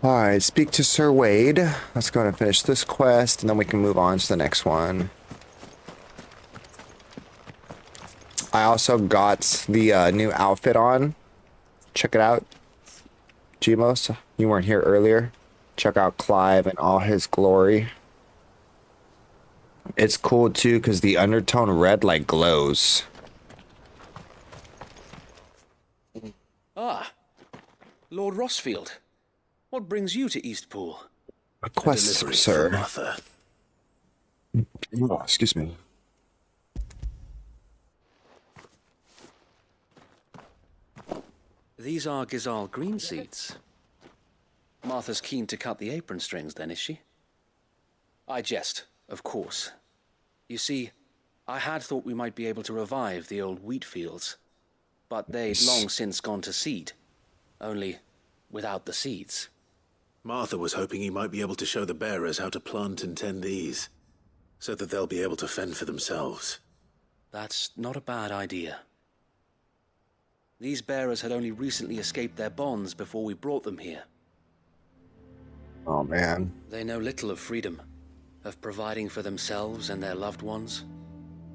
Alright, speak to Sir Wade. Let's go ahead and finish this quest, and then we can move on to the next one. I also got the new outfit on. Check it out. Gmos, you weren't here earlier. Check out Clive in all his glory. It's cool too because the undertone red like glows. Ah, Lord Rossfield. What brings you to Eastpool? A quest, sir. Martha. Oh, excuse me. These are Gizal green seeds. Martha's keen to cut the apron strings then, is she? I jest, of course. You see, I had thought we might be able to revive the old wheat fields, but they'd long since gone to seed, only without the seeds. Martha was hoping he might be able to show the bearers how to plant and tend these, so that they'll be able to fend for themselves. That's not a bad idea. These bearers had only recently escaped their bonds before we brought them here. Oh man. They know little of freedom, of providing for themselves and their loved ones.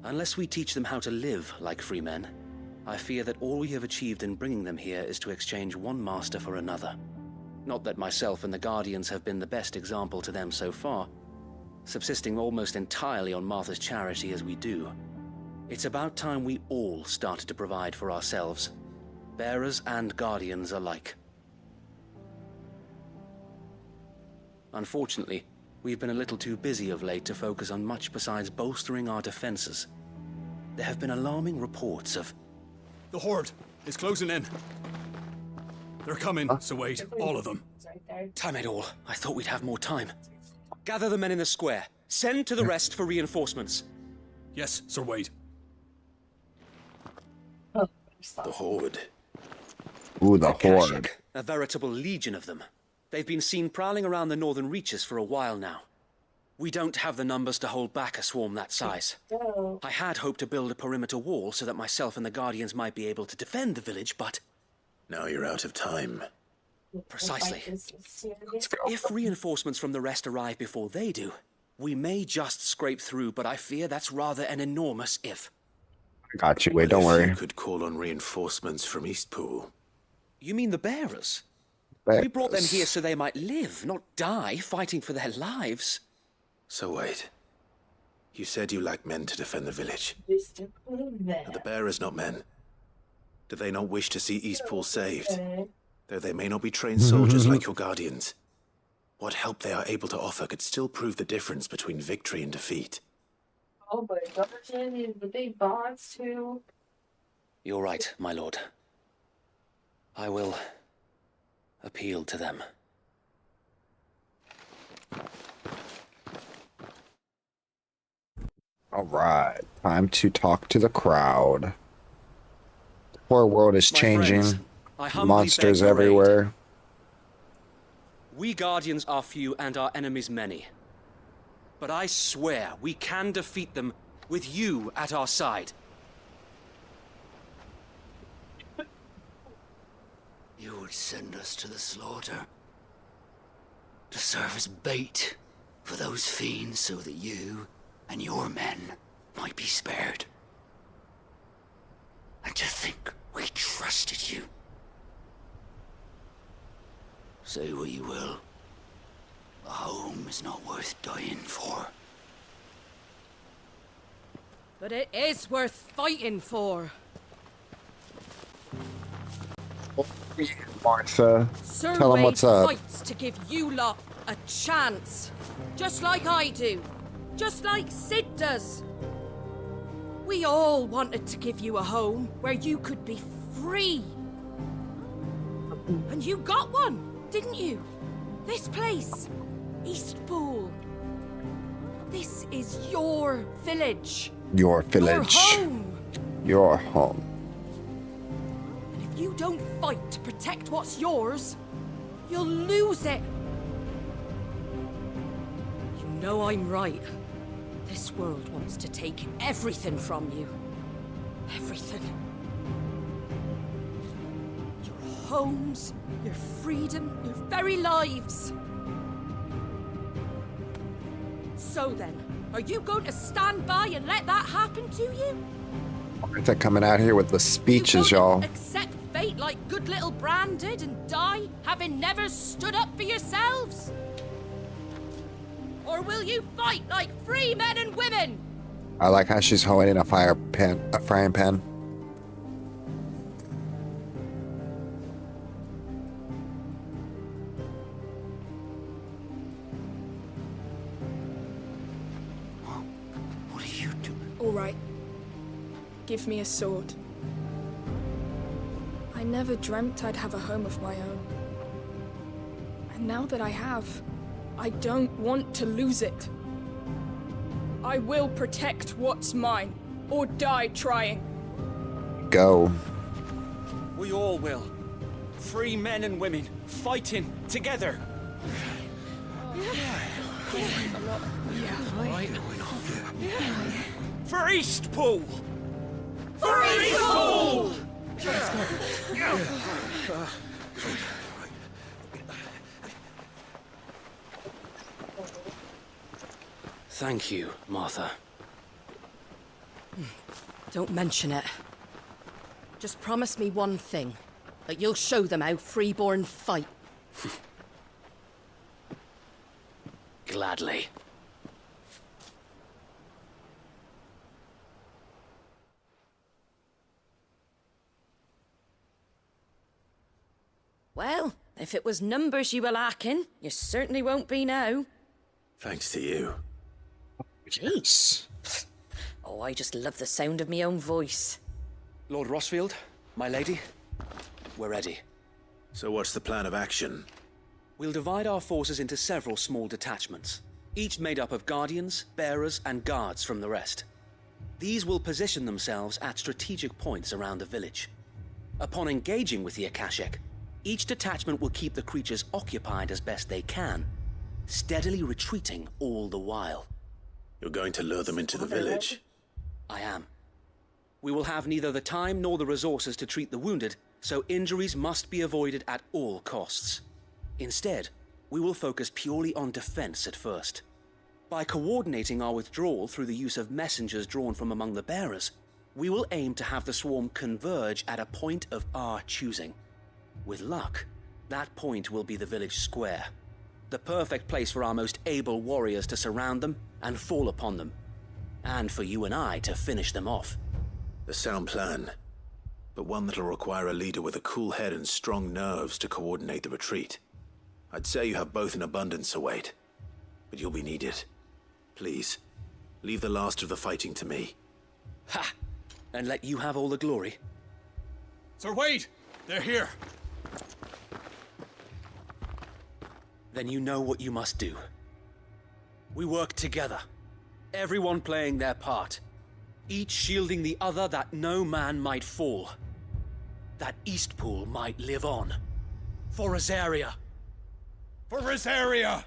Unless we teach them how to live like free men, I fear that all we have achieved in bringing them here is to exchange one master for another. Not that myself and the Guardians have been the best example to them so far, subsisting almost entirely on Martha's charity as we do. It's about time we all started to provide for ourselves, bearers and Guardians alike. Unfortunately, we've been a little too busy of late to focus on much besides bolstering our defenses. There have been alarming reports of... The Horde is closing in. They're coming, so wait, all of them. Damn it all, I thought we'd have more time. Gather the men in the square. Send to the rest for reinforcements. Yes, Sir Wade. The Horde. Ooh, the Akashik, Horde. a veritable legion of them. They've been seen prowling around the northern reaches for a while now. We don't have the numbers to hold back a swarm that size. I had hoped to build a perimeter wall so that myself and the Guardians might be able to defend the village, but... Now you're out of time. Precisely. If reinforcements from the rest arrive before they do, we may just scrape through, but I fear that's rather an enormous if. I got you. Wait, don't If worry. you could call on reinforcements from Eastpool. You mean the bearers? Bearers. We brought them here so they might live, not die, fighting for their lives. So wait. You said you lack men to defend the village. Are the bearers not men? Do they not wish to see Eastpool saved? Though they may not be trained soldiers like your Guardians. What help they are able to offer could still prove the difference between victory and defeat. Oh, but Guardian is the big boss too. You're right, my lord. I will appeal to them. Alright. Time to talk to the crowd. The poor world is My changing. friends, I humbly Monsters beg your aid. everywhere. We Guardians are few and our enemies many. But I swear we can defeat them with you at our side. You would send us to the slaughter, to serve as bait for those fiends so that you and your men might be spared. And to think we trusted you. Say what you will, a home is not worth dying for. But it is worth fighting for. Martha, Sir tell him Wade what's up. fights to give you lot a chance. Just like I do. Just like Sid does. We all wanted to give you a home where you could be free. And you got one, didn't you? This place, Eastpool. This is your village. Your village. Your home. Your home. And if you don't fight to protect what's yours, you'll lose it. You know I'm right. This world wants to take everything from you. Everything. Your homes, your freedom, your very lives. So then, are you going to stand by and let that happen to you? Aren't they coming out here with the speeches, You y'all? gonna accept fate like good little Bran did and die, having never stood up for yourselves? Or will you fight like free men and women? I like how she's holding a frying pan. What are you doing? All right. Give me a sword. I never dreamt I'd have a home of my own. And now that I have, I don't want to lose it. I will protect what's mine, or die trying. Go. We all will. Free men and women, fighting together. For Eastpool! For Eastpool! Thank you, Martha. Don't mention it. Just promise me one thing. That you'll show them how freeborn fight. Gladly. Well, if it was numbers you were lacking, you certainly won't be now. Thanks to you. Yes. Oh, I just love the sound of my own voice. Lord Rossfield, my lady, we're ready. So what's the plan of action? We'll divide our forces into several small detachments, each made up of guardians, bearers, and guards from the rest. These will position themselves at strategic points around the village. Upon engaging with the Akashic, each detachment will keep the creatures occupied as best they can, steadily retreating all the while. You're going to lure them into the village? I am. We will have neither the time nor the resources to treat the wounded, so injuries must be avoided at all costs. Instead, we will focus purely on defense at first. By coordinating our withdrawal through the use of messengers drawn from among the bearers, we will aim to have the swarm converge at a point of our choosing. With luck, that point will be the village square, the perfect place for our most able warriors to surround them and fall upon them, and for you and I to finish them off. A sound plan, but one that'll require a leader with a cool head and strong nerves to coordinate the retreat. I'd say you have both in abundance, Await, but you'll be needed. Please, leave the last of the fighting to me. Ha! And let you have all the glory. Sir Wade, they're here. Then you know what you must do. We work together, everyone playing their part, each shielding the other that no man might fall, that Eastpool might live on. For Rosaria! For Rosaria!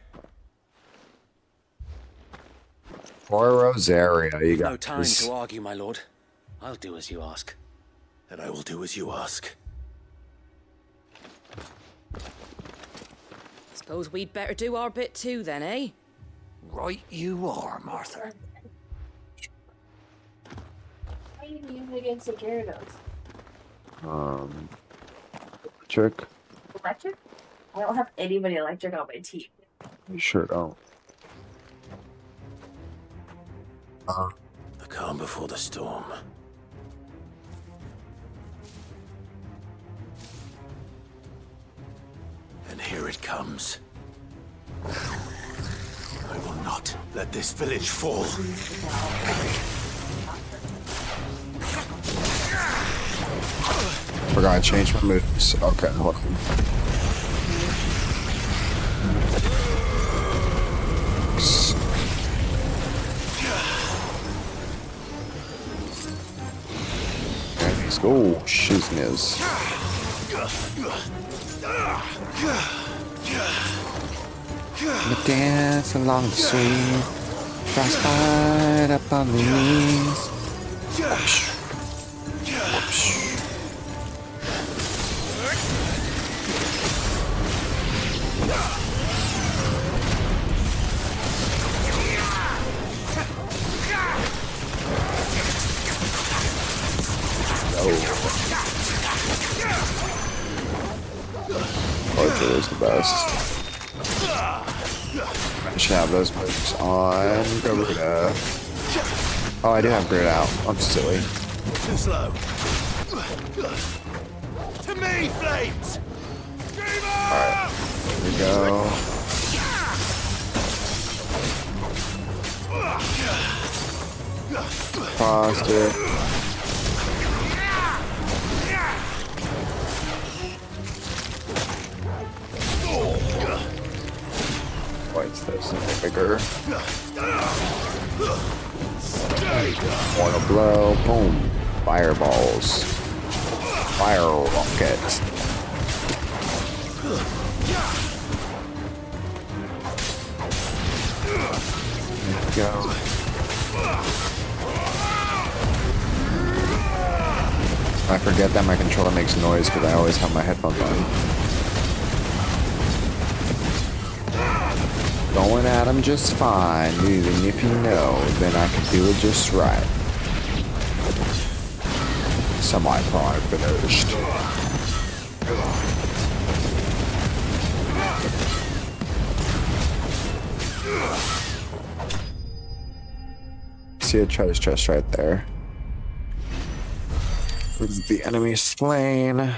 For Rosaria, you got No time to argue, my lord. I'll do as you ask. And I will do as you ask. Suppose we'd better do our bit too then, eh? Right you are, Martha. How are you using against the Gyarados? Electric. Electric? I don't have anybody electric on my team. You sure don't. The calm before the storm. And here it comes. I will not let this village fall. Forgot to change my moves. Okay, hold on. There let's go, shizness. We dance along the stream, frostbite up on the knees. Whoosh. Whoosh. Charger is the best. I should have those moves on Garuda. Oh, I do have Grid out. I'm silly. Too slow. To me, flames! Alright, here we go. Paused it. What's this? Bigger. Wanna blow? Boom. Fireballs. Fire rockets. There we go. I forget that my controller makes noise because I always have my headphones on. Going at them just fine, even if you know, then I can do it just right. Semi-prime finished. See a treasure chest right there. With the enemy slain.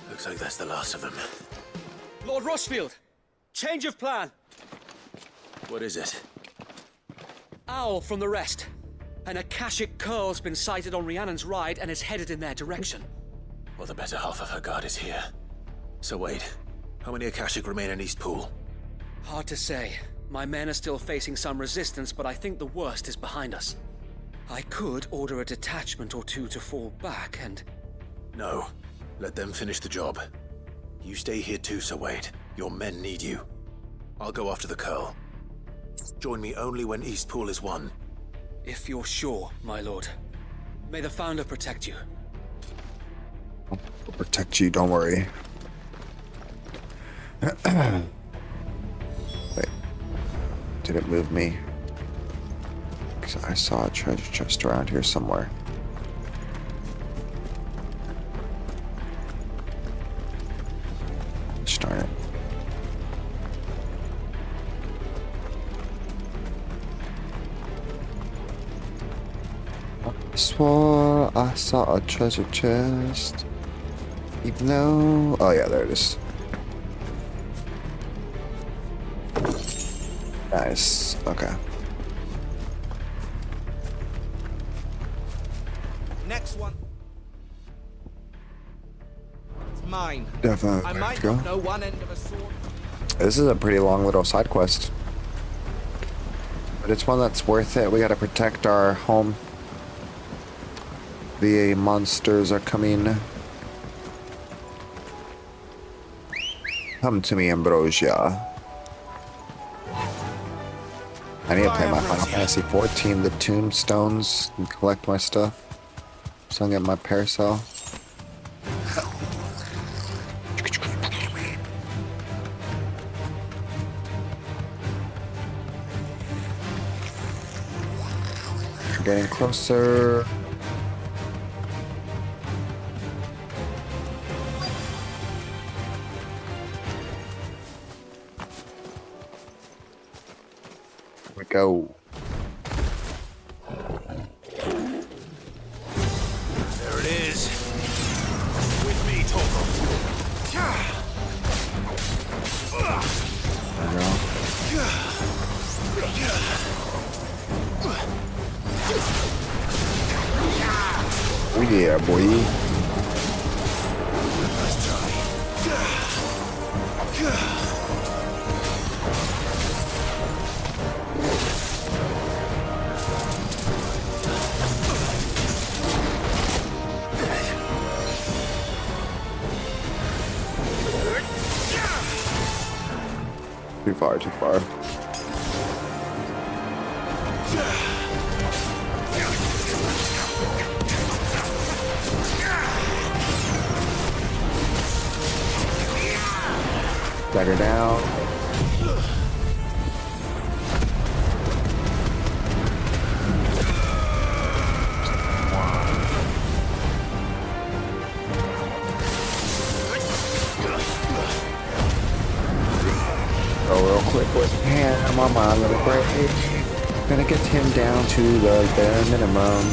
Looks like that's the last of them. Lord Rossfield, change of plan. What is it? Owl from the rest. An Akashic curl's been sighted on Rhiannon's ride and is headed in their direction. Well, the better half of her guard is here. So wait, how many Akashic remain in Eastpool? Hard to say. My men are still facing some resistance, but I think the worst is behind us. I could order a detachment or two to fall back and... No. Let them finish the job. You stay here too, Sir Wade. Your men need you. I'll go after the curl. Join me only when Eastpool is won. If you're sure, my lord. May the Founder protect you. I'll protect you, don't worry. Wait. Did it move me? Because I saw a treasure chest around here somewhere. Darn it. I swore I saw a treasure chest. Even though... Oh yeah, there it is. Nice. Okay. Next one. It's mine. Definitely. I might go. not know one end of a sword. This is a pretty long little side quest. But it's one that's worth it. We gotta protect our home. The monsters are coming. Come to me, Ambrosia. I need to play my Final Fantasy 14, the tombstones, and collect my stuff. So I can get my paracel. We're getting closer. Here we go. There it is. With me, Torgal. There we go. Oh yeah, boy. Too far, too far. Dagger down. gonna break. Gonna get him down to the bare minimum.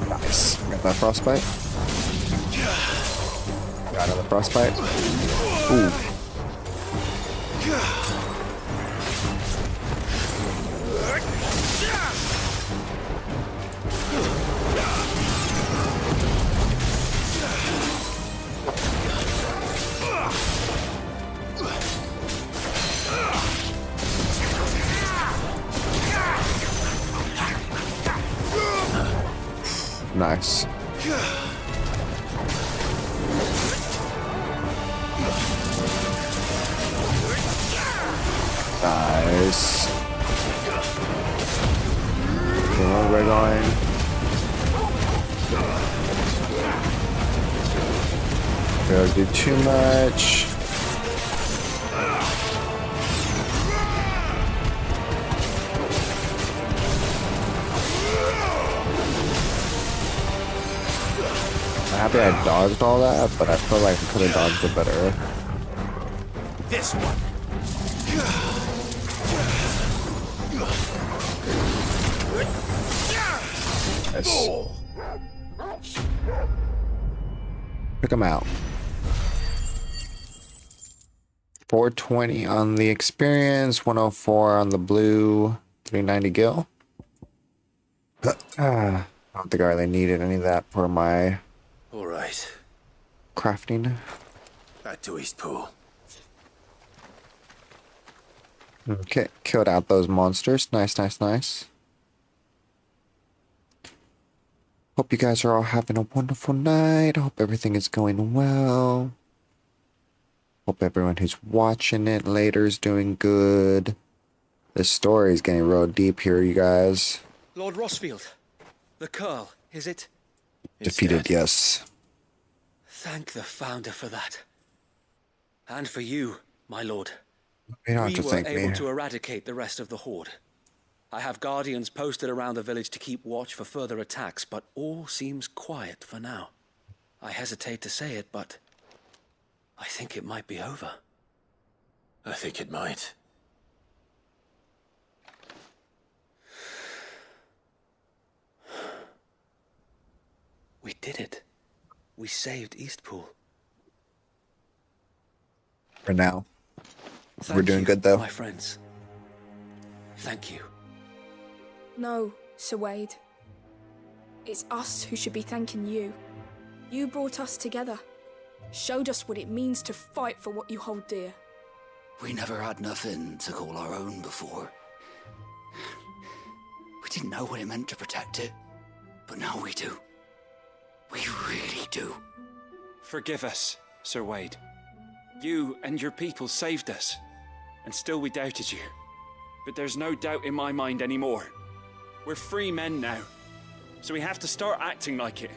Nice. Got that frostbite. Got another frostbite. Ooh. Nice. Nice. Where we're going. Don't do too much. I'm happy I dodged all that, but I feel like I could have dodged it better. This one. Nice. Pick him out. 420 on the experience, 104 on the blue, 390 gil. I don't think I really needed any of that for my All right. crafting. Back to Eastpool. Okay, killed out those monsters. Nice, nice, nice. Hope you guys are all having a wonderful night. Hope everything is going well. Hope everyone who's watching it later is doing good. This story is getting real deep here, you guys. Lord Rossfield, the Curl, is it? Defeated, yes. Thank the Founder for that. And for you, my lord. You don't have to We were thank able me. to eradicate the rest of the Horde. I have guardians posted around the village to keep watch for further attacks, but all seems quiet for now. I hesitate to say it, but I think it might be over. I think it might. We did it. We saved Eastpool. For now. Thank We're doing you, good, though. my friends. Thank you. No, Sir Wade. It's us who should be thanking you. You brought us together. Showed us what it means to fight for what you hold dear. We never had nothing to call our own before. We didn't know what it meant to protect it, but now we do. We really do. Forgive us, Sir Wade. You and your people saved us, and still we doubted you. But there's no doubt in my mind anymore. We're free men now, so we have to start acting like it.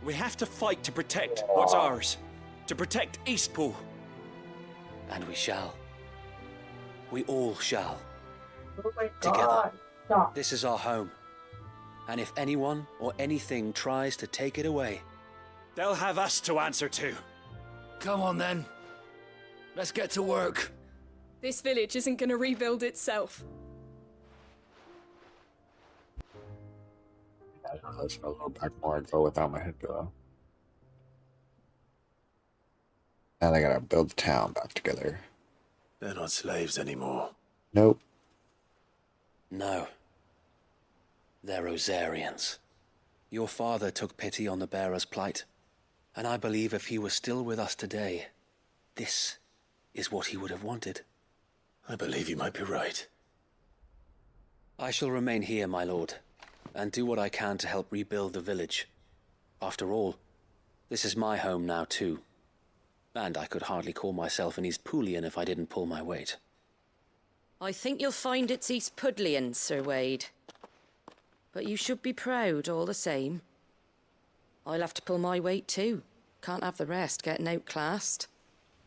We have to fight to protect what's ours, to protect Eastpool. And we shall. We all shall. Oh my Together. God. Stop. This is our home. And if anyone or anything tries to take it away, They'll have us to answer to. Come on then. Let's get to work. This village isn't gonna rebuild itself. I'll go back more and go without my head pillow. Now they gotta build the town back together. They're not slaves anymore. Nope. no. They're Rosarians. Your father took pity on the bearer's plight, and I believe if he were still with us today, this is what he would have wanted. I believe you might be right. I shall remain here, my lord, and do what I can to help rebuild the village. After all, this is my home now too, and I could hardly call myself an Eastpoolian if I didn't pull my weight. I think you'll find it's East Pudlian, Sir Wade. But you should be proud all the same. I'll have to pull my weight too. Can't have the rest getting outclassed.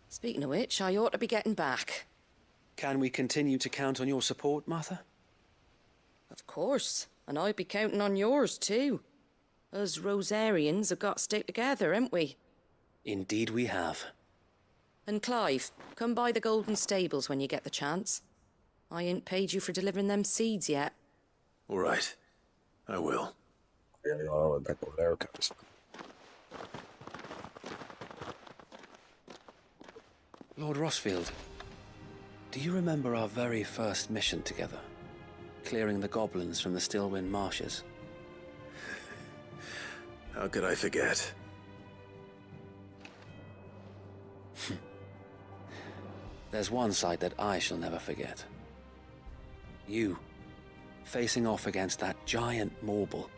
Speaking of which, I ought to be getting back. Can we continue to count on your support, Martha? Of course, and I'll be counting on yours too. Us Rosarians have got to stick together, haven't we? Indeed we have. And Clive, come by the Golden Stables when you get the chance. I ain't paid you for delivering them seeds yet. All right. I will. Oh, there it goes. Lord Rossfield, do you remember our very first mission together? Clearing the goblins from the Stillwind marshes? How could I forget? There's one sight that I shall never forget. You, facing off against that giant Morble.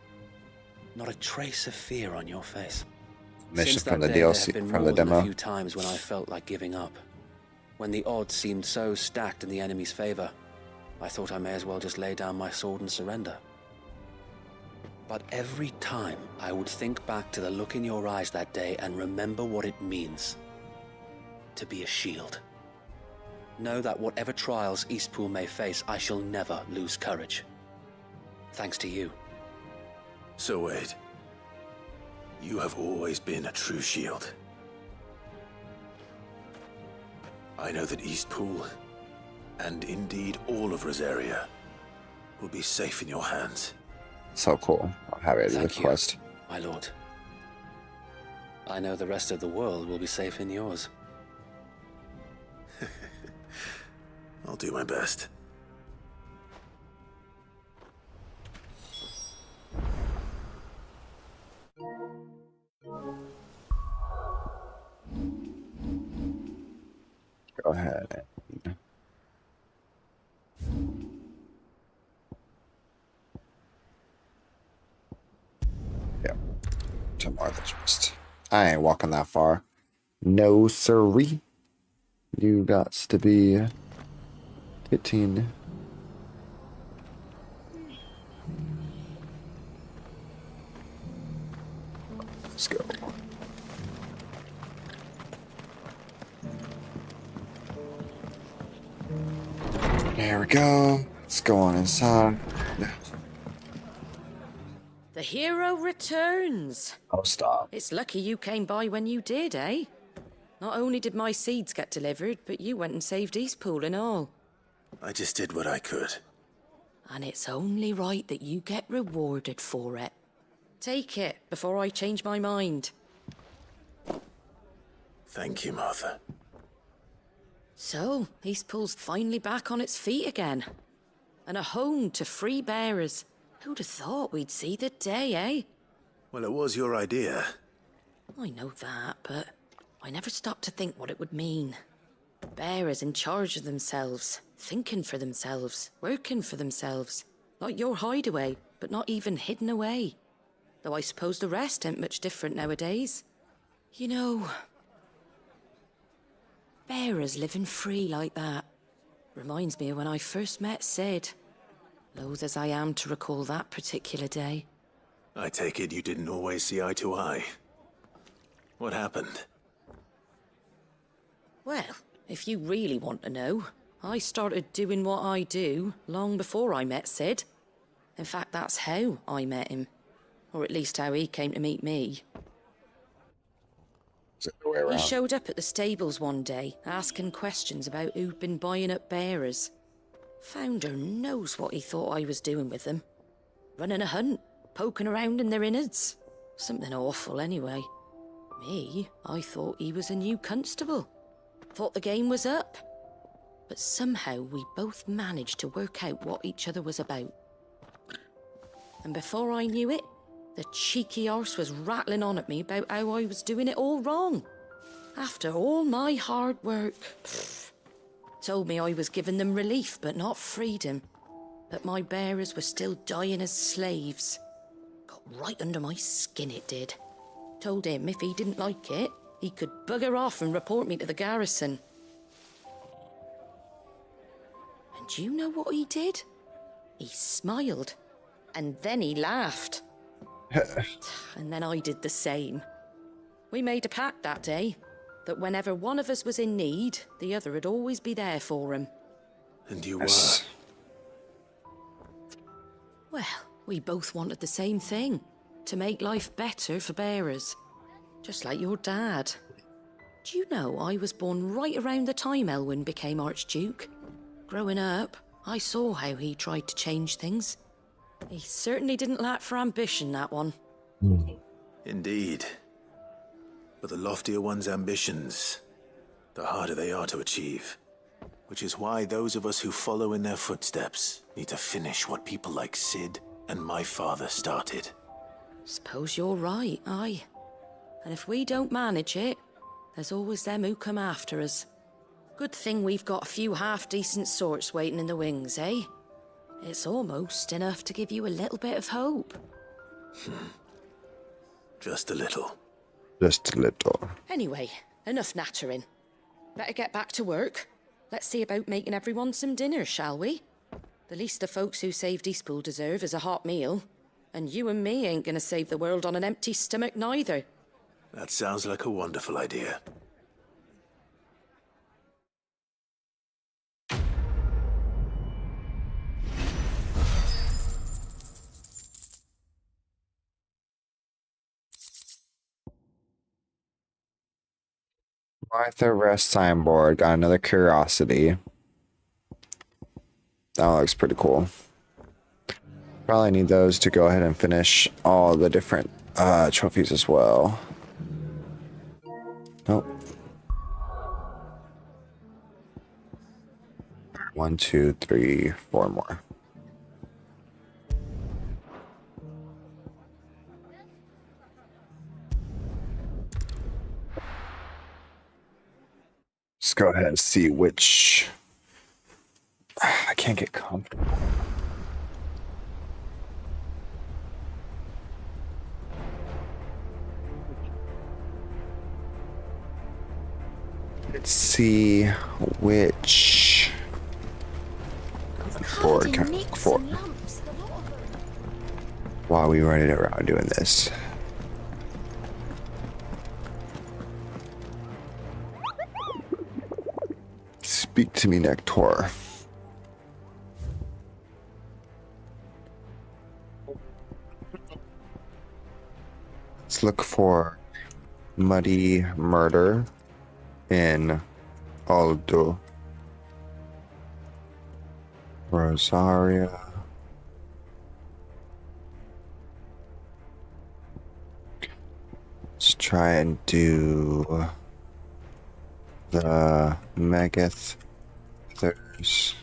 Not a trace of fear on your face. Mission Since from that the day, there DLC, have been from more the than demo. a few times when I felt like giving up. When the odds seemed so stacked in the enemy's favor, I thought I may as well just lay down my sword and surrender. But every time I would think back to the look in your eyes that day and remember what it means to be a shield. Know that whatever trials Eastpool may face, I shall never lose courage. Thanks to you. So Wade, you have always been a true shield. I know that Eastpool, and indeed all of Rosaria, will be safe in your hands. So cool. I'll have it as a Thank you, request. my lord. I know the rest of the world will be safe in yours. I'll do my best. Go ahead. Yeah. Tomorrow's rest. I ain't walking that far. No siree. You got to be 15. Let's go. There we go. Let's go on inside. The hero returns. Oh, stop. It's lucky you came by when you did, eh? Not only did my seeds get delivered, but you went and saved Eastpool and all. I just did what I could. And it's only right that you get rewarded for it. Take it before I change my mind. Thank you, Martha. So, Eastpool's finally back on its feet again. And a home to free bearers. Who'd have thought we'd see the day, eh? Well, it was your idea. I know that, but I never stopped to think what it would mean. Bearers in charge of themselves, thinking for themselves, working for themselves. Like your hideaway, but not even hidden away. Though I suppose the rest ain't much different nowadays. You know, bearers living free like that reminds me of when I first met Sid. Loath as I am to recall that particular day. I take it you didn't always see eye to eye. What happened? Well, if you really want to know, I started doing what I do long before I met Sid. In fact, that's how I met him. Or at least how he came to meet me. Is it the way around? He showed up at the stables one day, asking questions about who'd been buying up bearers. Founder knows what he thought I was doing with them. Running a hunt, poking around in their innards. Something awful anyway. Me, I thought he was a new constable. Thought the game was up. But somehow we both managed to work out what each other was about. And before I knew it, the cheeky arse was rattling on at me about how I was doing it all wrong. After all my hard work. Told me I was giving them relief, but not freedom. That my bearers were still dying as slaves. Got right under my skin, it did. Told him if he didn't like it, he could bugger off and report me to the garrison. And do you know what he did? He smiled. And then he laughed. And then I did the same. We made a pact that day, that whenever one of us was in need, the other would always be there for him. And you Yes. Well, we both wanted the same thing. To make life better for bearers. Just like your dad. Do you know I was born right around the time Elwyn became Archduke? Growing up, I saw how he tried to change things. He certainly didn't lack for ambition, that one. Indeed. But the loftier one's ambitions, the harder they are to achieve. Which is why those of us who follow in their footsteps need to finish what people like Sid and my father started. Suppose you're right, aye. And if we don't manage it, there's always them who come after us. Good thing we've got a few half-decent sorts waiting in the wings, eh? It's almost enough to give you a little bit of hope. Just a little. Just a little. Anyway, enough nattering. Better get back to work. Let's see about making everyone some dinner, shall we? The least the folks who saved Eastpool deserve is a hot meal. And you and me ain't gonna save the world on an empty stomach neither. That sounds like a wonderful idea. Martha Rest signboard. Got another curiosity. That looks pretty cool. Probably need those to go ahead and finish all the different trophies as well. Nope. 1, 2, 3, 4 more. Let's go ahead and see which. I can't get comfortable. Let's see which board can I look for while we run it around doing this. Speak to me, Nectar. Let's look for Muddy Murder in Aldo. Rosaria. Let's try and do the Megath Thurs.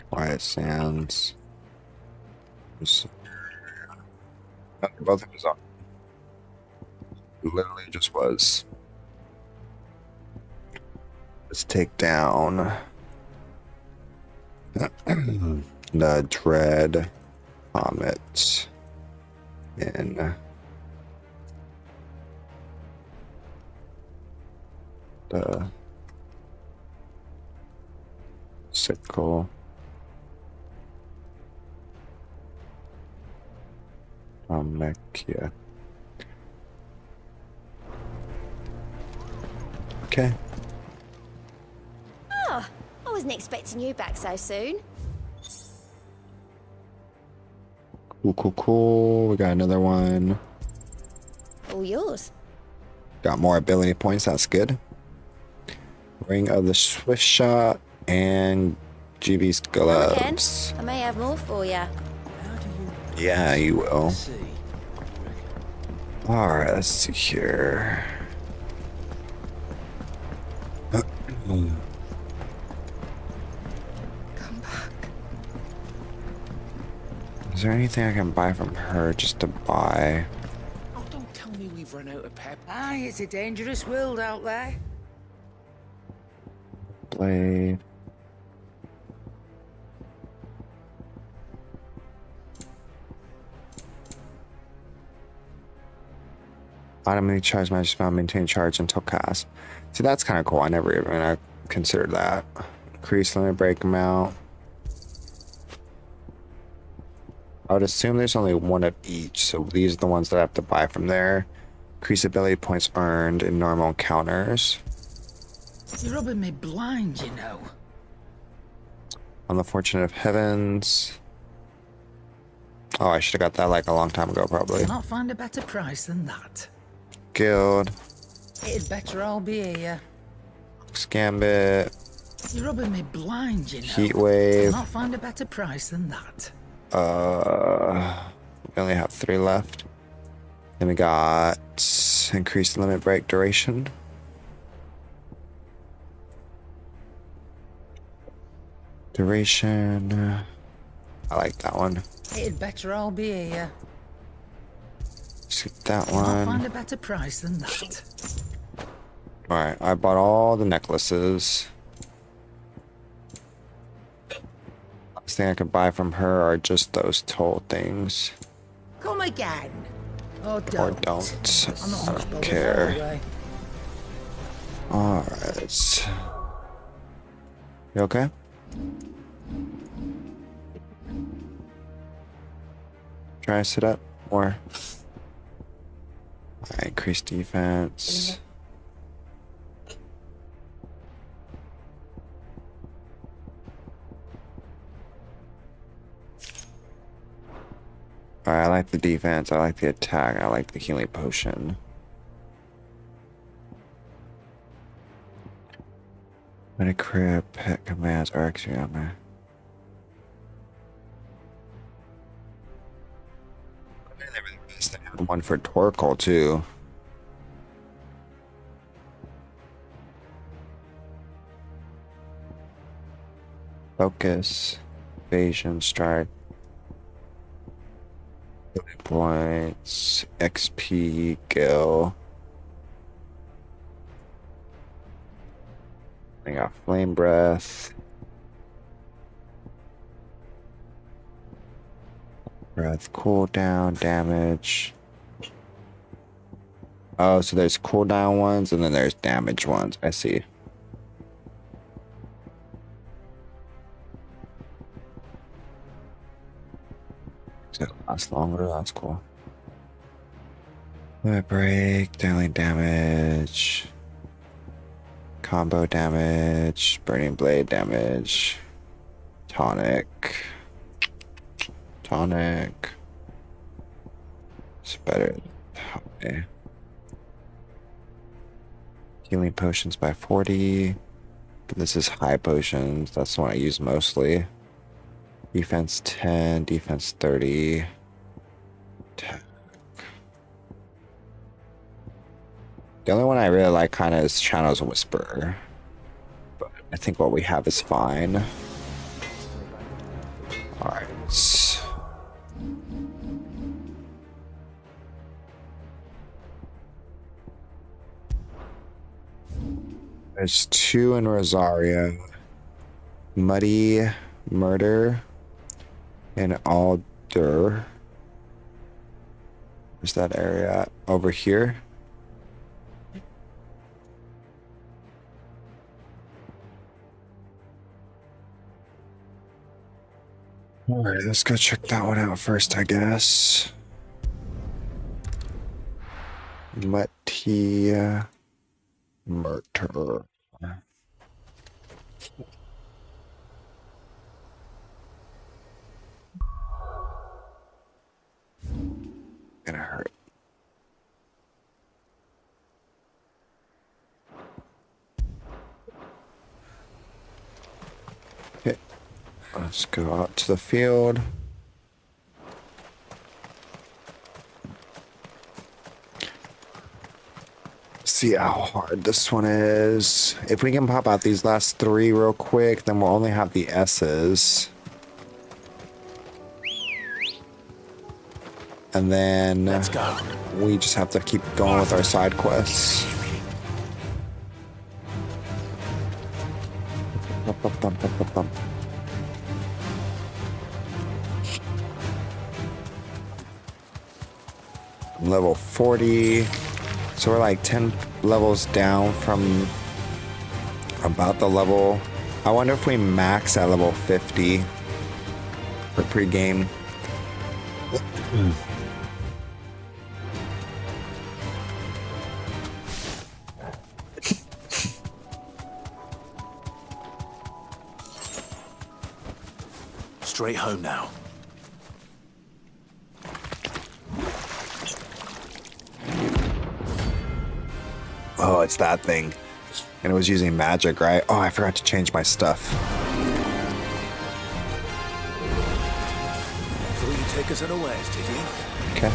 Quiet Sands. Both of us on. Literally just was. Let's take down the Dread Comet in the Sickle. Mechia. Okay. Oh, I wasn't expecting you back so soon. Cool. We got another one. All yours. Got more ability points. That's good. Ring of the Swift Shot and GB's gloves. I may have more for you. Yeah, you will. Alright, let's see here. Come back. Is there anything I can buy from her just to buy? Oh, don't tell me we've run out of pep. Aye, it's a dangerous world out there. Blade. Automatically charge magic spell, maintain charge until cast. See, that's kind of cool. I never even considered that. Increase limit break amount. I would assume there's only one of each, so these are the ones that I have to buy from there. Increase ability points earned in normal encounters. You're rubbing me blind, you know. On the Fortunate of Heavens. Oh, I should have got that like a long time ago, probably. Cannot find a better price than that. Guild. It'd better all be here. Gambit. You're rubbing me blind, you know. Heat wave. Cannot find a better price than that. We only have 3 left. Then we got increased limit break duration. Duration. I like that one. It'd better all be here. Skip that Cannot find one. a better price than that. Alright, I bought all the necklaces. Last thing I could buy from her are just those toll things. Come again. Oh, Or don't. don't. I'm not I much don't bothered care. anyway. Alright. You okay? Try to sit up more. Alright, increase defense. Alright, I like the defense, I like the attack, I like the healing potion. Metacrit, pet commands, RX armor. One for Torkoal too. Focus, evasion, strike, points, XP, Gil. I got flame breath. Breath cooldown, damage. Oh, so there's cooldown ones and then there's damage ones. I see. So it lasts longer. That's cool. Limit break, daily damage, combo damage, burning blade damage, tonic. Tonic. It's better. Okay. Healing potions by 40. But this is high potions. That's the one I use mostly. Defense 10, defense 30. Attack. The only one I really like kind of is Channel's Whisper. But I think what we have is fine. Alright. There's 2 in Rosario. Muddy Murder and Alder. Where's that area at? Over here. Alright, let's go check that one out first, I guess. Muddy Murder. Gonna hurt. Okay, let's go out to the field. See how hard this one is. If we can pop out these last 3 real quick, then we'll only have the S's. And then Let's go. We just have to keep going with our side quests. Level 40. So we're like 10 levels down from about the level. I wonder if we max at level 50 for pre-game. Straight home now. Oh, it's that thing. And it was using magic, right? Oh, I forgot to change my stuff. So you take us unawares, did you? Okay.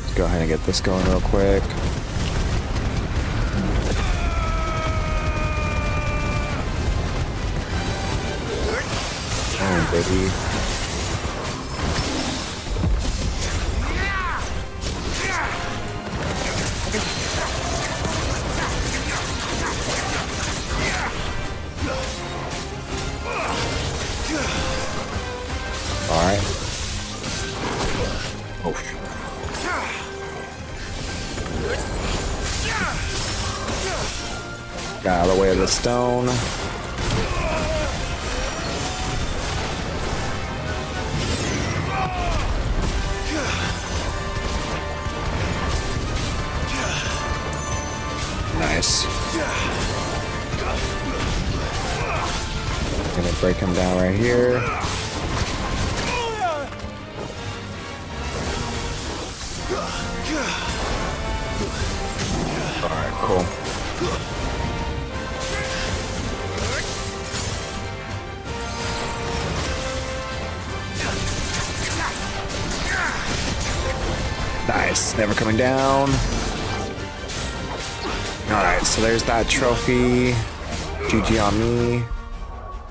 Let's go ahead and get this going real quick. Oh, baby. All right. Oh. Got out of the way of the stone. Nice. Gonna break him down right here. Alright, cool. Nice. Never coming down. Alright, so there's that trophy. GG on me.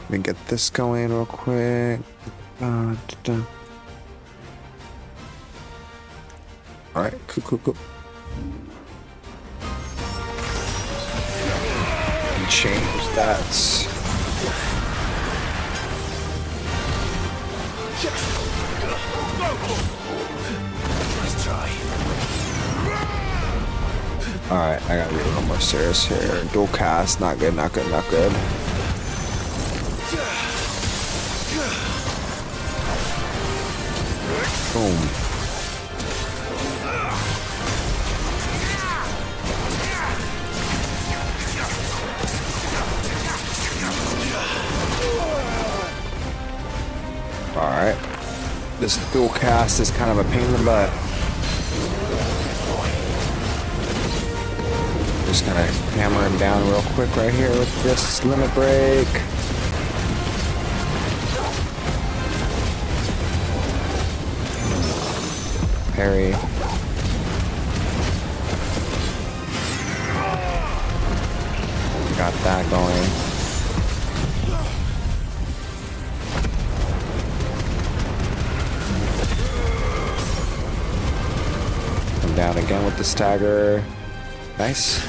Let me get this going real quick. Alright, cool. And change that. Let's try. Alright, I gotta be a little more serious here. Dual cast, not good. Boom. Alright. This dual cast is kind of a pain in the butt. Just gonna hammer him down real quick right here with this limit break. Parry. Got that going. Come down again with the stagger. Nice.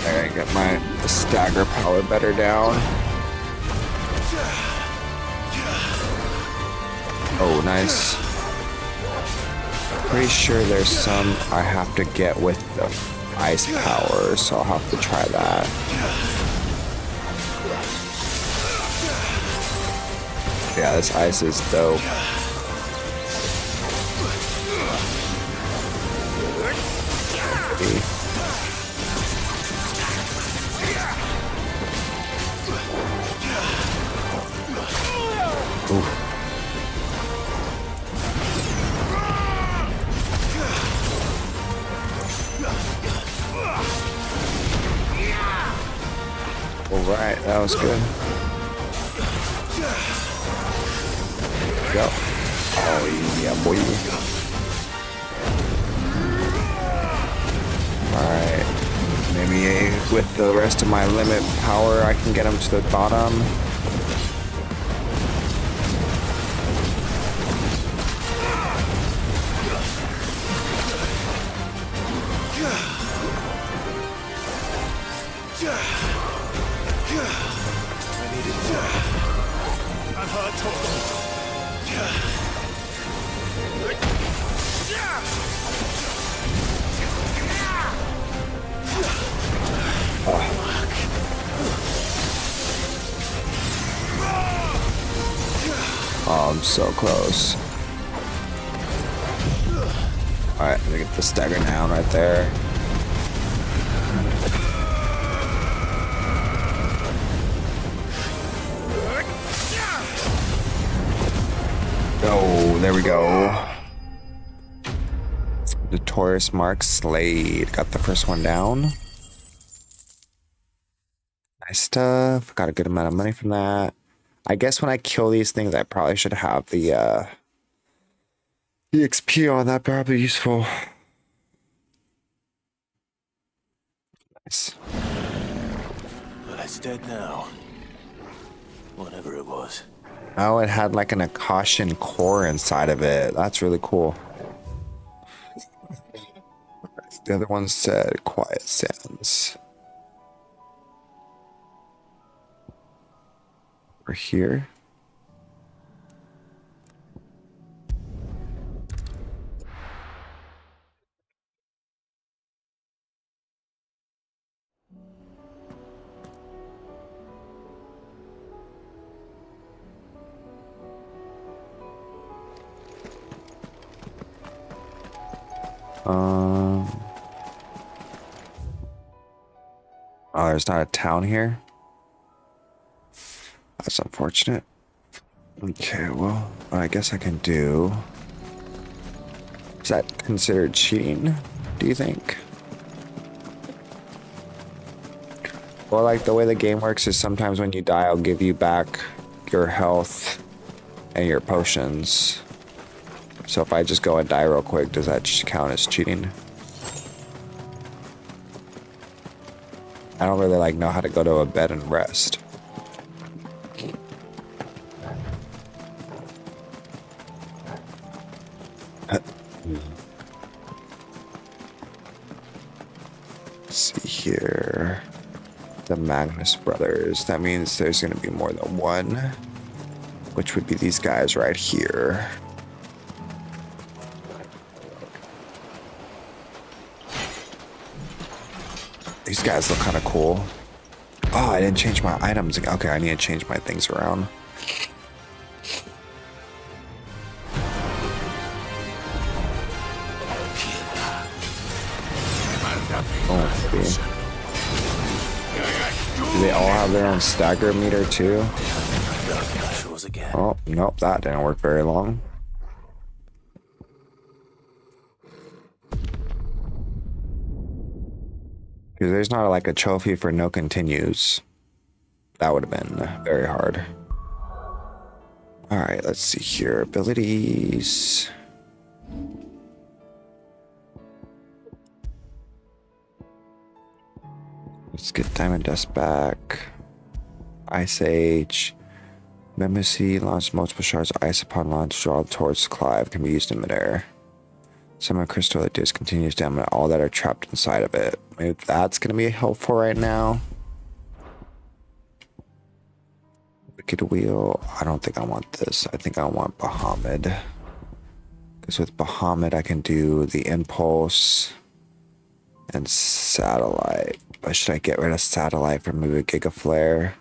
There, I get my stagger power better down. Oh, nice. Pretty sure there's some I have to get with the ice power, so I'll have to try that. Yeah, this ice is dope. Ooh. Alright, that was good. Go. Oh yeah, boy. Alright. Maybe with the rest of my limit power I can get him to the bottom. Oh, I'm so close. Alright, let me get the stagger down right there. Oh, there we go. The Taurus Mark Slade. Got the first one down. Nice stuff. Got a good amount of money from that. I guess when I kill these things, I probably should have the XP on that. Probably useful. Nice. Well, it's dead now. Whatever it was. Oh, it had like an Akashian core inside of it. That's really cool. The other one said Quiet Sands. We're here. Oh, there's not a town here. That's unfortunate. Okay, well, I guess I can do. Is that considered cheating, do you think? Or like the way the game works is sometimes when you die, I'll give you back your health and your potions. So if I just go and die real quick, does that count as cheating? I don't really like know how to go to a bed and rest. Let's see here. The Magnus brothers. That means there's going to be more than one, which would be these guys right here. These guys look kind of cool. Oh, I didn't change my items. Okay, I need to change my things around. Oh, okay. Do they all have their own stagger meter too? Oh, nope, that didn't work very long. Because there's not like a trophy for no continues. That would have been very hard. Alright, let's see here. Abilities. Let's get Diamond Dust back. Ice Age. Memocy. Launch multiple shards of ice upon launch. Draw towards Clive. Can be used in midair. Summon crystal that deals continuous damage to all that are trapped inside of it. Maybe that's going to be helpful right now. Wicked Wheel. I don't think I want this. I think I want Bahamut. Because with Bahamut I can do the Impulse and Satellite. But should I get rid of Satellite for maybe a Giga Flare?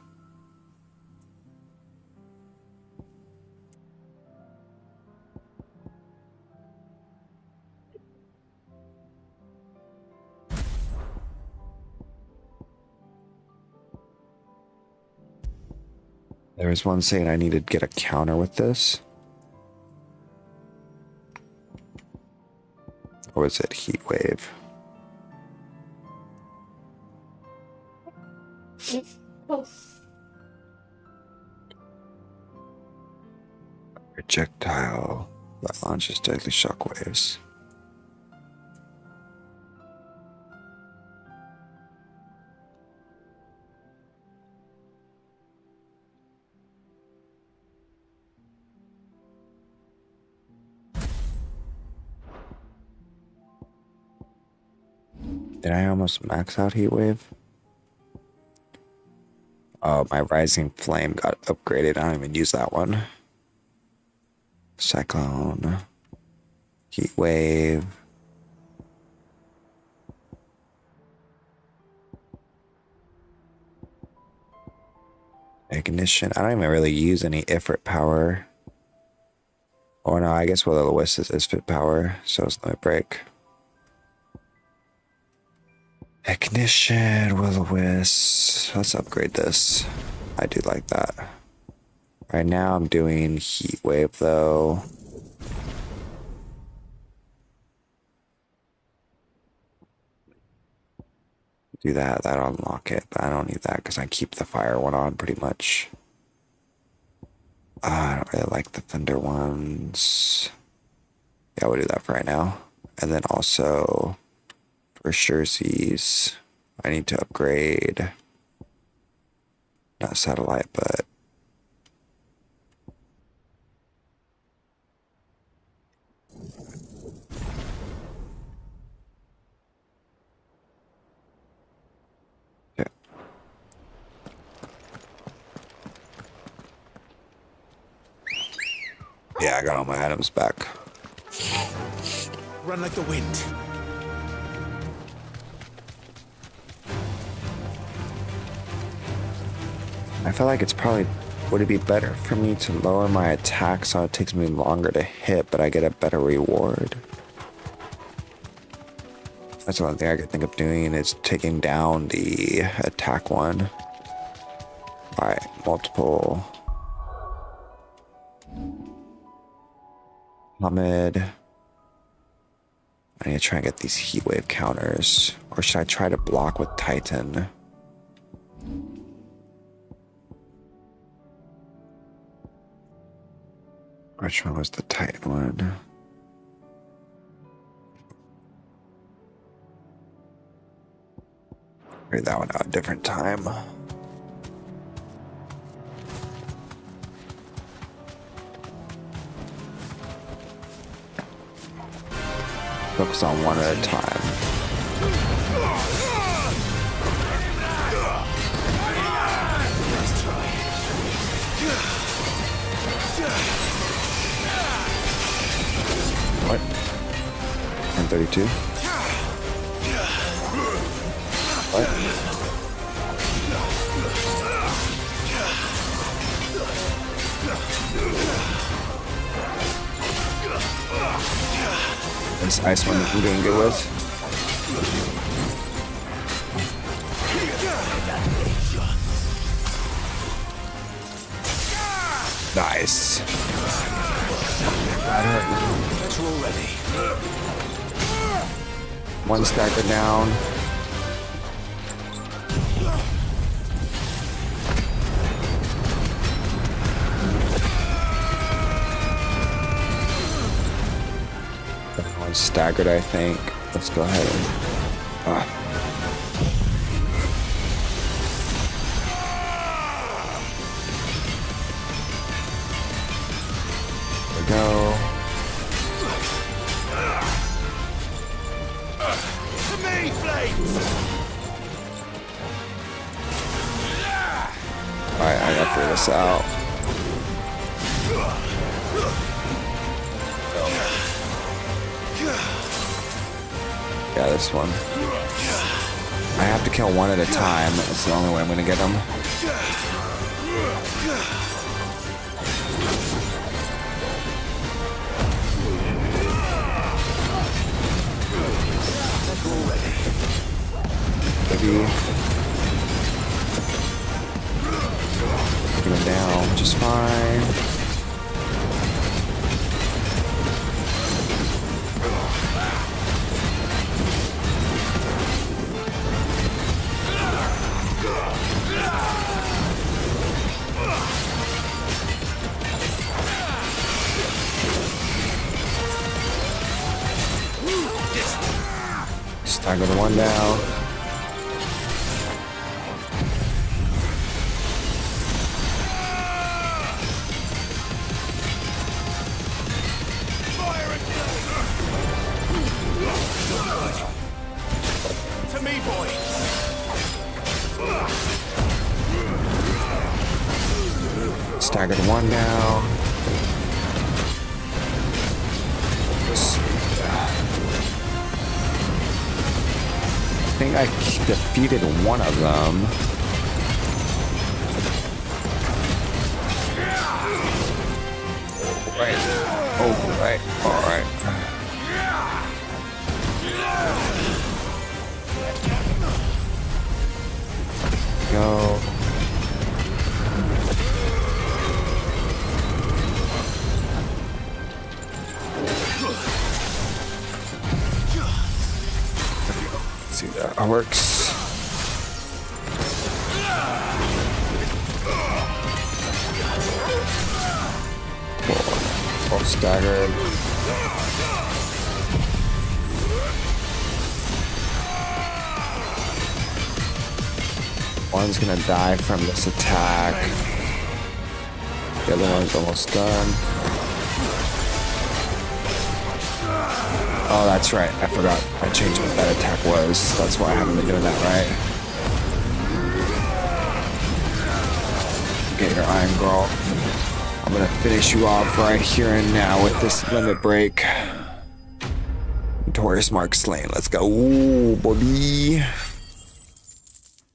There was one saying I needed to get a counter with this. Or was it Heat Wave? Projectile that launches deadly shockwaves. Did I almost max out Heat Wave? Oh, my Rising Flame got upgraded. I don't even use that one. Cyclone. Heat Wave. Ignition. I don't even really use any Ifrit power. Or no, I guess Will-O-Wisp is fit power, so it's Limit Break. Ignition, Will-O-Wisp. Let's upgrade this. I do like that. Right now I'm doing Heat Wave though. Do that, that'll unlock it, but I don't need that because I keep the fire one on pretty much. I don't really like the thunder ones. Yeah, we'll do that for right now. And then also for jerseys, I need to upgrade. Not satellite, but yeah. Yeah, I got all my items back. Run like the wind. I feel like it's probably, would it be better for me to lower my attack so it takes me longer to hit, but I get a better reward? That's the only thing I could think of doing is taking down the attack one by multiple. Hamid. I need to try and get these heat wave counters. Or should I try to block with Titan? Which one was the Titan one? Read that one out a different time. Focus on one at a time. What? 132? What? This ice one I'm doing good with. Nice. One stagger down. One staggered, I think. Let's go ahead and. There we go. Alright, I gotta figure this out. Yeah, this one. I have to kill one at a time. That's the only way I'm gonna get them. Maybe. Get him down just fine. Stagger the one down. To me, boy. Stagger the one down. I think I defeated one of them. Right. Alright, alright. Go. See that works. All staggered. One's gonna die from this attack. The other one's almost done. Oh, that's right. I forgot. I changed what that attack was. That's why I haven't been doing that right. Get your Iron Girl. I'm gonna finish you off right here and now with this limit break. Notorious Mark slain. Let's go. Ooh, baby.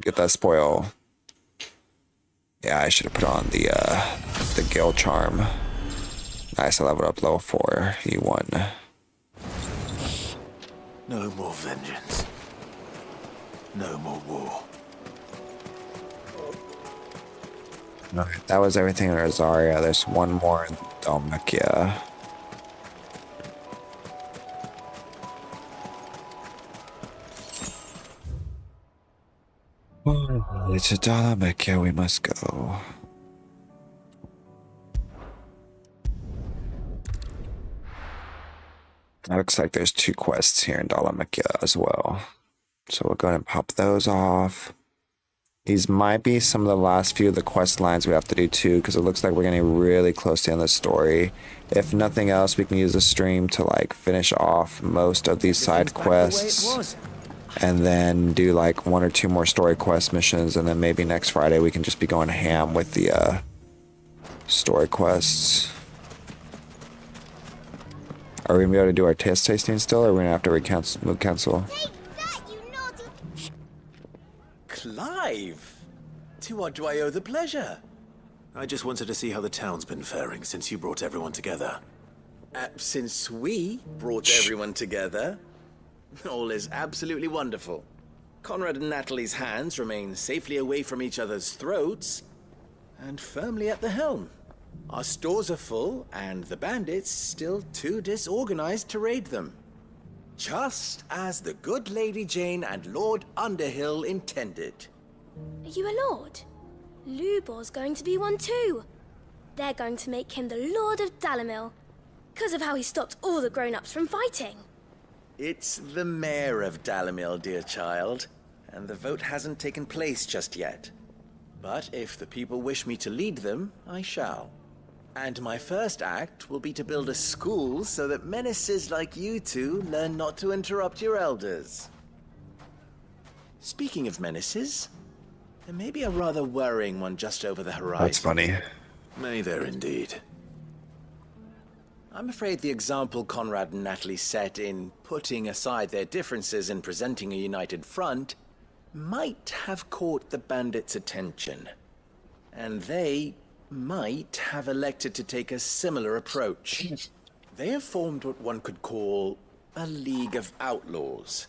Get that spoil. Yeah, I should have put on the Gale Charm. Nice, I leveled up level 4. He won. No more vengeance. No more war. Alright, that was everything in Rosaria. There's one more in Dalmacia. To Dalmacia we must go. It looks like there's 2 quests here in Dalmacia as well. So we'll go ahead and pop those off. These might be some of the last few of the quest lines we have to do too, because it looks like we're getting really close to the end of the story. If nothing else, we can use the stream to like finish off most of these side quests. And then do like 1 or 2 more story quest missions, and then maybe next Friday we can just be going ham with the story quests. Are we gonna be able to do our taste tasting still, or are we gonna have to cancel? Clive! To what do I owe the pleasure? I just wanted to see how the town's been faring since you brought everyone together. Since we brought everyone together, all is absolutely wonderful. Conrad and Natalie's hands remain safely away from each other's throats and firmly at the helm. Our stores are full, and the bandits still too disorganized to raid them. Just as the good Lady Jane and Lord Underhill intended. Are you a lord? Lubor's going to be one too. They're going to make him the Lord of Dalimil, because of how he stopped all the grown-ups from fighting. It's the mayor of Dalimil, dear child, and the vote hasn't taken place just yet. But if the people wish me to lead them, I shall. And my first act will be to build a school so that menaces like you two learn not to interrupt your elders. Speaking of menaces, there may be a rather worrying one just over the horizon. That's funny. May there indeed. I'm afraid the example Conrad and Natalie set in putting aside their differences and presenting a united front might have caught the bandits' attention. And they might have elected to take a similar approach. They have formed what one could call a League of Outlaws,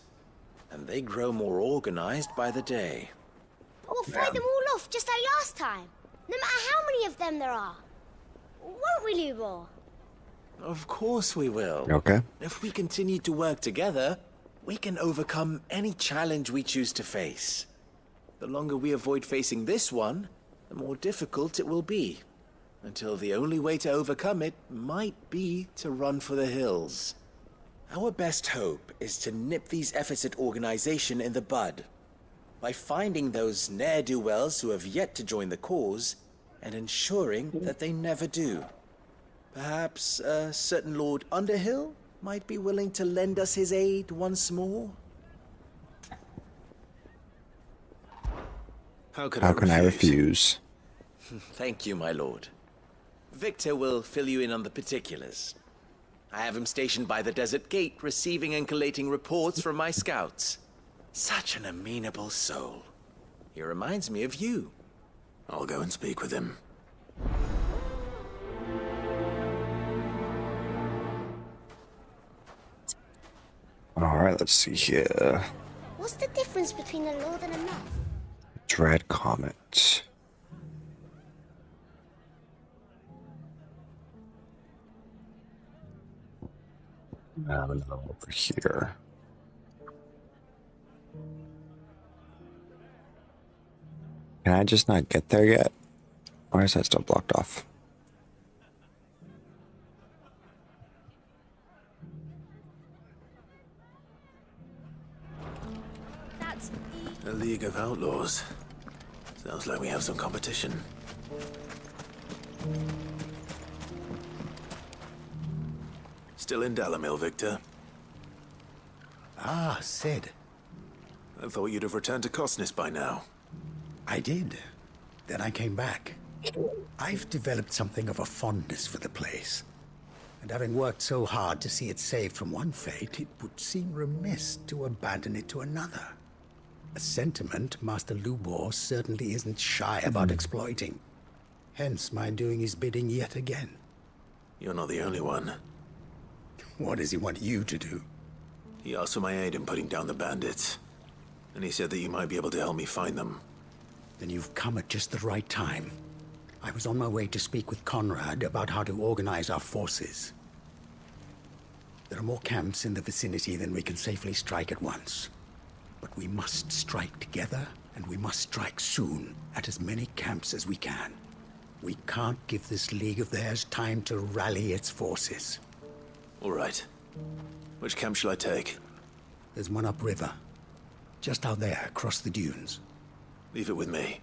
and they grow more organized by the day. But we'll fight them all off just like last time, no matter how many of them there are. Won't we, Lubor? Of course we will. Okay. If we continue to work together, we can overcome any challenge we choose to face. The longer we avoid facing this one, the more difficult it will be, until the only way to overcome it might be to run for the hills. Our best hope is to nip these efforts at organization in the bud, by finding those ne'er-do-wells who have yet to join the cause, and ensuring that they never do. Perhaps a certain Lord Underhill might be willing to lend us his aid once more? How can I refuse? Thank you, my lord. Victor will fill you in on the particulars. I have him stationed by the desert gate, receiving and collating reports from my scouts. Such an amenable soul. He reminds me of you. I'll go and speak with him. Alright, let's see here. What's the difference between a lord and a man? Dread Comet. Now another one over here. Can I just not get there yet? Or is that still blocked off? A League of Outlaws. Sounds like we have some competition. Still in Dalamil, Victor? Ah, Sid. I thought you'd have returned to Cosnis by now. I did. Then I came back. I've developed something of a fondness for the place. And having worked so hard to see it saved from one fate, it would seem remiss to abandon it to another. A sentiment Master Lubor certainly isn't shy about exploiting. Hence my doing his bidding yet again. You're not the only one. What does he want you to do? He asked for my aid in putting down the bandits. And he said that you might be able to help me find them. Then you've come at just the right time. I was on my way to speak with Conrad about how to organize our forces. There are more camps in the vicinity than we can safely strike at once. But we must strike together, and we must strike soon at as many camps as we can. We can't give this league of theirs time to rally its forces. All right. Which camp shall I take? There's one upriver. Just out there, across the dunes. Leave it with me.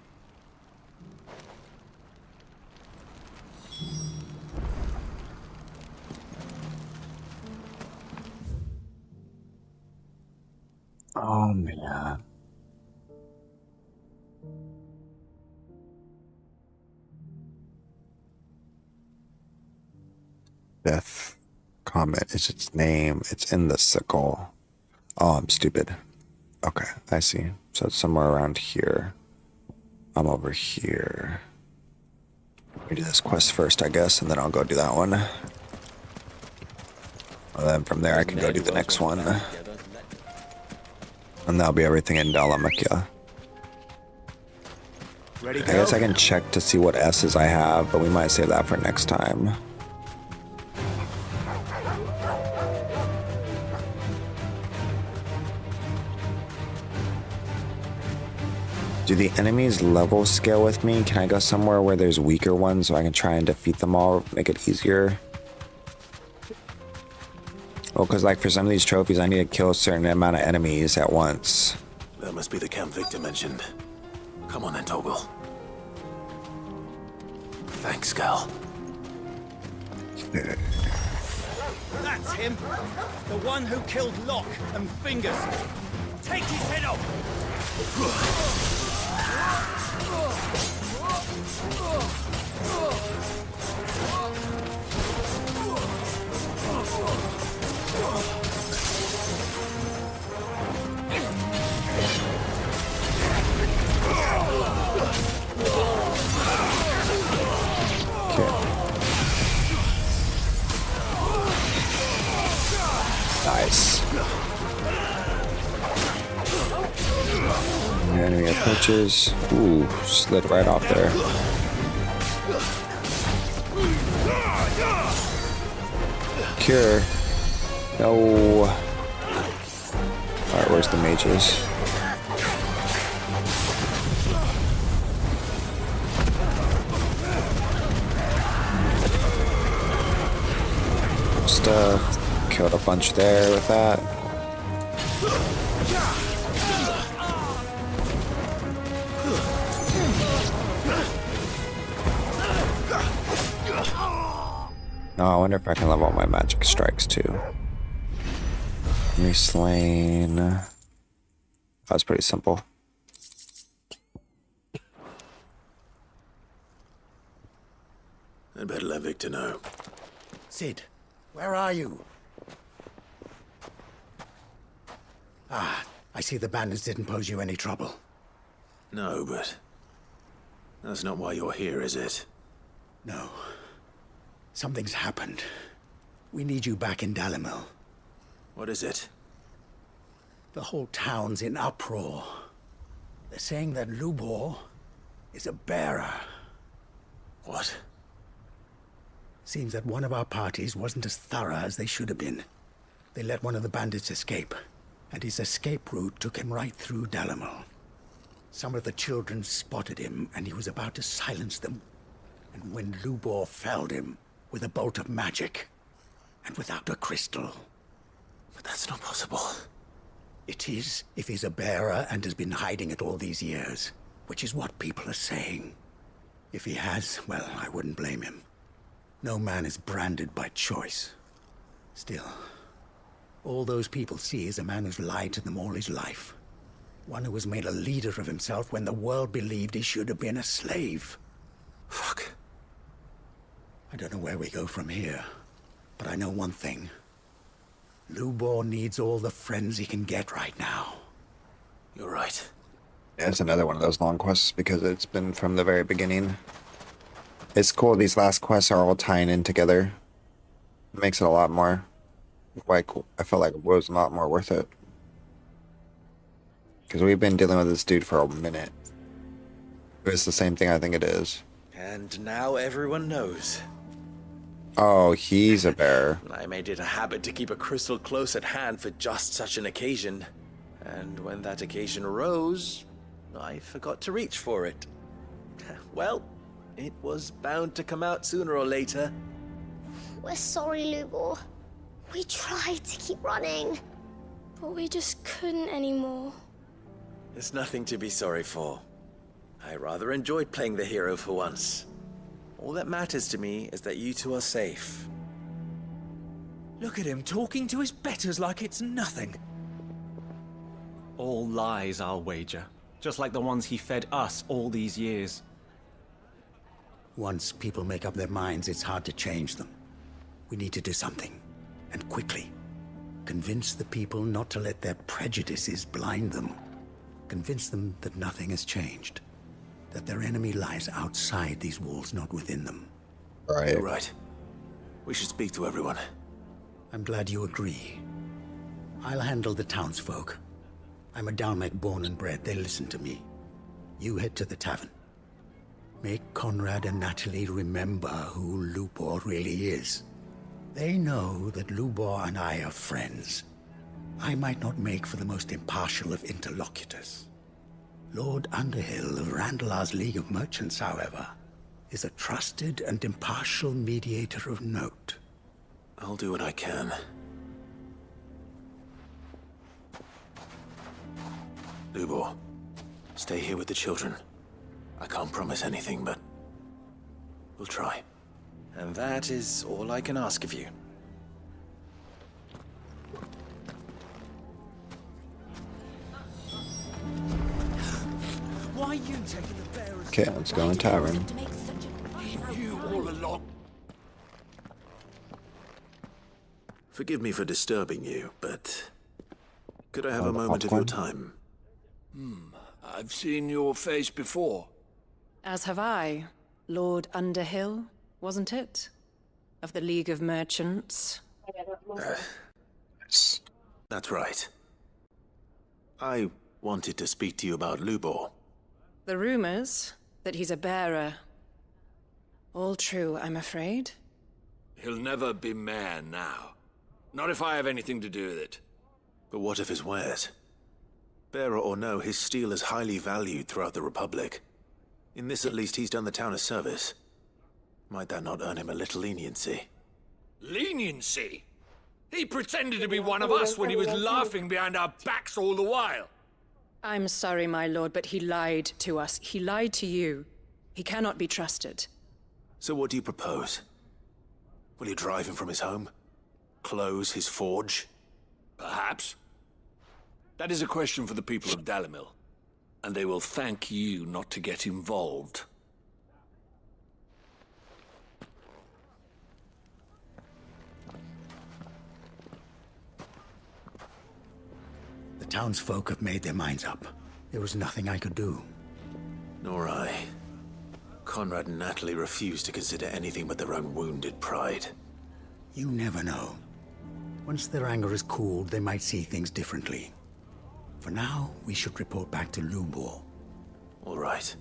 Oh, man. Death Comet is its name. It's in the sickle. Oh, I'm stupid. Okay, I see. So it's somewhere around here. I'm over here. Let me do this quest first, I guess, and then I'll go do that one. And then from there I can go do the next one. And that'll be everything in Dalamakia. I guess I can check to see what S's I have, but we might save that for next time. Do the enemies level scale with me? Can I go somewhere where there's weaker ones so I can try and defeat them all, make it easier? Well, because like for some of these trophies, I need to kill a certain amount of enemies at once. That must be the camp Victor mentioned. Come on then, Toggle. Thanks, Gal. That's him. The one who killed Locke and Fingers. Take his head off! Nice. The enemy approaches. Ooh, slid right off there. Cure. No. Alright, where's the mages? Stuff. Killed a bunch there with that. No, I wonder if I can level up my magic strikes too. Me slain. That was pretty simple. I'd better let Victor know. Sid, where are you? Ah, I see the bandits didn't pose you any trouble. No, but that's not why you're here, is it? No. Something's happened. We need you back in Dalamil. What is it? The whole town's in uproar. They're saying that Lubor is a bearer. What? Seems that one of our parties wasn't as thorough as they should have been. They let one of the bandits escape, and his escape route took him right through Dalimil. Some of the children spotted him, and he was about to silence them. And when Lubor felled him with a bolt of magic, and without a crystal. But that's not possible. It is, if he's a bearer and has been hiding it all these years, which is what people are saying. If he has, well, I wouldn't blame him. No man is branded by choice. Still, all those people see is a man who's lied to them all his life. One who was made a leader of himself when the world believed he should have been a slave. Fuck. I don't know where we go from here, but I know one thing. Lubor needs all the friends he can get right now. You're right. Yeah, it's another one of those long quests because it's been from the very beginning. It's cool these last quests are all tying in together. It makes it a lot more quite cool. I felt like it was a lot more worth it. Because we've been dealing with this dude for a minute. It's the same thing I think it is. And now everyone knows. Oh, he's a bear. I made it a habit to keep a crystal close at hand for just such an occasion. And when that occasion arose, I forgot to reach for it. Well, it was bound to come out sooner or later. We're sorry, Lubor. We tried to keep running. But we just couldn't anymore. There's nothing to be sorry for. I rather enjoyed playing the hero for once. All that matters to me is that you two are safe. Look at him talking to his betters like it's nothing. All lies, I'll wager. Just like the ones he fed us all these years. Once people make up their minds, it's hard to change them. We need to do something, and quickly. Convince the people not to let their prejudices blind them. Convince them that nothing has changed. That their enemy lies outside these walls, not within them. Right. You're right. We should speak to everyone. I'm glad you agree. I'll handle the townsfolk. I'm a Dalmec born and bred. They listen to me. You head to the tavern. Make Conrad and Natalie remember who Lubor really is. They know that Lubor and I are friends. I might not make for the most impartial of interlocutors. Lord Underhill of Randalar's League of Merchants, however, is a trusted and impartial mediator of note. I'll do what I can. Lubor, stay here with the children. I can't promise anything, but we'll try. And that is all I can ask of you. Why are you taking the bearers? Okay, let's go in tavern. You all along. Forgive me for disturbing you, but could I have a moment of your time? I've seen your face before. As have I. Lord Underhill, wasn't it? Of the League of Merchants. That's right. I wanted to speak to you about Lubor. The rumors that he's a bearer. All true, I'm afraid. He'll never be mayor now. Not if I have anything to do with it. But what of his wares? Bearer or no, his steel is highly valued throughout the Republic. In this at least he's done the town a service. Might that not earn him a little leniency? Leniency? He pretended to be one of us when he was laughing behind our backs all the while. I'm sorry, my lord, but he lied to us. He lied to you. He cannot be trusted. So what do you propose? Will you drive him from his home? Close his forge? Perhaps. That is a question for the people of Dalimil. And they will thank you not to get involved. The townsfolk have made their minds up. There was nothing I could do. Nor I. Conrad and Natalie refuse to consider anything but their own wounded pride. You never know. Once their anger is cooled, they might see things differently. For now, we should report back to Lubor. All right.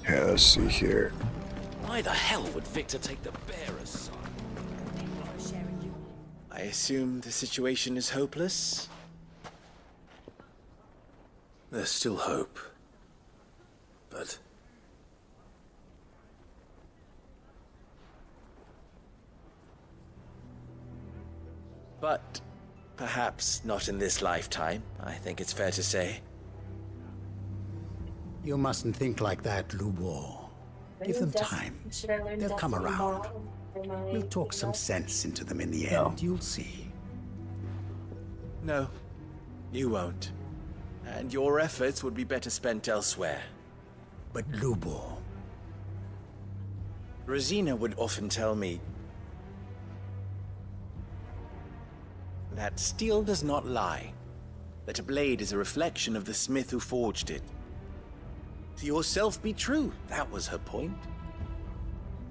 Yeah, let's see here. Why the hell would Victor take the bearer's side? I assume the situation is hopeless? There's still hope. But... But perhaps not in this lifetime, I think it's fair to say. You mustn't think like that, Lubor. Give them time. They'll come around. We'll talk some sense into them in the end, you'll see. No, you won't. And your efforts would be better spent elsewhere. But Lubor... Rosina would often tell me that steel does not lie, that a blade is a reflection of the smith who forged it. To yourself be true, that was her point.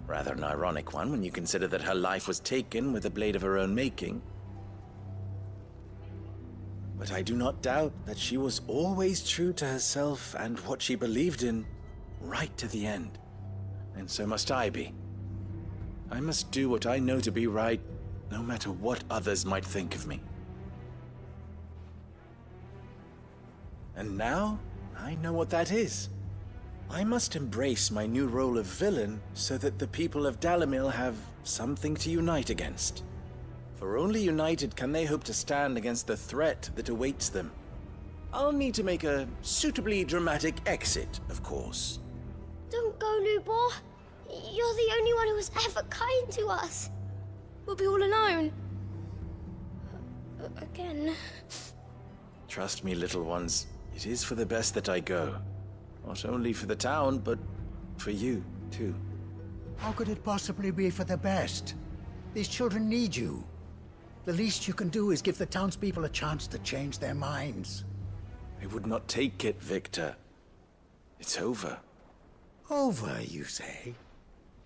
Rather an ironic one when you consider that her life was taken with a blade of her own making. But I do not doubt that she was always true to herself and what she believed in, right to the end. And so must I be. I must do what I know to be right, no matter what others might think of me. And now, I know what that is. I must embrace my new role of villain so that the people of Dalimil have something to unite against. For only united can they hope to stand against the threat that awaits them. I'll need to make a suitably dramatic exit, of course. Don't go, Lubor. You're the only one who was ever kind to us. We'll be all alone. Again. Trust me, little ones. It is for the best that I go. Not only for the town, but for you, too. How could it possibly be for the best? These children need you. The least you can do is give the townspeople a chance to change their minds. I would not take it, Victor. It's over. Over, you say?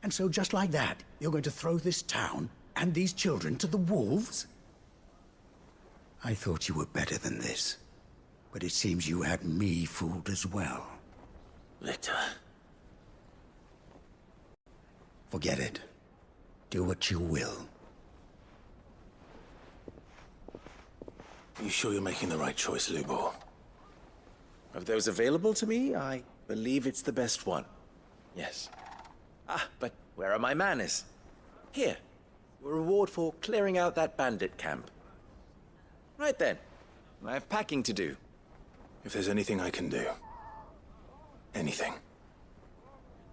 And so just like that, you're going to throw this town and these children to the wolves? I thought you were better than this. But it seems you had me fooled as well. Victor. Forget it. Do what you will. Are you sure you're making the right choice, Lubor? Of those available to me, I believe it's the best one. Yes. Ah, but where are my manners? Here. A reward for clearing out that bandit camp. Right then. I have packing to do. If there's anything I can do. Anything.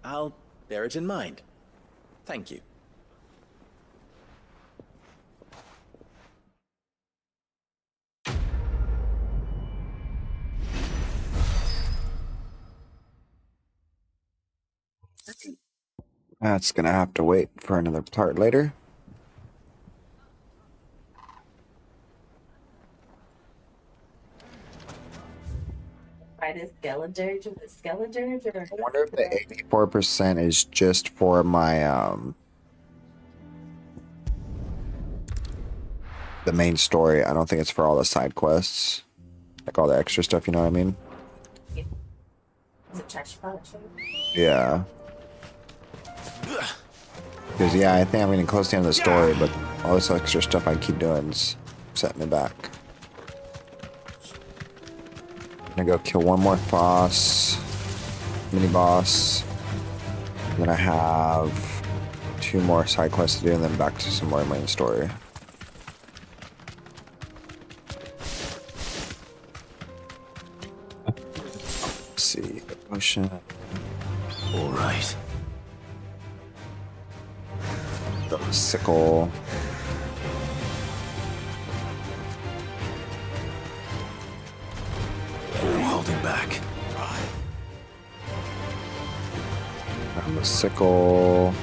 I'll bear it in mind. Thank you. That's gonna have to wait for another part later. Fight a skeletons with the skeletons, or I wonder if the 84% is just for my the main story. I don't think it's for all the side quests, like all the extra stuff. You know what I mean? is it trash punishment? Yeah. Because yeah, I think I'm getting close to the end of the story, but all this extra stuff I keep doing is setting me back. I'm gonna go kill one more boss, mini boss, and then I have 2 more side quests to do, and then back to some more main story. Let's see, potion. All right. The sickle. I'm holding back. The sickle.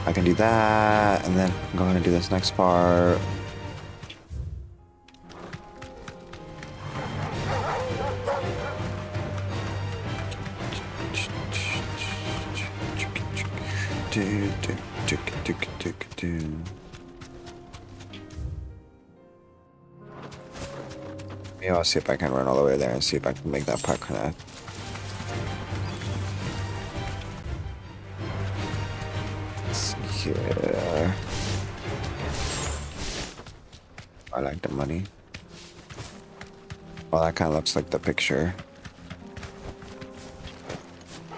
I can do that, and then I'm going to do this next part. Maybe I'll see if I can run all the way there and see if I can make that puck connect. Let's see here. I like the money. Oh, that kind of looks like the picture.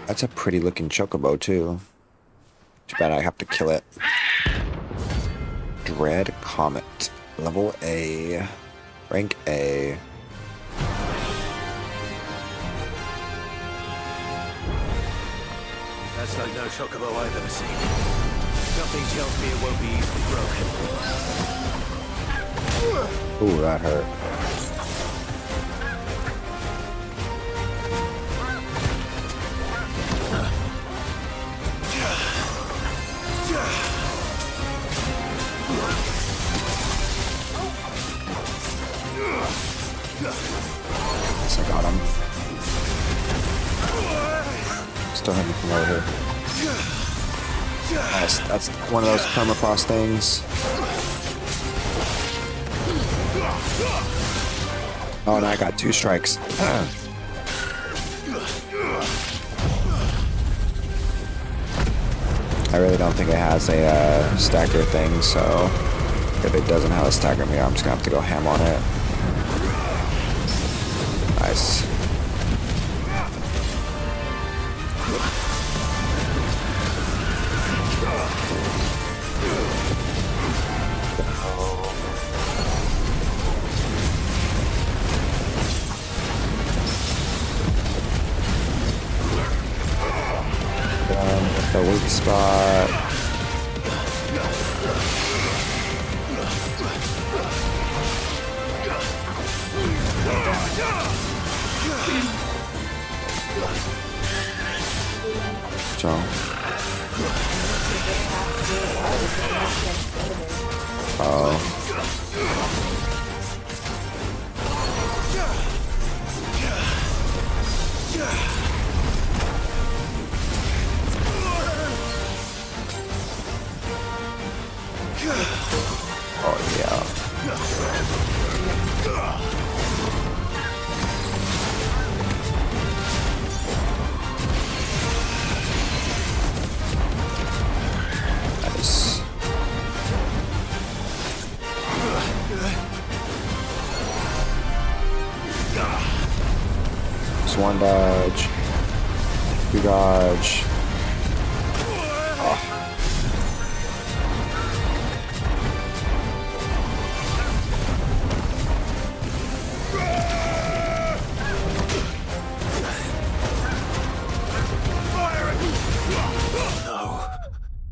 That's a pretty looking chocobo too. Too bad I have to kill it. Dread Comet. Level A. Rank A. That's like no chocobo I've ever seen. Something tells me it won't be easily broken. Ooh, that hurt. Yes, I got him. Still hitting from over here. Nice. That's one of those permafrost things. Oh, and I got 2 strikes. I really don't think it has a stagger thing, so if it doesn't have a stagger meter, I'm just gonna have to go ham on it. Nice. The weak spot. Jump. Oh. Oh yeah. Nice. Just one dodge. 2 dodge. Oh.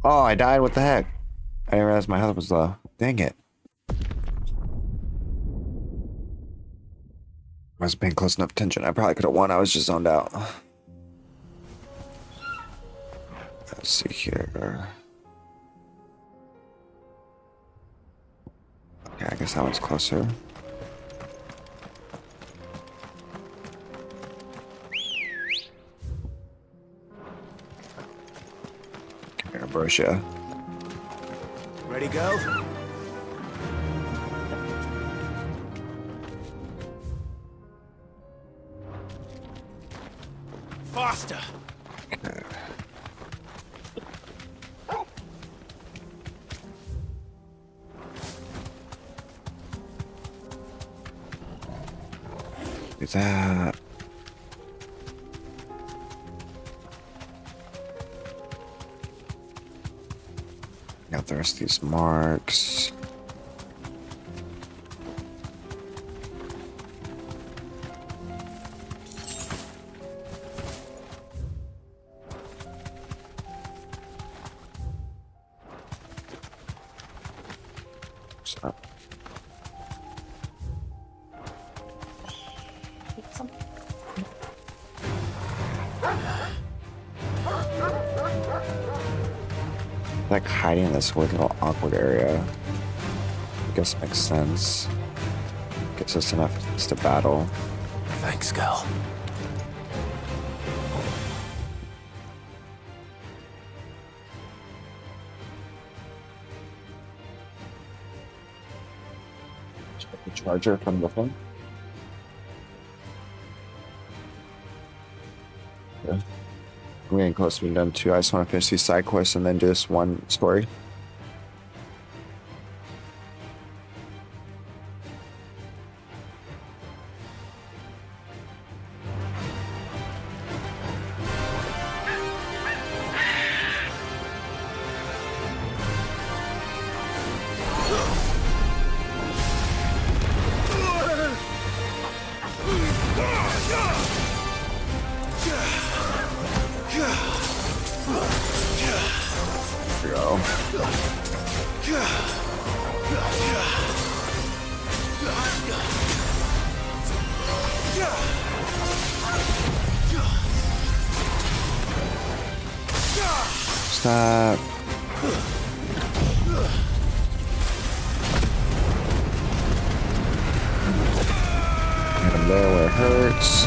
Oh, I died. What the heck? I didn't realize my health was low. Dang it. Must have been close enough tension. I probably could have won. I was just zoned out. Let's see here. Okay, I guess that one's closer. Ambrosia. Ready, go? Faster! Okay. Do that. Now there's these marks. So. Like hiding in this weird little awkward area. I guess makes sense. Gives us enough distance to battle. Thanks, girl. The charger from the phone. Yeah. I'm getting close to being done too. I just want to finish these side quests and then do this one story. Stop. Get him there where it hurts.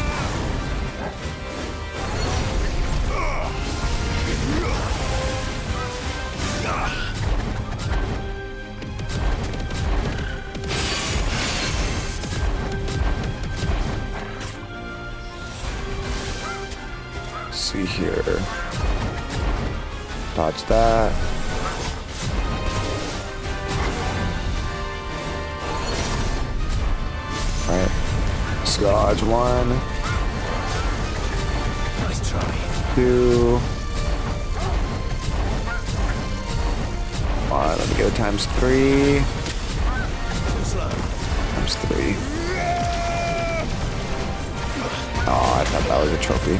See here. Dodge that. Alright. Dodge one. Nice try. Two. Alright, let me go times three. Times three. Oh, I thought that was a trophy.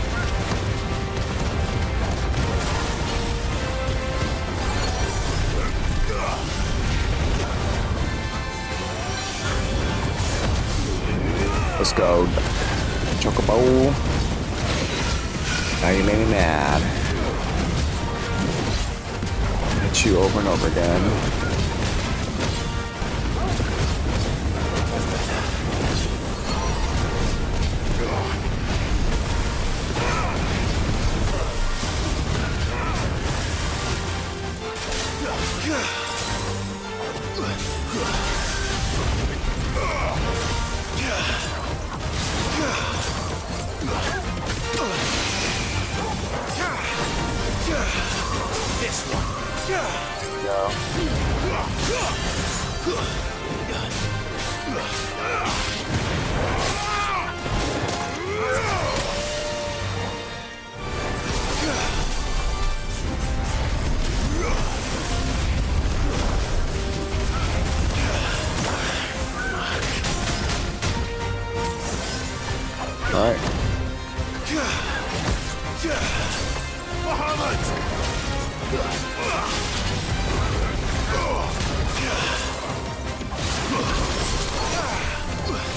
Let's go. Chocobo. Now you made me mad. Hit you over and over again.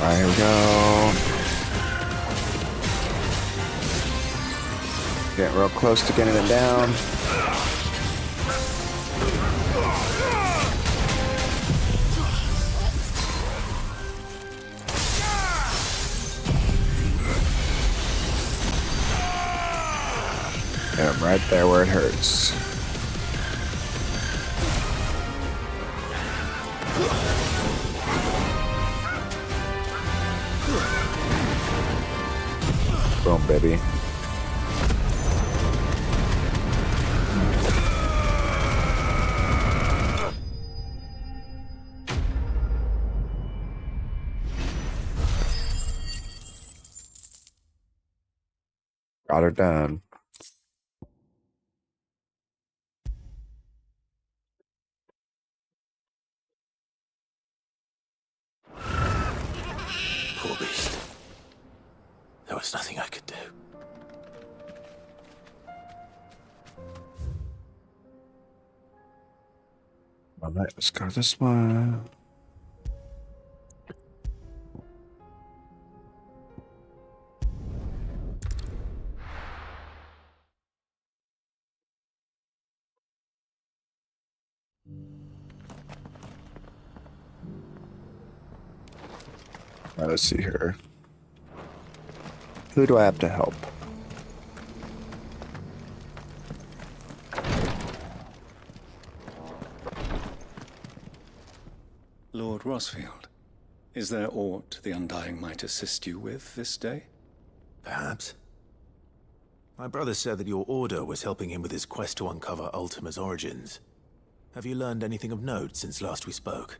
Alright, here we go. Getting real close to getting it down. Get him right there where it hurts. Boom, baby. Got her done. Poor beast. There was nothing I could do. Alright, let's go this one. Alright, let's see here. Who do I have to help? Lord Rosfield, Is there aught the Undying might assist you with this day? Perhaps. My brother said that your order was helping him with his quest to uncover Ultima's origins. Have you learned anything of note since last we spoke?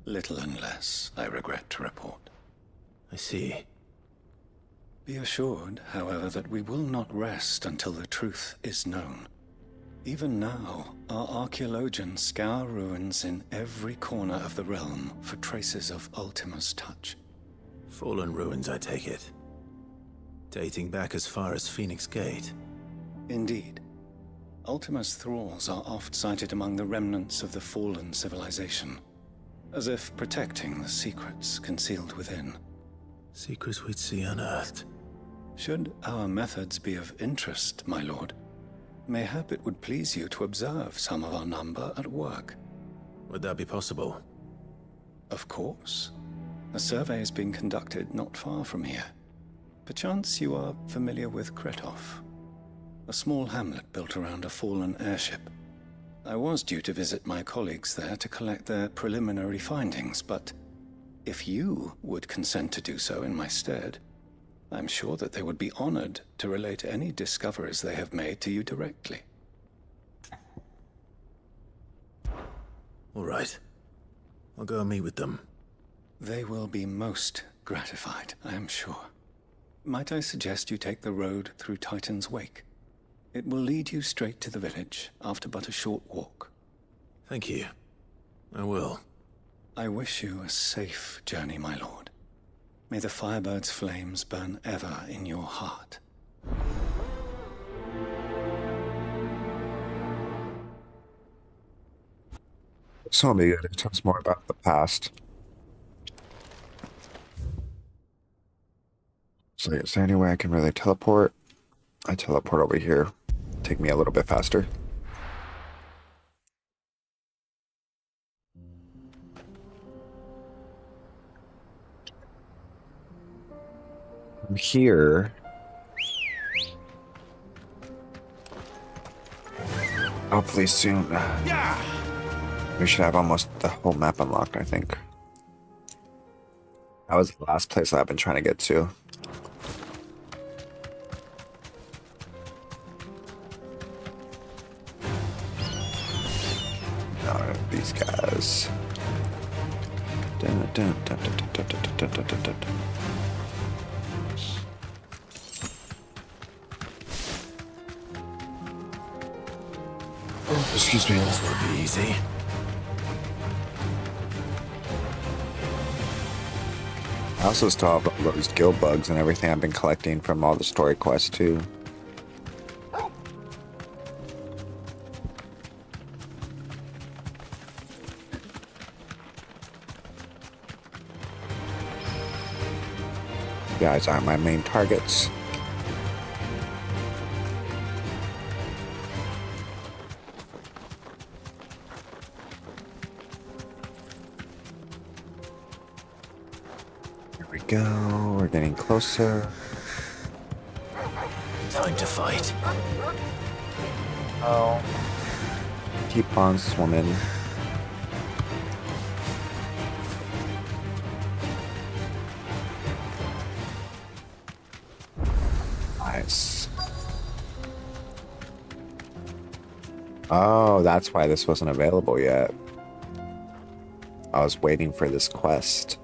Little unless, I regret to report. I see. Be assured, however, that we will not rest until the truth is known. Even now, our archaeologians scour ruins in every corner of the realm for traces of Ultima's touch. Fallen ruins, I take it. Dating back as far as Phoenix Gate. Indeed. Ultima's thralls are oft sighted among the remnants of the fallen civilization, as if protecting the secrets concealed within. Secrets we'd see unearthed. Should our methods be of interest, my lord, mayhap it would please you to observe some of our number at work. Would that be possible? Of course. A survey is being conducted not far from here. Perchance you are familiar with Kretov, a small hamlet built around a fallen airship. I was due to visit my colleagues there to collect their preliminary findings, but if you would consent to do so in my stead, I'm sure that they would be honored to relate any discoveries they have made to you directly. All right. I'll go and meet with them. They will be most gratified, I am sure. Might I suggest you take the road through Titan's Wake? It will lead you straight to the village after but a short walk. Thank you. I will. I wish you a safe journey, my lord. May the Firebird's flames burn ever in your heart. This will be good. It tells more about the past. So is there any way I can really teleport? I teleport over here. Take me a little bit faster. From here. Hopefully soon. We should have almost the whole map unlocked, I think. That was the last place I've been trying to get to. These guys. Dun, dun, dun, dun, dun, dun, dun, dun, dun, dun. Oh, excuse me. This will be easy. I also still have all those guild bugs and everything I've been collecting from all the story quests too. You guys aren't my main targets. Here we go. We're getting closer. Time to fight. Oh. Keep on swimming. Nice. Oh, that's why this wasn't available yet. I was waiting for this quest.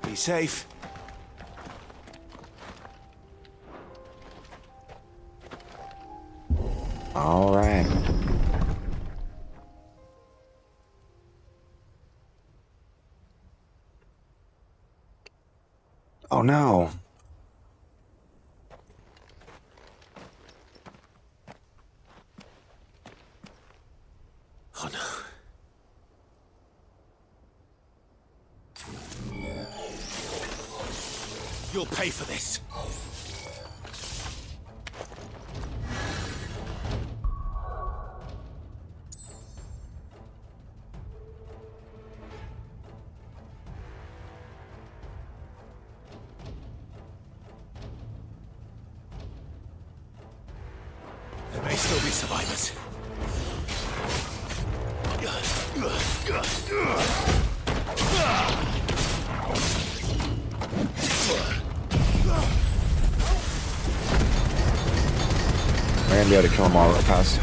Be safe. All right. Oh no. Oh no. You'll pay for this. There may still be survivors. We're gonna be able to kill them all real fast.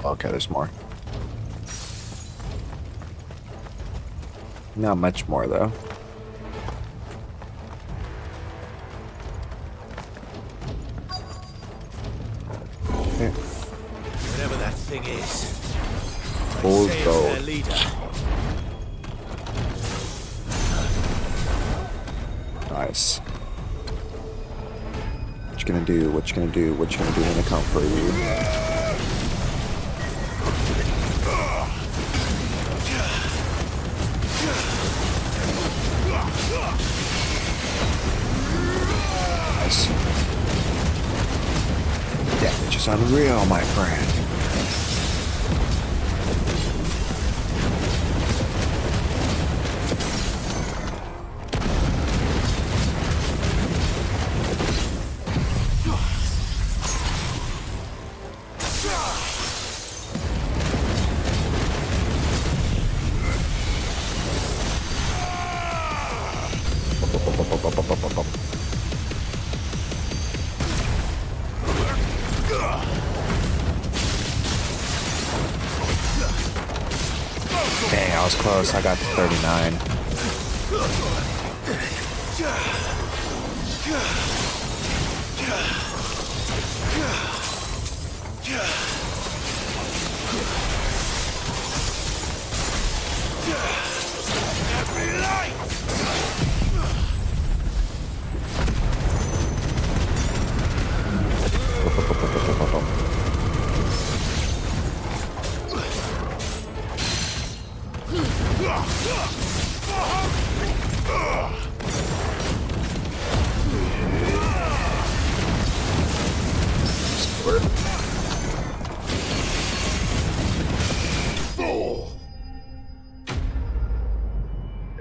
Okay, there's more. Not much more though. Okay. Whatever that thing is. Bulls go. Their leader. Nice. What you gonna do? What you gonna do? What you gonna do when they come for you? Nice. Damage is unreal, my friend. Dang, I was close. I got to 39.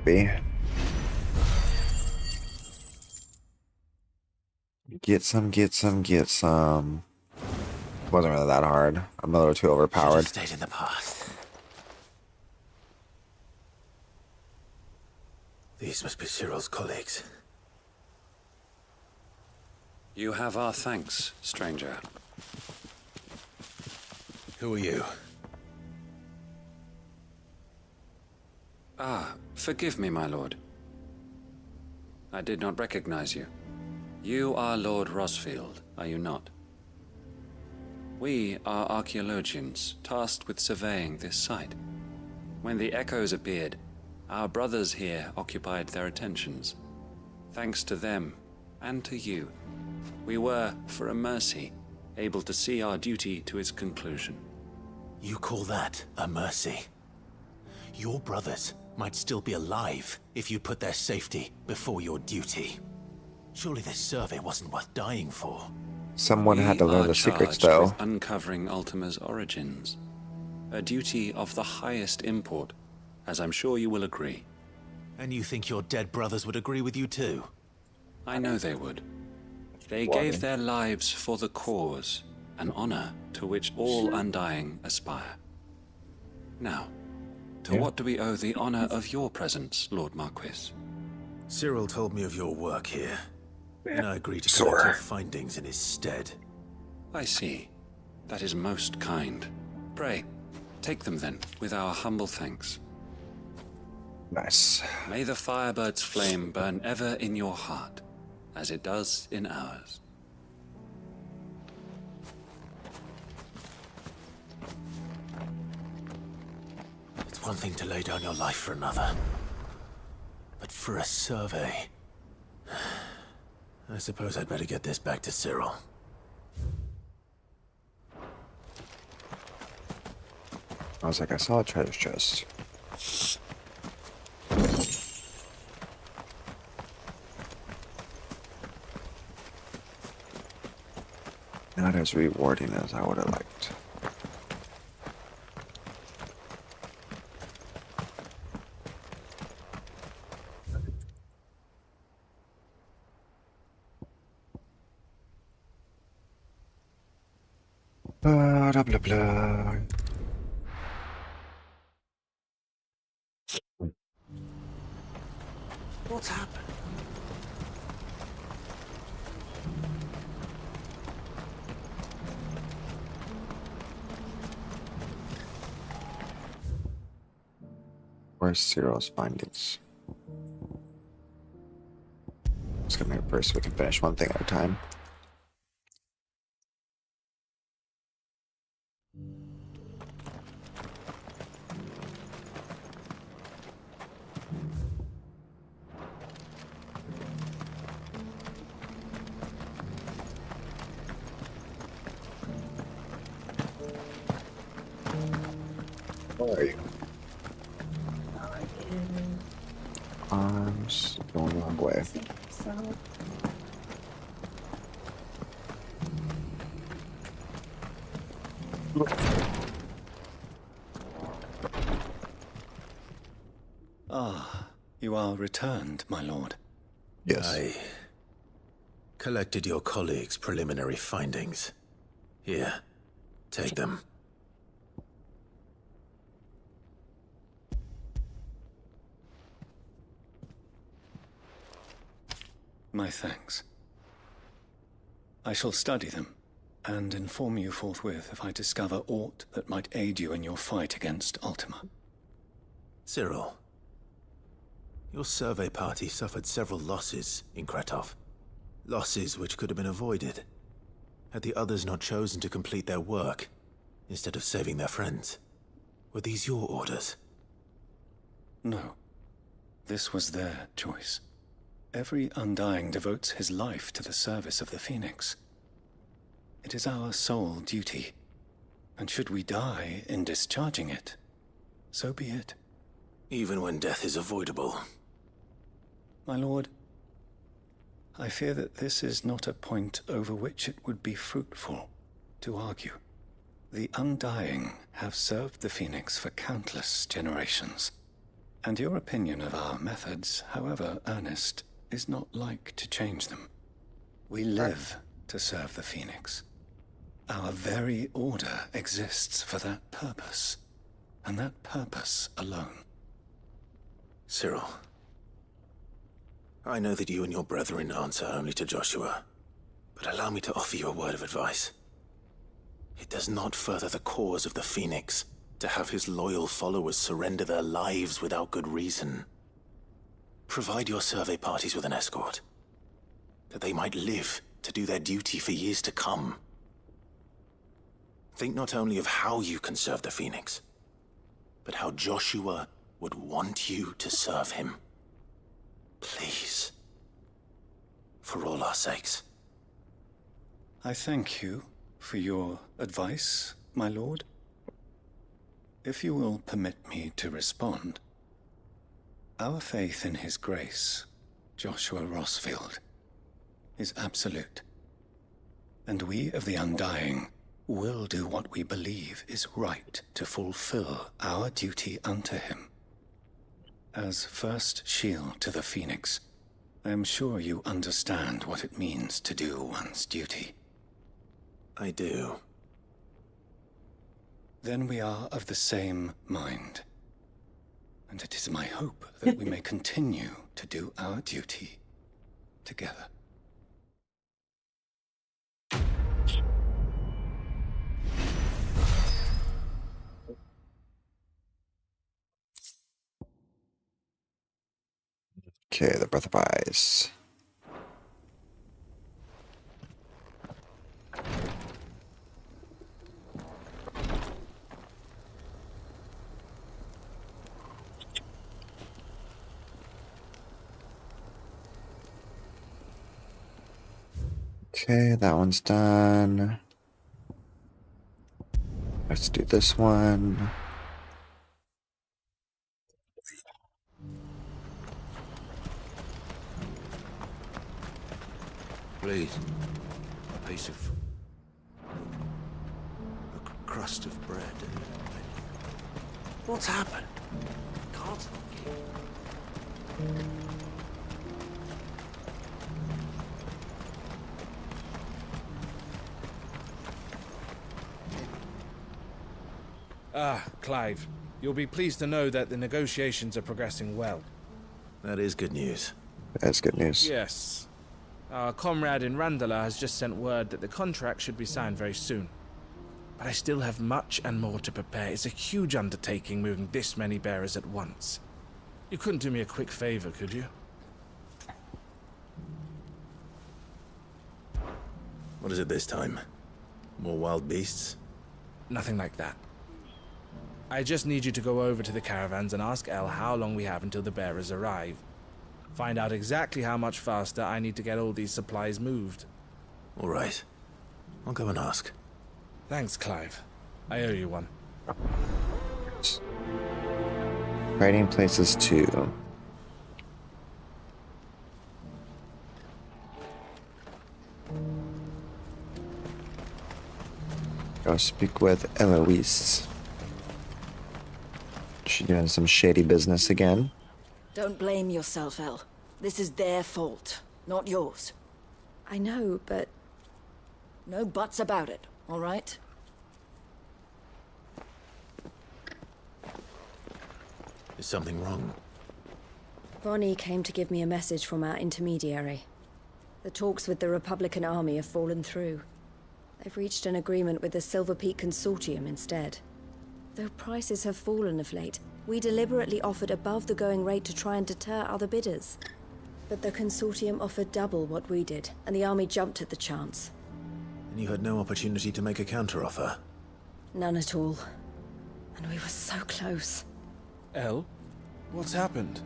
Maybe. Get some, get some, get some. Wasn't really that hard. I'm a little too overpowered. Stayed in the past. These must be Cyril's colleagues. You have our thanks, stranger. Who are you? Ah, forgive me, my lord. I did not recognize you. You are Lord Rosfield, are you not? We are archaeologians, tasked with surveying this site. When the echoes appeared, our brothers here occupied their attentions. Thanks to them, and to you, we were, for a mercy, able to see our duty to its conclusion. You call that a mercy? Your brothers might still be alive if you put their safety before your duty. Surely this survey wasn't worth dying for. Someone had to learn the secrets, We are charged though. with uncovering Ultima's origins. A duty of the highest import, as I'm sure you will agree. And you think your dead brothers would agree with you too? I know they would. They gave their lives for the cause, an honor to which all undying aspire. Now, to what do we owe the honor of your presence, Lord Marquis? Cyril told me of your work here, and I agreed to collect your findings in his stead. I see. That is most kind. Pray, take them then, with our humble thanks. Nice. May the Firebird's flame burn ever in your heart, as it does in ours. It's one thing to lay down your life for another, but for a survey... I suppose I'd better get this back to Cyril. I was like, I saw a treasure chest. Not as rewarding as I would have liked. Blah, blah, blah. What's happened? Where's Cyril's findings? Let's come here first so we can finish one thing at a time. Where are you? Arms going the wrong way. Ah, you are returned, my lord. Yes. I collected your colleagues' preliminary findings. Here, take them. My thanks. I shall study them, and inform you forthwith if I discover aught that might aid you in your fight against Ultima. Cyril, your survey party suffered several losses in Kretov. Losses which could have been avoided, had the others not chosen to complete their work, instead of saving their friends. Were these your orders? No. This was their choice. Every Undying devotes his life to the service of the Phoenix. It is our sole duty, and should we die in discharging it, so be it. Even when death is avoidable. My lord, I fear that this is not a point over which it would be fruitful to argue. The Undying have served the Phoenix for countless generations, and your opinion of our methods, however earnest, is not like to change them. We live to serve the Phoenix. Our very order exists for that purpose, and that purpose alone. Cyril, I know that you and your brethren answer only to Joshua, but allow me to offer you a word of advice. It does not further the cause of the Phoenix to have his loyal followers surrender their lives without good reason. Provide your survey parties with an escort, that they might live to do their duty for years to come. Think not only of how you can serve the Phoenix, but how Joshua would want you to serve him. Please. For all our sakes. I thank you for your advice, my lord. If you will permit me to respond, our faith in his grace, Joshua Rossfield, is absolute. And we of the Undying will do what we believe is right to fulfill our duty unto him. As first shield to the Phoenix, I am sure you understand what it means to do one's duty. I do. Then we are of the same mind. And it is my hope that we may continue to do our duty together. Okay, the Breath of Ice. Okay, that one's done. Let's do this one. Please. A piece of... a crust of bread. What's happened? Can't... Clive. You'll be pleased to know that the negotiations are progressing well. That is good news. That's good news. Yes. Our comrade in Randala has just sent word that the contract should be signed very soon. But I still have much and more to prepare. It's a huge undertaking moving this many bearers at once. You couldn't do me a quick favor, could you? What is it this time? More wild beasts? Nothing like that. I just need you to go over to the caravans and ask El how long we have until the bearers arrive. Find out exactly how much faster I need to get all these supplies moved. All right. I'll go and ask. Thanks, Clive. I owe you one. Hiding places too. Go speak with Eloise. She doing some shady business again? Don't blame yourself, El. This is their fault, not yours. I know, but... No buts about it, all right? Is something wrong? Vonnie came to give me a message from our intermediary. The talks with the Republican army have fallen through. They've reached an agreement with the Silver Peak Consortium instead. Though prices have fallen of late, we deliberately offered above the going rate to try and deter other bidders. But the Consortium offered double what we did, and the army jumped at the chance. And you had no opportunity to make a counteroffer? None at all. And we were so close. El? What's happened?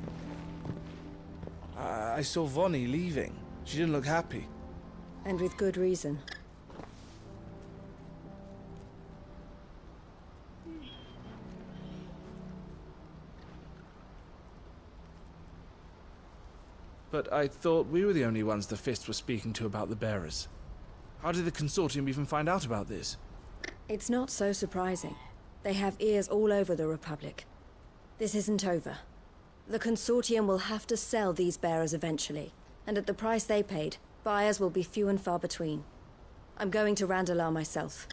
I saw Vonnie leaving. She didn't look happy. And with good reason. But I thought we were the only ones the Fist were speaking to about the bearers. How did the Consortium even find out about this? It's not so surprising. They have ears all over the Republic. This isn't over. The Consortium will have to sell these bearers eventually, and at the price they paid, buyers will be few and far between. I'm going to Randalar myself.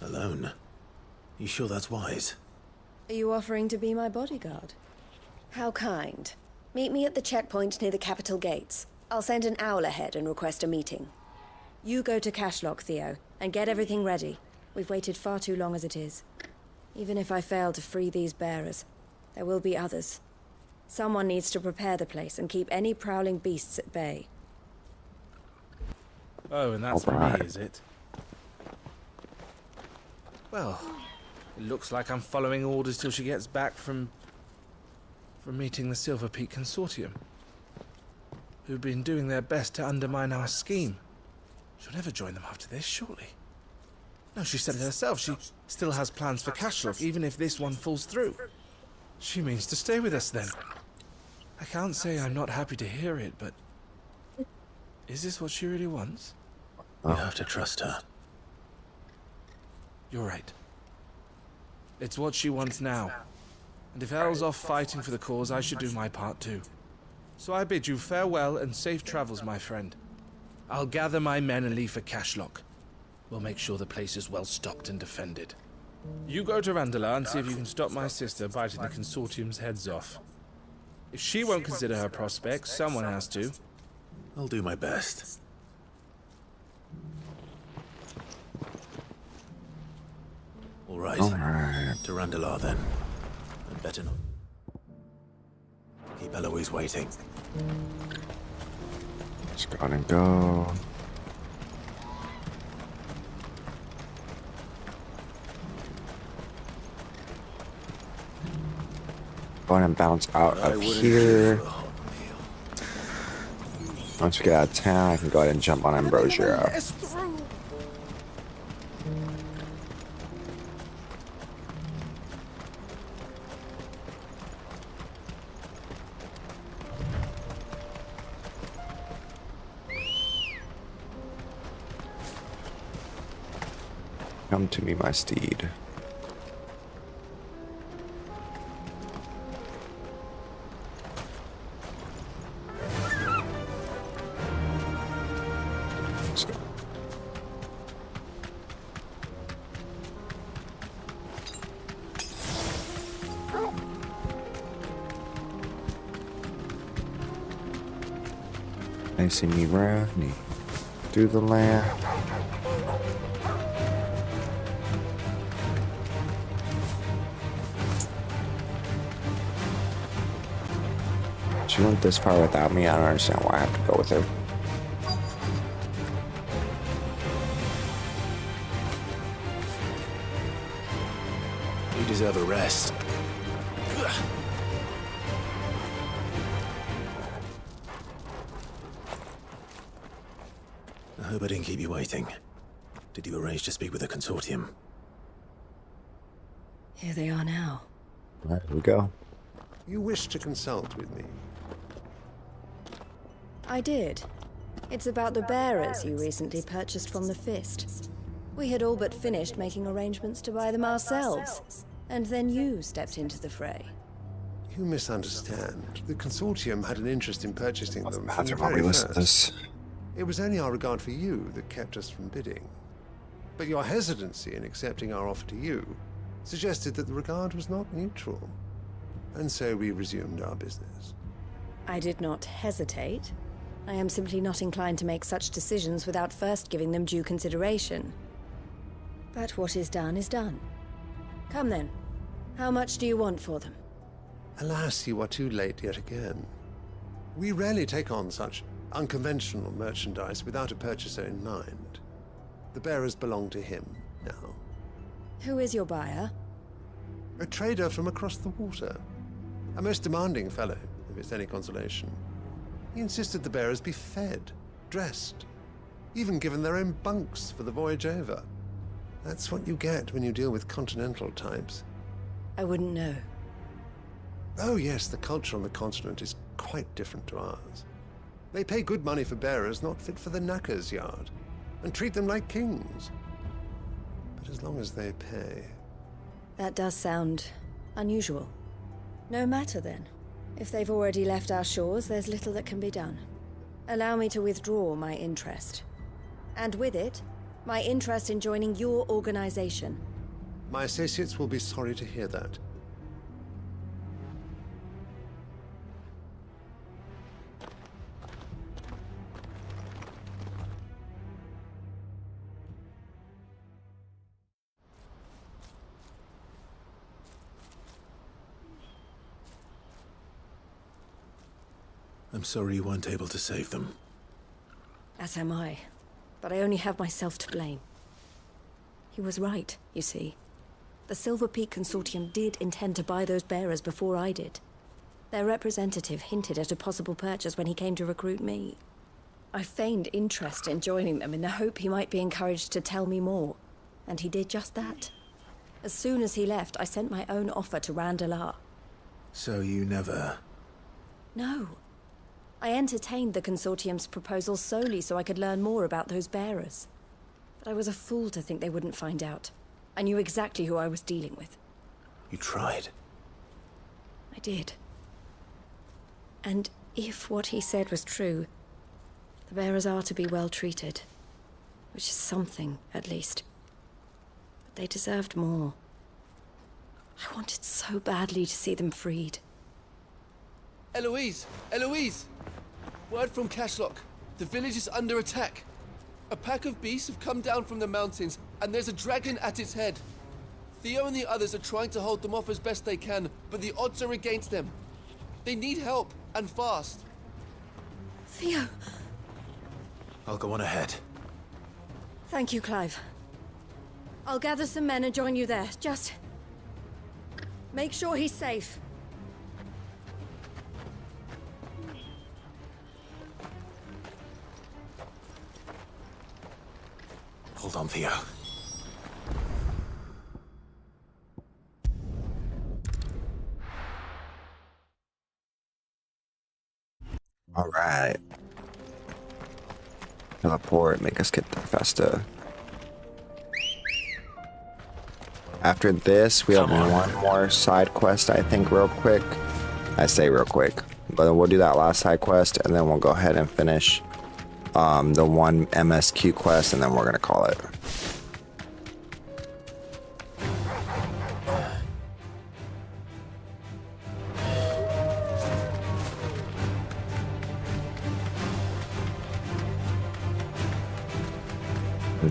Alone? You sure that's wise? Are you offering to be my bodyguard? How kind. Meet me at the checkpoint near the capital gates. I'll send an owl ahead and request a meeting. You go to Cashlock, Theo, and get everything ready. We've waited far too long as it is. Even if I fail to free these bearers, there will be others. Someone needs to prepare the place and keep any prowling beasts at bay. Oh, and that's for me, is it? Well, it looks like I'm following orders till she gets back from meeting the Silver Peak Consortium, who've been doing their best to undermine our scheme. She'll never join them after this, surely. No, she said it herself. She still has plans for Cashlock, even if this one falls through. She means to stay with us, then. I can't say I'm not happy to hear it, but... is this what she really wants? You have to trust her. You're right. It's what she wants now. And if El's off fighting for the cause, I should do my part too. So I bid you farewell and safe travels, my friend. I'll gather my men and leave for Cashlock. We'll make sure the place is well stocked and defended. You go to Randalar and see if you can stop my sister biting the Consortium's heads off. If she won't consider her prospects, someone has to. I'll do my best. All right. To Randalar then. I'd better not. Keep Eloise waiting. Let's go and go. Go ahead and bounce out of here. Once we get out of town, I can go ahead and jump on Ambrosia. Come to me, my steed. Let's go. They see me running through the land. She went this far without me. I don't understand why I have to go with her. You deserve a rest. I hope I didn't keep you waiting. Did you arrange to speak with the consortium? Here they are now. There we go. You wish to consult with me? I did. It's about the bearers you recently purchased from the Fist. We had all but finished making arrangements to buy them ourselves, and then you stepped into the fray. You misunderstand. The consortium had an interest in purchasing them from the While we very listen to first. this. It was only our regard for you that kept us from bidding. But your hesitancy in accepting our offer to you suggested that the regard was not mutual. And so we resumed our business. I did not hesitate. I am simply not inclined to make such decisions without first giving them due consideration. But what is done is done. Come then. How much do you want for them? Alas, you are too late yet again. We rarely take on such unconventional merchandise without a purchaser in mind. The bearers belong to him now. Who is your buyer? A trader from across the water. A most demanding fellow, if it's any consolation. He insisted the bearers be fed, dressed, even given their own bunks for the voyage over. That's what you get when you deal with continental types. I wouldn't know. Oh yes, the culture on the continent is quite different to ours. They pay good money for bearers not fit for the knacker's yard, and treat them like kings. But as long as they pay... That does sound unusual. No matter then. If they've already left our shores, there's little that can be done. Allow me to withdraw my interest. And with it, my interest in joining your organization. My associates will be sorry to hear that. I'm sorry you weren't able to save them. As am I. But I only have myself to blame. He was right, you see. The Silver Peak Consortium did intend to buy those bearers before I did. Their representative hinted at a possible purchase when he came to recruit me. I feigned interest in joining them in the hope he might be encouraged to tell me more. And he did just that. As soon as he left, I sent my own offer to Randalar. So you never... No. I entertained the Consortium's proposal solely so I could learn more about those bearers. But I was a fool to think they wouldn't find out. I knew exactly who I was dealing with. You tried. I did. And if what he said was true, the bearers are to be well treated. Which is something, at least. But they deserved more. I wanted so badly to see them freed. Eloise! Eloise! Word from Cashlock. The village is under attack. A pack of beasts have come down from the mountains, and there's a dragon at its head. Theo and the others are trying to hold them off as best they can, but the odds are against them. They need help, and fast. Theo! I'll go on ahead. Thank you, Clive. I'll gather some men and join you there. Just... make sure he's safe. Hold on, Theo. Alright. Teleport, make us get there faster. After this, we have one more side quest, I think, real quick. I say real quick. But we'll do that last side quest, and then we'll go ahead and finish the one MSQ quest, and then we're gonna call it.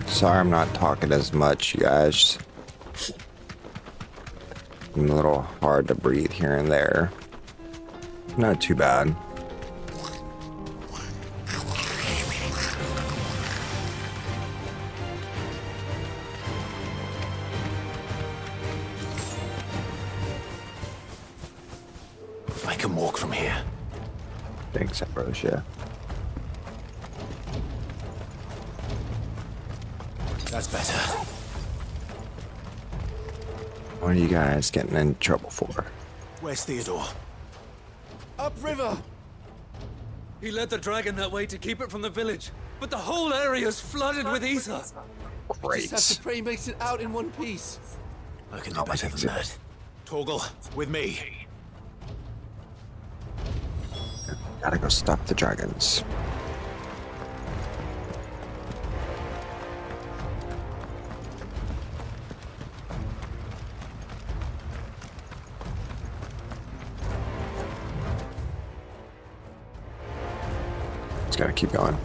Sorry I'm not talking as much, you guys. I'm a little hard to breathe here and there. Not too bad. I can walk from here. Thanks, Ambrosia. That's better. What are you guys getting in trouble for? Where's Theodore? Upriver! He led the dragon that way to keep it from the village, but the whole area's flooded with ether. Great. Just have to pray he makes it out in one piece. I can do better than that. Torgal, with me. Gotta go stop the dragons. Just gotta keep going.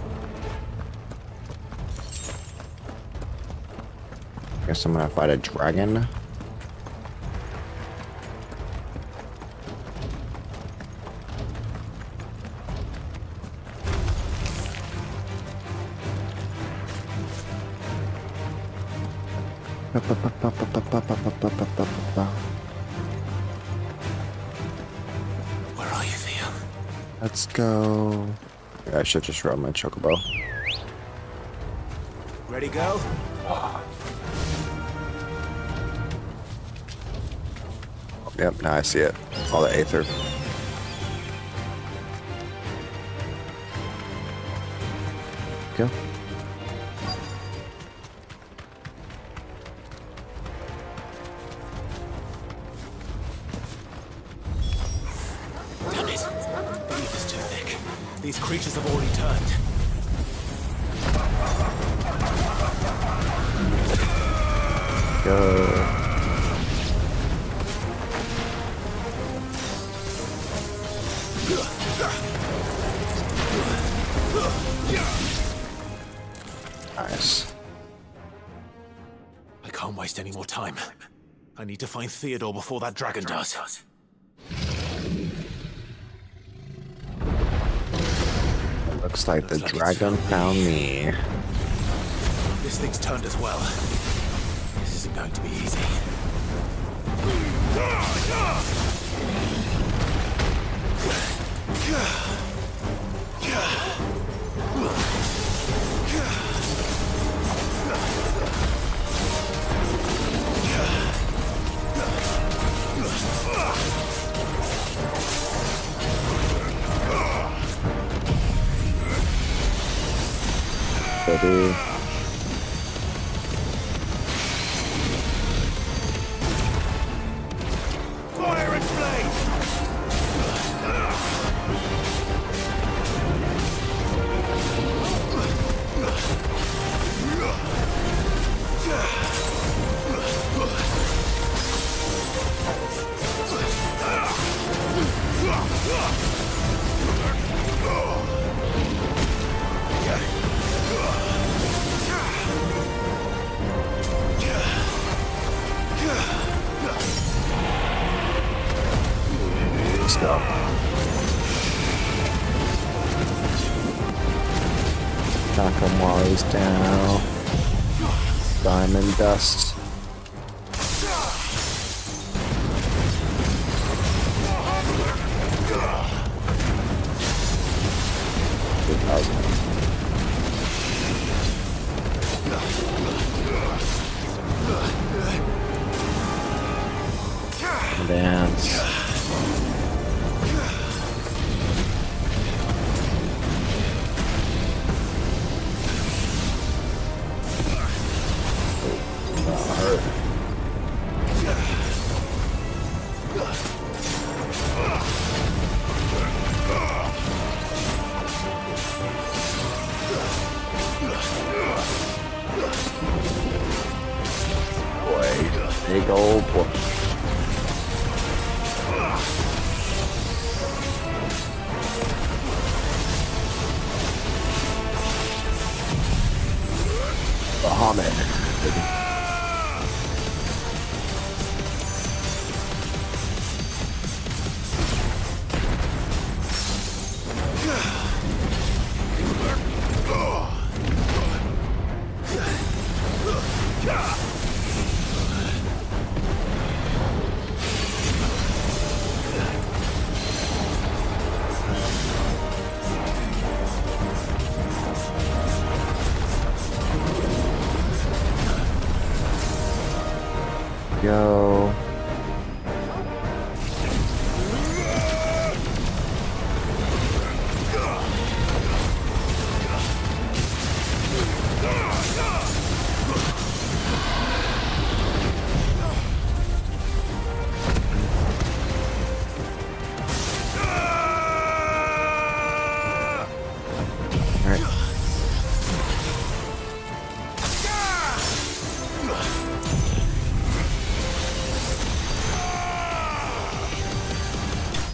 Guess I'm gonna fight a dragon. Where are you, Theo? Let's go. Yeah, I should just run my chocobo. Ready, go? Yep, now I see it. All the aether. Go. Damn it. The ether's too thick. These creatures have already turned. Go. Nice. I can't waste any more time. I need to find Theodore before that dragon does. Looks like the dragon found me. This thing's turned as well. This isn't going to be easy. Ready. Fire and flame! Let's go. Knock him while he's down. Diamond dust. Dance. Bahamut. Yo.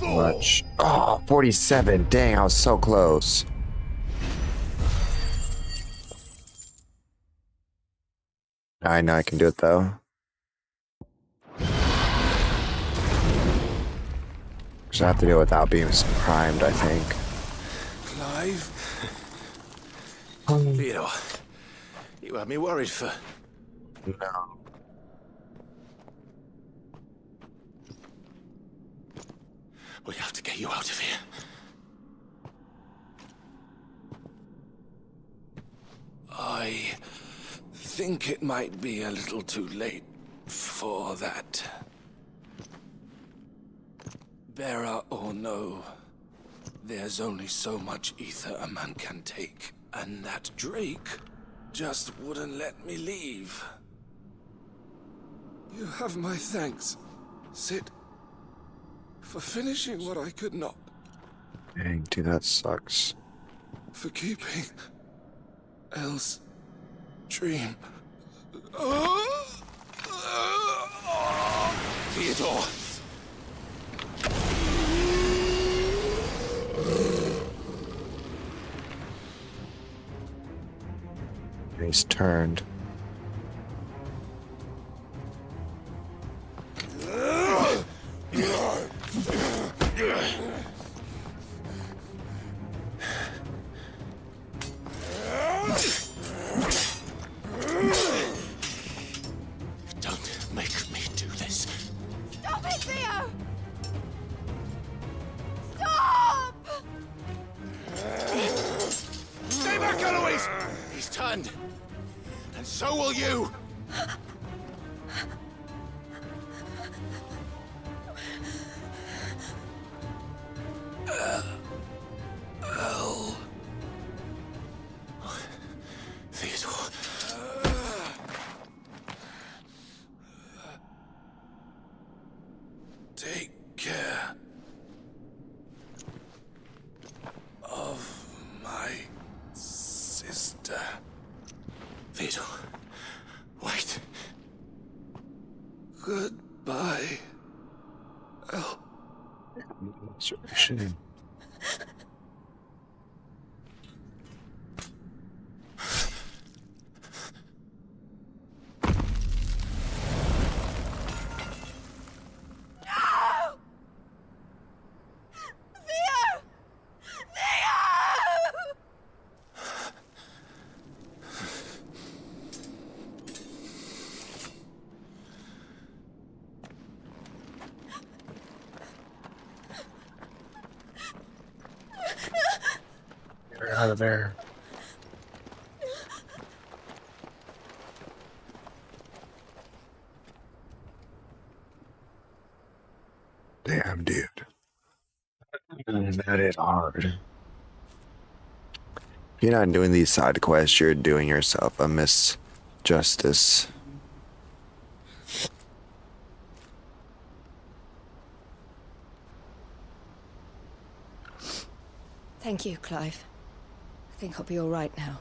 Much. Oh, 47. Dang, I was so close. I know I can do it though. Just have to do it without being primed, I think. Clive? Theodore, you had me worried for... No. We have to get you out of here. I think it might be a little too late for that. Bearer or no, there's only so much ether a man can take, and that Drake just wouldn't let me leave. You have my thanks, Sid, for finishing what I could not. Dang, dude, that sucks. For keeping Elle's dream. Theodore! He's turned. Don't make me do this. Stop it, Theo! Stop! Stay back, Eloise! He's turned. And so will you! Elle. Theodore. Take care of my sister. Theodore, wait. Goodbye, Elle. Shame. Out of there. Damn, dude. That is hard. If you're not doing these side quests, you're doing yourself a misjustice. Thank you, Clive. I think I'll be all right now.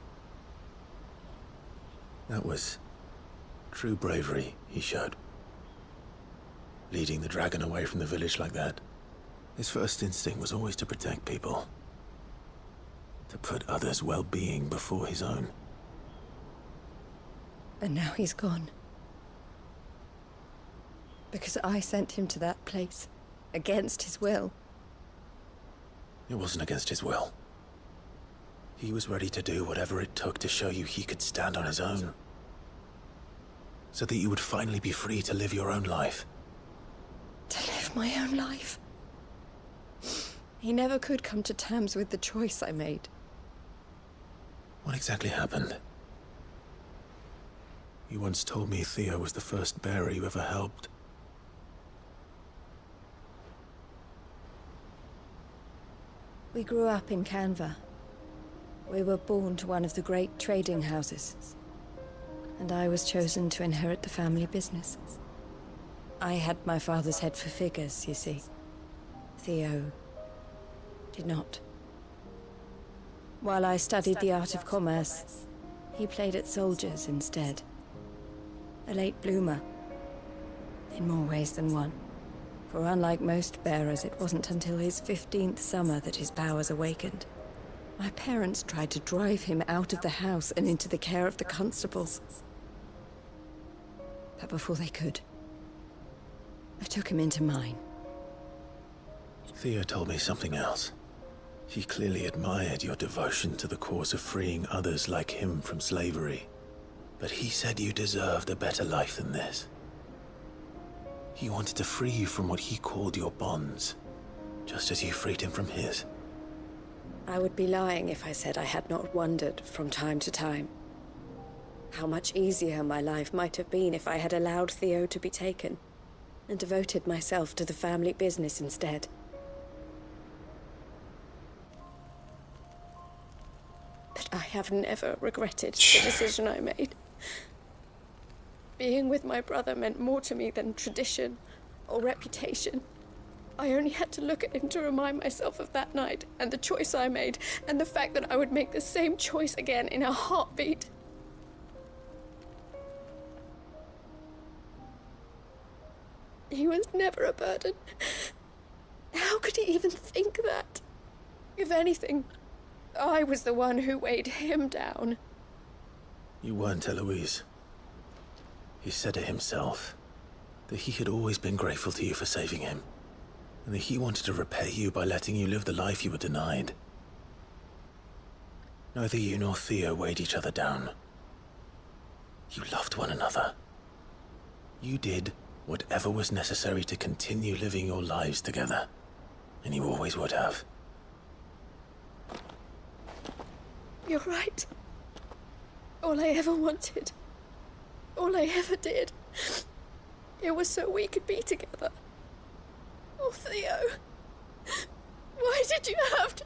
That was true bravery he showed. Leading the dragon away from the village like that. His first instinct was always to protect people. To put others' well-being before his own. And now he's gone. Because I sent him to that place, against his will. It wasn't against his will. He was ready to do whatever it took to show you he could stand on his own. So that you would finally be free to live your own life. To live my own life. He never could come to terms with the choice I made. What exactly happened? You once told me Theo was the first bearer you ever helped. We grew up in Canva. We were born to one of the great trading houses. And I was chosen to inherit the family business. I had my father's head for figures, you see. Theo did not. While I studied the art of commerce, he played at soldiers instead. A late bloomer. In more ways than one. For unlike most bearers, it wasn't until his 15th summer that his powers awakened. My parents tried to drive him out of the house and into the care of the constables. But before they could, I took him into mine. Theo told me something else. He clearly admired your devotion to the cause of freeing others like him from slavery. But he said you deserved a better life than this. He wanted to free you from what he called your bonds, just as you freed him from his. I would be lying if I said I had not wondered from time to time how much easier my life might have been if I had allowed Theo to be taken and devoted myself to the family business instead. But I have never regretted the decision I made. Being with my brother meant more to me than tradition or reputation. I only had to look at him to remind myself of that night and the choice I made and the fact that I would make the same choice again in a heartbeat. He was never a burden. How could he even think that? If anything, I was the one who weighed him down. You weren't, Eloise. He said it himself, that he had always been grateful to you for saving him, and that he wanted to repay you by letting you live the life you were denied. Neither you nor Theo weighed each other down. You loved one another. You did whatever was necessary to continue living your lives together, and you always would have. You're right. All I ever wanted, all I ever did, it was so we could be together. Oh, Theo, why did you have to...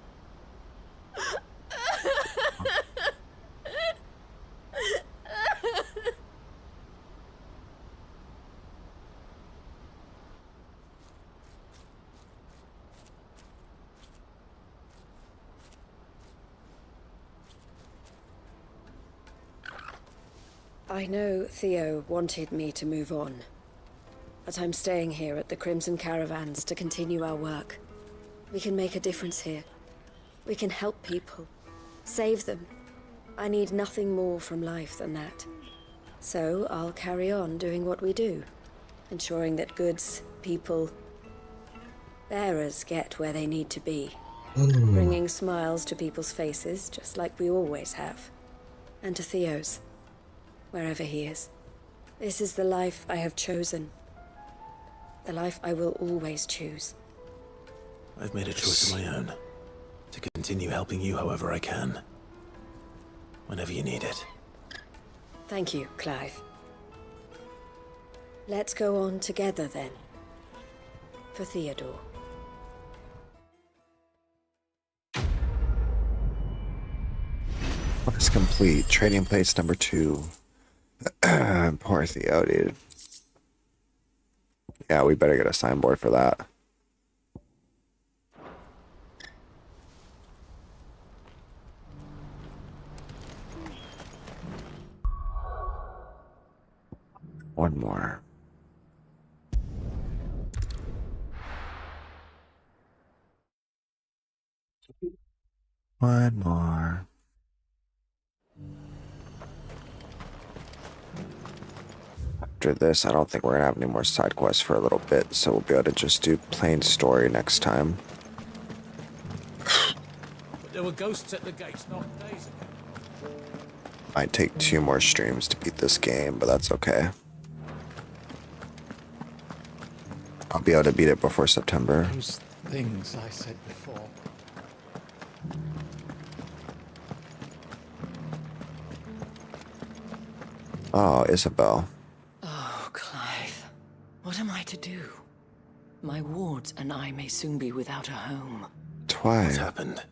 I know Theo wanted me to move on, but I'm staying here at the Crimson Caravans to continue our work. We can make a difference here. We can help people, save them. I need nothing more from life than that. So I'll carry on doing what we do, ensuring that goods, people, bearers get where they need to be. Bringing smiles to people's faces, just like we always have. And to Theo's, wherever he is. This is the life I have chosen. The life I will always choose. I've made a choice of my own, to continue helping you however I can, whenever you need it. Thank you, Clive. Let's go on together then. For Theodore. Quest complete. Trading place number 2. Poor Theo, dude. Yeah, we better get a signboard for that. One more. One more. after this, I don't think we're going to have any more side quests for a little bit, so we'll be able to just do plain story next time. But there were ghosts at the gates not days ago. Might take 2 more streams to beat this game, but that's okay. I'll be able to beat it before September. Those things I said before. Oh, Isabel. Oh, Clive. What am I to do? My wards and I may soon be without a home. Why? What's happened?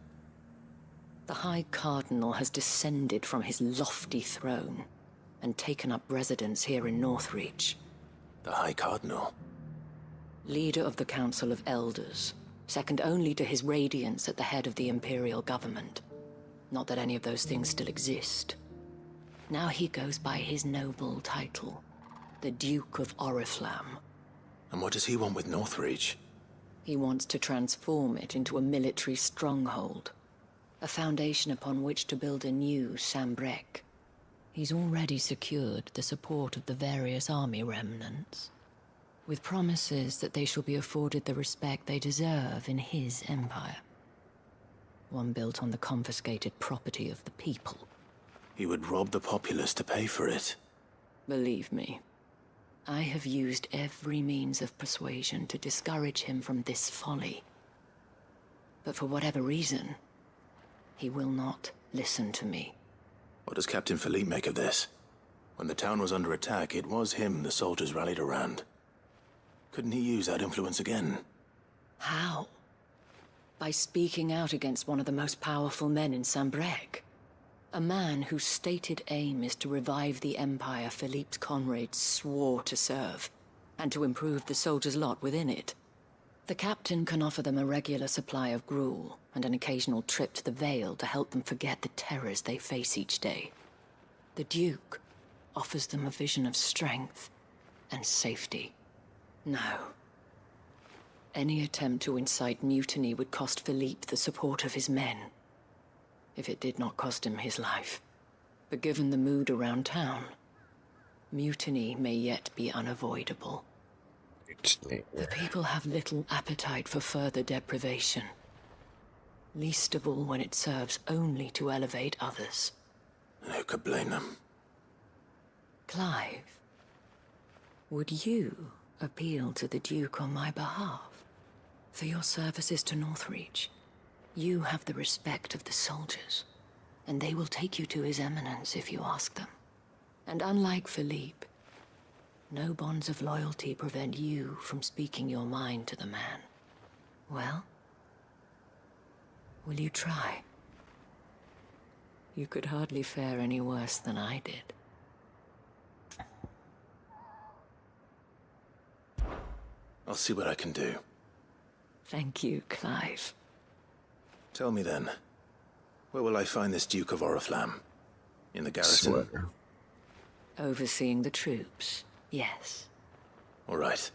The High Cardinal has descended from his lofty throne and taken up residence here in Northreach. The High Cardinal? Leader of the Council of Elders, second only to his Radiance at the head of the Imperial government. Not that any of those things still exist. Now he goes by his noble title, the Duke of Oriflamme. And what does he want with Northreach? He wants to transform it into a military stronghold, a foundation upon which to build a new Sambrec. He's already secured the support of the various army remnants, with promises that they shall be afforded the respect they deserve in his empire. One built on the confiscated property of the people. He would rob the populace to pay for it. Believe me, I have used every means of persuasion to discourage him from this folly. But for whatever reason, he will not listen to me. What does Captain Philippe make of this? When the town was under attack, it was him the soldiers rallied around. Couldn't he use that influence again? How? By speaking out against one of the most powerful men in Sambrec. A man whose stated aim is to revive the empire Philippe's comrades swore to serve, and to improve the soldiers' lot within it. The captain can offer them a regular supply of gruel, and an occasional trip to the Vale to help them forget the terrors they face each day. The Duke offers them a vision of strength and safety. No. Any attempt to incite mutiny would cost Philippe the support of his men, if it did not cost him his life. But given the mood around town, mutiny may yet be unavoidable. The people have little appetite for further deprivation, least of all when it serves only to elevate others. And who could blame them? Clive, would you appeal to the Duke on my behalf? For your services to Northreach, you have the respect of the soldiers, and they will take you to His Eminence if you ask them. And unlike Philippe, no bonds of loyalty prevent you from speaking your mind to the man. Well, will you try? You could hardly fare any worse than I did. I'll see what I can do. Thank you, Clive. Tell me then, where will I find this Duke of Oriflamme? In the garrison? Overseeing the troops, yes. All right.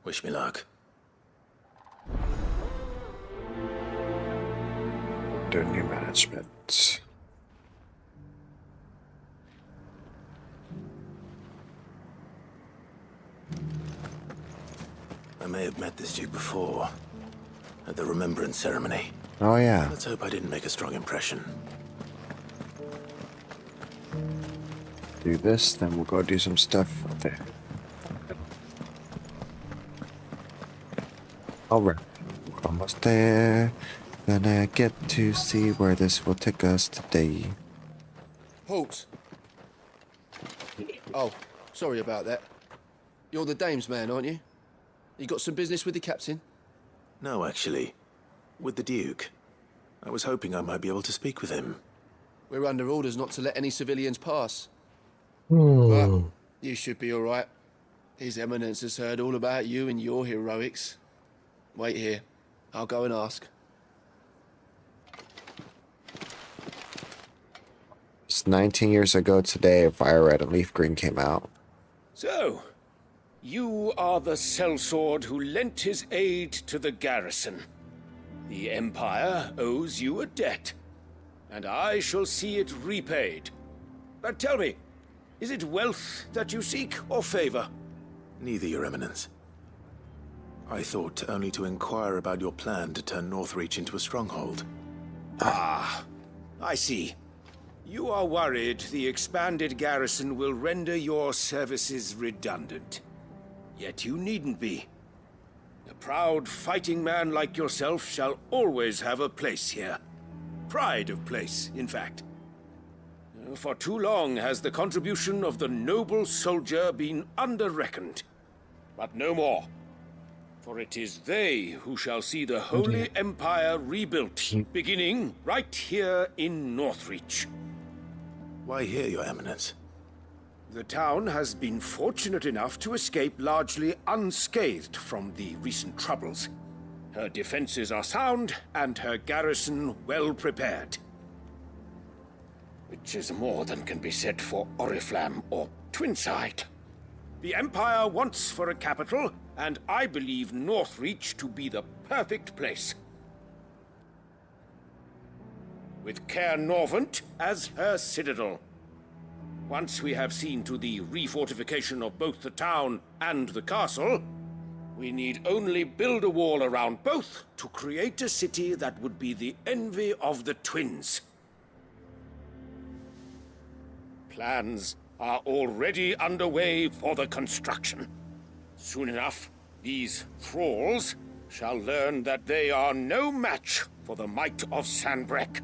Wish me luck. Do new management. I may have met this Duke before, at the Remembrance Ceremony. Oh yeah. Let's hope I didn't make a strong impression. Do this, then we'll go do some stuff out there. Alright, we're almost there. Gonna get to see where this will take us today. Halt! Oh, sorry about that. You're the dame's man, aren't you? You got some business with the captain? No, actually. With the Duke. I was hoping I might be able to speak with him. We're under orders not to let any civilians pass. But you should be all right. His Eminence has heard all about you and your heroics. Wait here. I'll go and ask. It's 19 years ago today, Fire Red and Leaf Green came out. So, you are the sellsword who lent his aid to the garrison. The Empire owes you a debt, and I shall see it repaid. But tell me, Is it wealth that you seek, or favor? Neither, Your Eminence. I thought only to inquire about your plan to turn Northreach into a stronghold. Ah, I see. You are worried the expanded garrison will render your services redundant. Yet you needn't be. A proud fighting man like yourself shall always have a place here. Pride of place, in fact. For too long has the contribution of the noble soldier been under-reckoned. But no more. For it is they who shall see the Holy Empire rebuilt, beginning right here in Northreach. Why here, Your Eminence? The town has been fortunate enough to escape largely unscathed from the recent troubles. Her defenses are sound, and her garrison well prepared. Which is more than can be said for Oriflamme or Twinside. The Empire wants for a capital, and I believe Northreach to be the perfect place. With Caer Norvent as her citadel. Once we have seen to the refortification of both the town and the castle, we need only build a wall around both to create a city that would be the envy of the twins. Plans are already underway for the construction. Soon enough, these thralls shall learn that they are no match for the might of Sanbreque.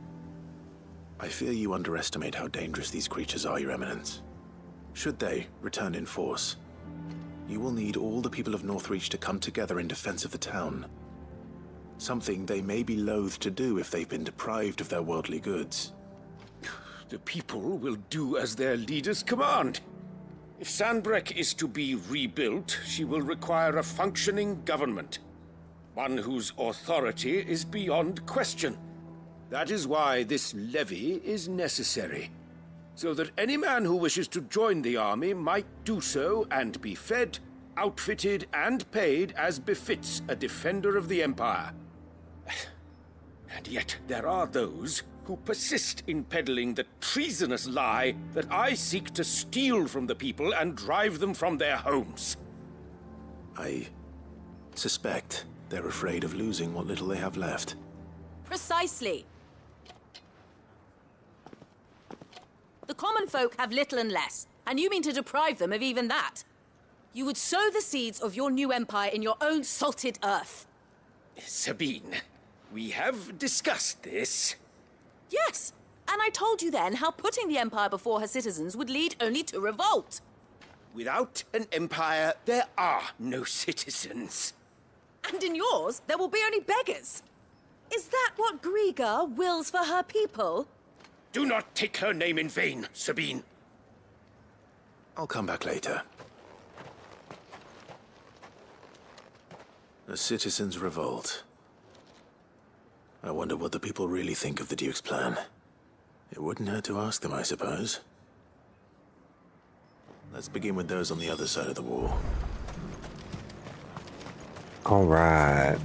I fear you underestimate how dangerous these creatures are, Your Eminence. Should they return in force, you will need all the people of Northreach to come together in defense of the town. Something they may be loath to do if they've been deprived of their worldly goods. The people will do as their leaders command. If Sanbreque is to be rebuilt, she will require a functioning government. One whose authority is beyond question. That is why this levy is necessary. So that any man who wishes to join the army might do so and be fed, outfitted, and paid as befits a defender of the Empire. And yet there are those who persist in peddling the treasonous lie that I seek to steal from the people and drive them from their homes. I suspect they're afraid of losing what little they have left. Precisely. The common folk have little and less, and you mean to deprive them of even that. You would sow the seeds of your new empire in your own salted earth. Sabine, we have discussed this. Yes, and I told you then how putting the empire before her citizens would lead only to revolt. Without an empire, there are no citizens. And in yours, there will be only beggars. Is that what Griga wills for her people? Do not take her name in vain, Sabine. I'll come back later. A citizens' revolt. I wonder what the people really think of the Duke's plan. It wouldn't hurt to ask them, I suppose. Let's begin with those on the other side of the wall. Alright.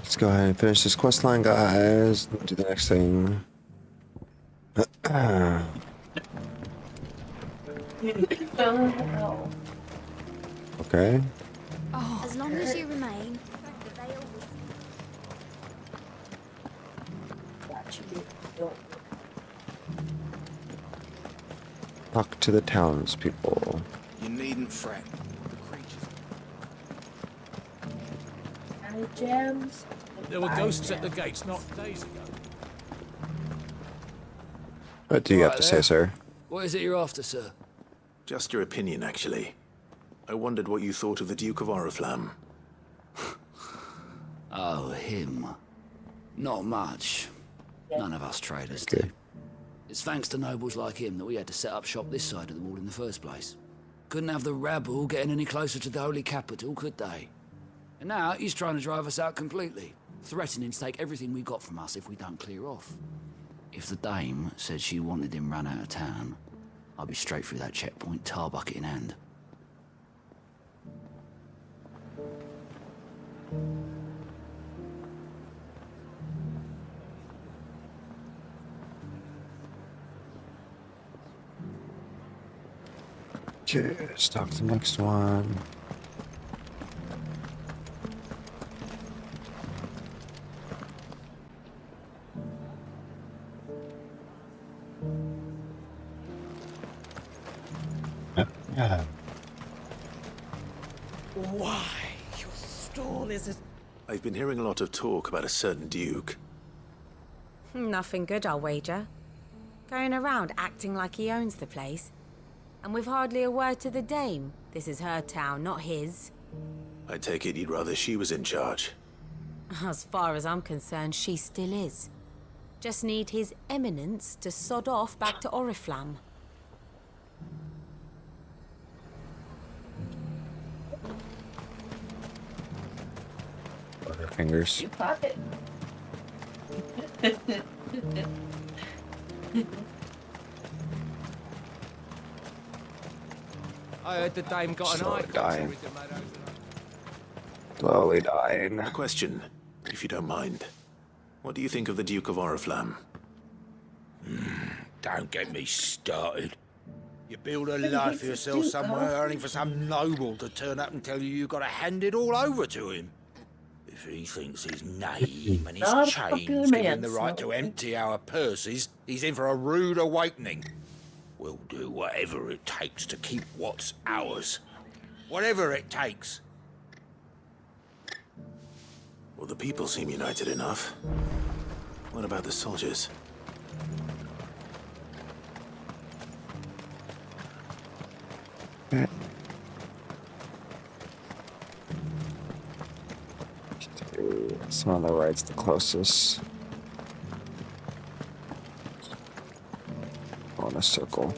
Let's go ahead and finish this quest line, guys. Do the next thing. Okay. As long as you remain, the veil Talk to the townspeople. You needn't fret. Any gems? There were ghosts at the gates not days ago. What do you have to say, sir? What is it you're after, sir? Just your opinion, actually. I wondered what you thought of the Duke of Oriflamme. Oh, him. Not much. None of us traders do. It's thanks to nobles like him that we had to set up shop this side of the wall in the first place. Couldn't have the rabble getting any closer to the holy capital, could they? And now he's trying to drive us out completely, threatening to take everything we got from us if we don't clear off. If the dame said she wanted him run out of town, I'd be straight through that checkpoint, tar bucket in hand. Okay, let's talk to the next one. Why, your stall is as... I've been hearing a lot of talk about a certain duke. Nothing good, I'll wager. Going around acting like he owns the place. And with hardly a word to the dame. This is her town, not his. I take it you'd rather she was in charge. As far as I'm concerned, she still is. Just need his eminence to sod off back to Oriflamme. Butterfingers. You caught it. I heard the dame got an Slowly eye. dying. Slowly dying. A question, if you don't mind. What do you think of the Duke of Oriflamme? Don't get me started. You build a life for yourself somewhere, only for some noble to turn up and tell you you've got to hand it all over to him. If he thinks his name and Not a his chains popular give man, him the right to empty our purses, he's in for a rude awakening. We'll do whatever it takes to keep what's ours. Whatever it takes. Well, the people seem united enough. What about the soldiers? Some of the right's the closest. On a circle.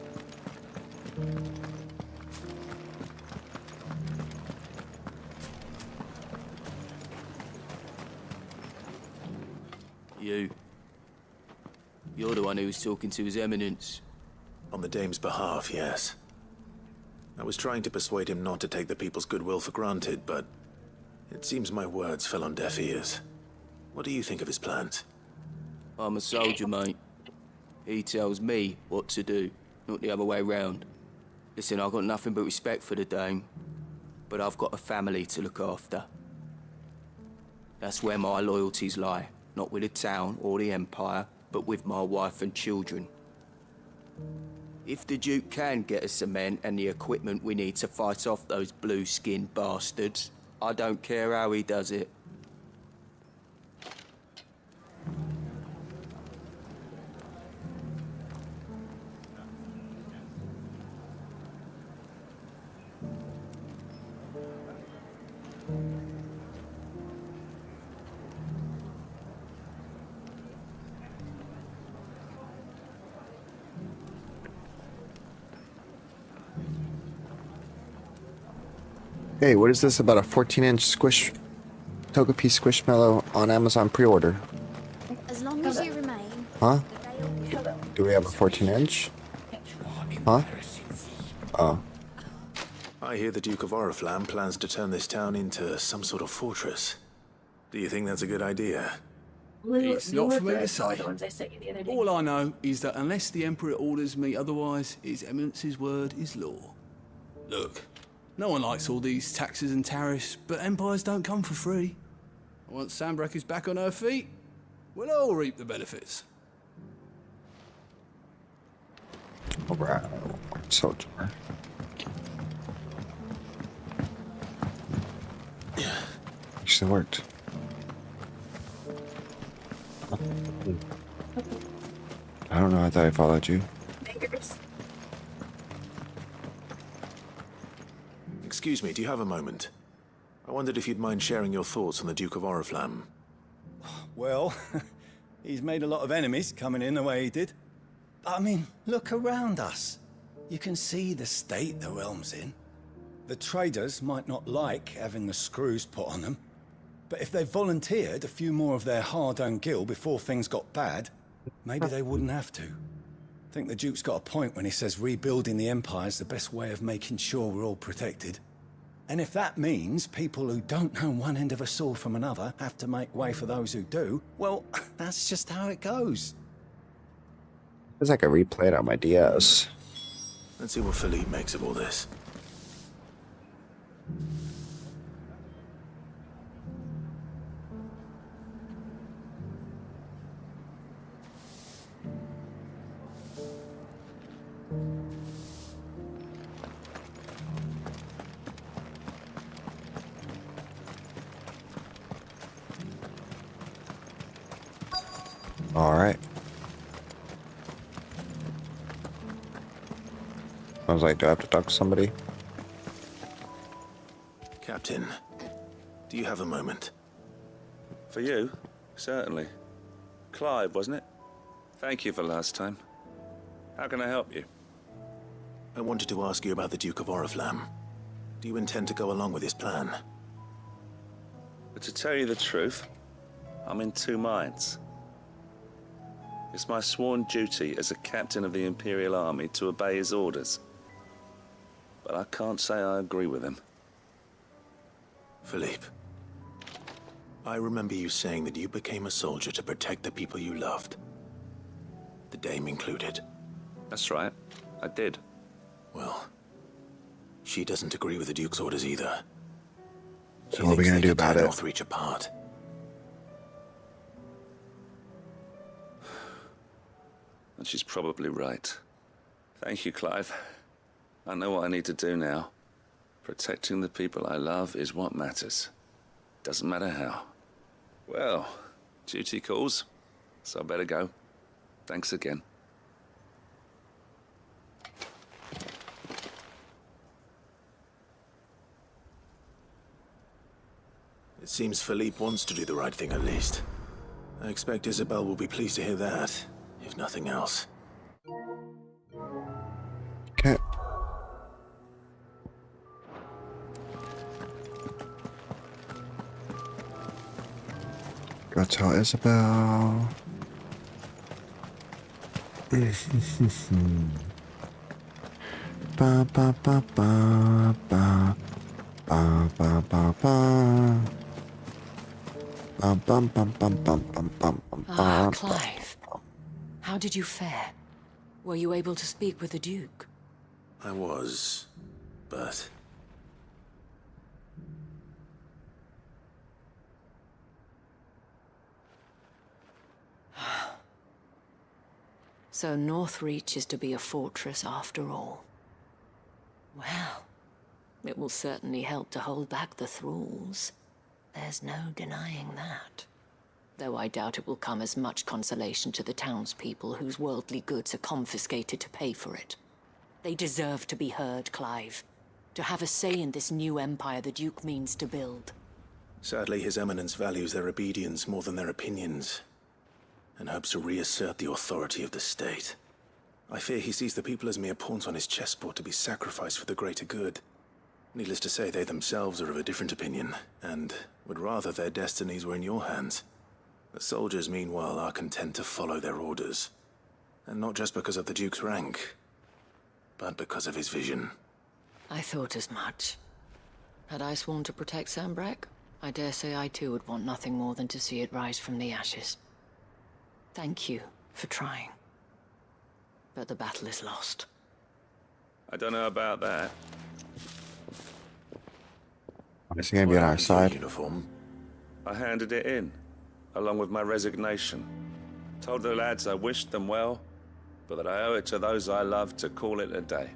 You're the one who was talking to His Eminence. On the dame's behalf, yes. I was trying to persuade him not to take the people's goodwill for granted, but it seems my words fell on deaf ears. What do you think of his plans? I'm a soldier, mate. He tells me what to do, not the other way round. Listen, I've got nothing but respect for the dame, but I've got a family to look after. That's where my loyalties lie, not with the town or the Empire, but with my wife and children. If the Duke can get us the men and the equipment we need to fight off those blue-skinned bastards, I don't care how he does it. Hey, what is this about a 14-inch squish Togepi Squishmallow on Amazon pre-order? As long as you remain. Huh? Do we have a 14-inch? Huh? Oh. I hear the Duke of Oriflamme plans to turn this town into some sort of fortress. Do you think that's a good idea? It's not for me to say. All I know is that unless the Emperor orders me otherwise, His Eminence's word is law. Look, no one likes all these taxes and tariffs, but empires don't come for free. Once Sanbreque is back on her feet, we'll all reap the benefits. Alright, soldier. Actually worked. I don't know, I thought I followed you. Excuse me, do you have a moment? I wondered if you'd mind sharing your thoughts on the Duke of Oriflamme. Well, he's made a lot of enemies coming in the way he did. But I mean, look around us. You can see the state the realm's in. The traders might not like having the screws put on them, but if they volunteered a few more of their hard-earned gil before things got bad, maybe they wouldn't have to. I think the Duke's got a point when he says rebuilding the Empire's the best way of making sure we're all protected. And if that means people who don't know one end of a sword from another have to make way for those who do, well, that's just how it goes. It's like a replay on my DS. Let's see what Philippe makes of all this. Alright. I was like, do I have to talk to somebody? Captain, do you have a moment? For you? Certainly. Clive, wasn't it? Thank you for last time. How can I help you? I wanted to ask you about the Duke of Oriflamme. Do you intend to go along with his plan? But to tell you the truth, I'm in two minds. It's my sworn duty as a captain of the Imperial Army to obey his orders. But I can't say I agree with him. Philippe, I remember you saying that you became a soldier to protect the people you loved. The Dame included. That's right, I did. Well, she doesn't agree with the Duke's orders either. So what are we gonna do about it? Northreach apart. And she's probably right. Thank you, Clive. I know what I need to do now. Protecting the people I love is what matters. Doesn't matter how. Well, duty calls, so I better go. Thanks again. It seems Philippe wants to do the right thing at least. I expect Isabel will be pleased to hear that, if nothing else. Okay. Go tell Isabel. Ba ba ba ba ba ba ba ba ba. Bum bum bum bum bum bum bum bum. Ah, Clive. How did you fare? Were you able to speak with the Duke? I was, but... So Northreach is to be a fortress after all. Well, it will certainly help to hold back the thralls. There's no denying that. Though I doubt it will come as much consolation to the townspeople whose worldly goods are confiscated to pay for it. They deserve to be heard, Clive. To have a say in this new empire the Duke means to build. Sadly, His Eminence values their obedience more than their opinions, and hopes to reassert the authority of the state. I fear he sees the people as mere pawns on his chessboard to be sacrificed for the greater good. Needless to say, they themselves are of a different opinion, and would rather their destinies were in your hands. The soldiers, meanwhile, are content to follow their orders. And not just because of the Duke's rank, but because of his vision. I thought as much. Had I sworn to protect Sanbreque, I dare say I too would want nothing more than to see it rise from the ashes. Thank you for trying. But the battle is lost. I don't know about that. Is he gonna be on our side? Uniform. I handed it in, along with my resignation. Told the lads I wished them well, but that I owe it to those I love to call it a day.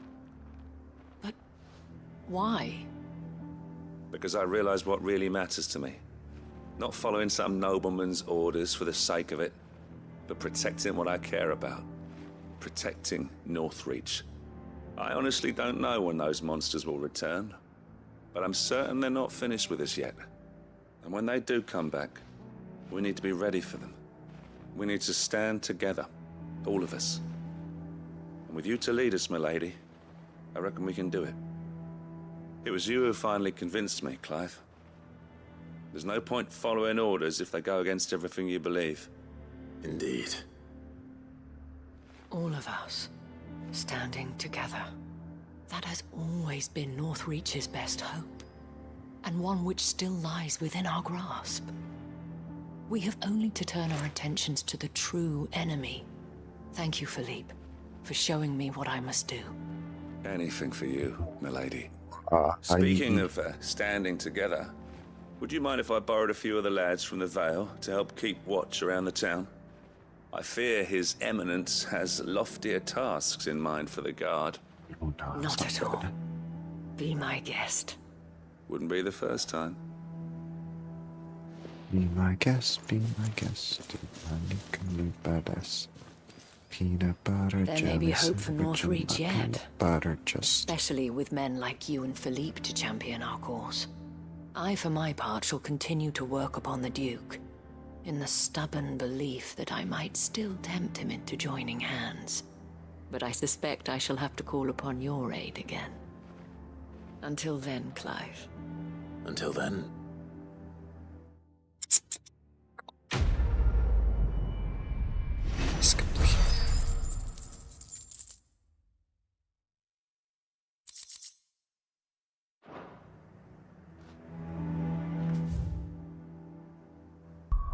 But why? Because I realize what really matters to me. Not following some nobleman's orders for the sake of it, but protecting what I care about. Protecting Northreach. I honestly don't know when those monsters will return, but I'm certain they're not finished with us yet. And when they do come back, we need to be ready for them. We need to stand together, all of us. And with you to lead us, milady, I reckon we can do it. It was you who finally convinced me, Clive. There's no point following orders if they go against everything you believe. Indeed. All of us, standing together. That has always been Northreach's best hope, and one which still lies within our grasp. We have only to turn our attentions to the true enemy. Thank you, Philippe, for showing me what I must do. Anything for you, milady. Speaking of standing together, would you mind if I borrowed a few of the lads from the Vale to help keep watch around the town? I fear His Eminence has loftier tasks in mind for the guard. Not at all. Be my guest. Wouldn't be the first time. Be my guest, be my guest. Badass. Peanut butter, There may be hope for Northreach yet. Butter just. Especially with men like you and Philippe to champion our cause. I, for my part, shall continue to work upon the Duke, in the stubborn belief that I might still tempt him into joining hands. But I suspect I shall have to call upon your aid again. Until then, Clive. Until then. It's complete.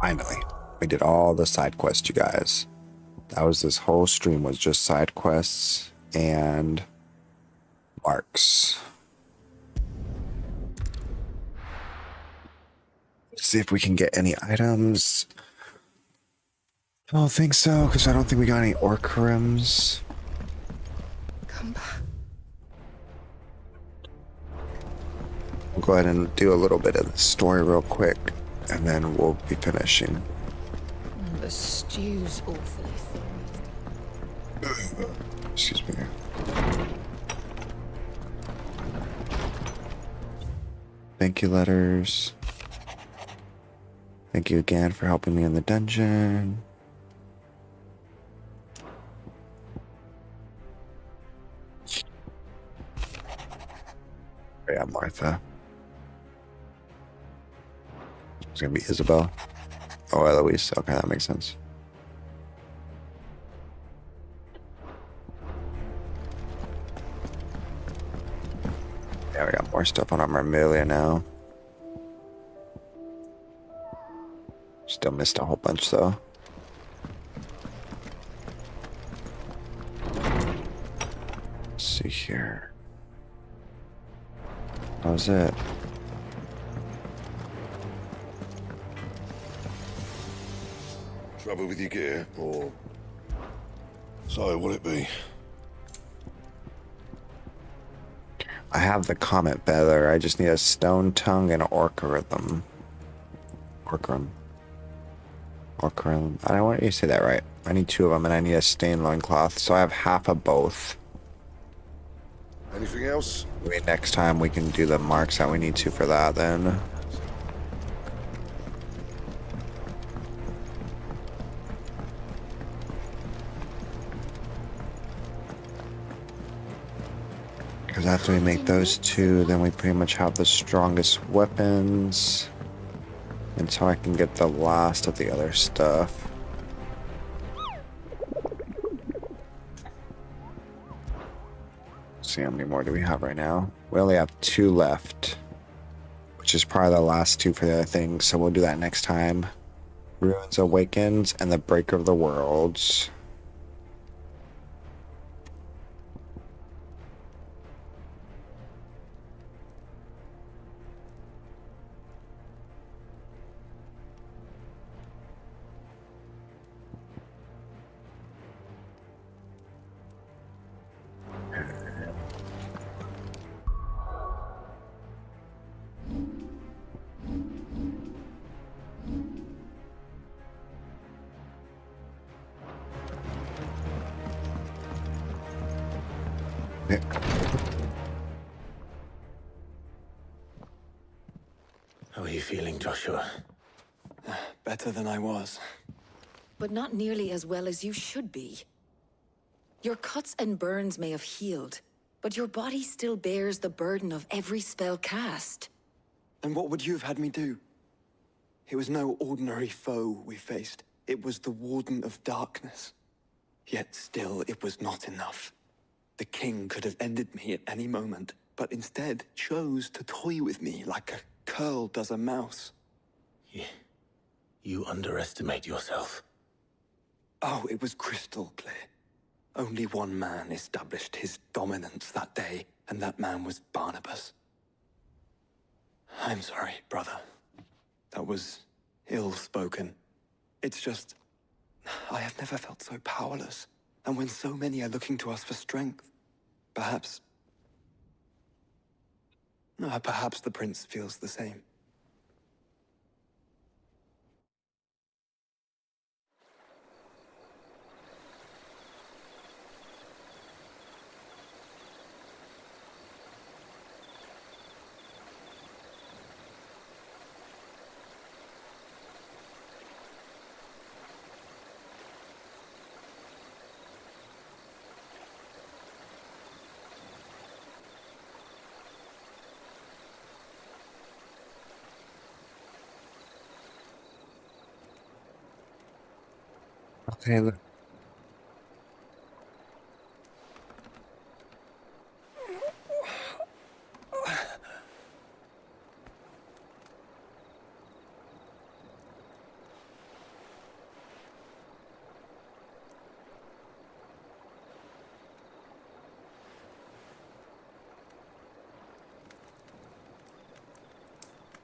Finally, we did all the side quests, you guys. That was this whole stream was just side quests and marks. Let's see if we can get any items. I don't think so, because I don't think we got any orc rims. Come back. We'll go ahead and do a little bit of the story real quick, and then we'll be finishing. The stew's awfully thin. Excuse me. Thank you letters. Thank you again for helping me in the dungeon. Yeah, Martha. It's gonna be Isabel. Oh, Eloise. Okay, that makes sense. Yeah, we got more stuff on our Marmelia now. Still missed a whole bunch though. Let's see here. How's it? Trouble with your gear, or so will it be? I have the Comet Feather. I just need a Stone Tongue and an Orcarim. Orcarim. Orcarim. I don't want you to say that right. I need two of them, and I need a Stained Loincloth, so I have half of both. Anything else? Maybe next time we can do the marks that we need to for that then. Because after we make those two, then we pretty much have the strongest weapons until I can get the last of the other stuff. See how many more do we have right now? We only have 2 left, which is probably the last 2 for the other things, so we'll do that next time. Ruins Awakens and the Breaker of the Worlds. How are you feeling, Joshua? Better than I was. But not nearly as well as you should be. Your cuts and burns may have healed, but your body still bears the burden of every spell cast. And what would you have had me do? It was no ordinary foe we faced. It was the Warden of Darkness. Yet still, it was not enough. The king could have ended me at any moment, but instead chose to toy with me like a curl does a mouse. You underestimate yourself. Oh, it was crystal clear. Only one man established his dominance that day, and that man was Barnabas. I'm sorry, brother. That was ill-spoken. It's just... I have never felt so powerless. And when so many are looking to us for strength, perhaps... perhaps the prince feels the same. Okay, look.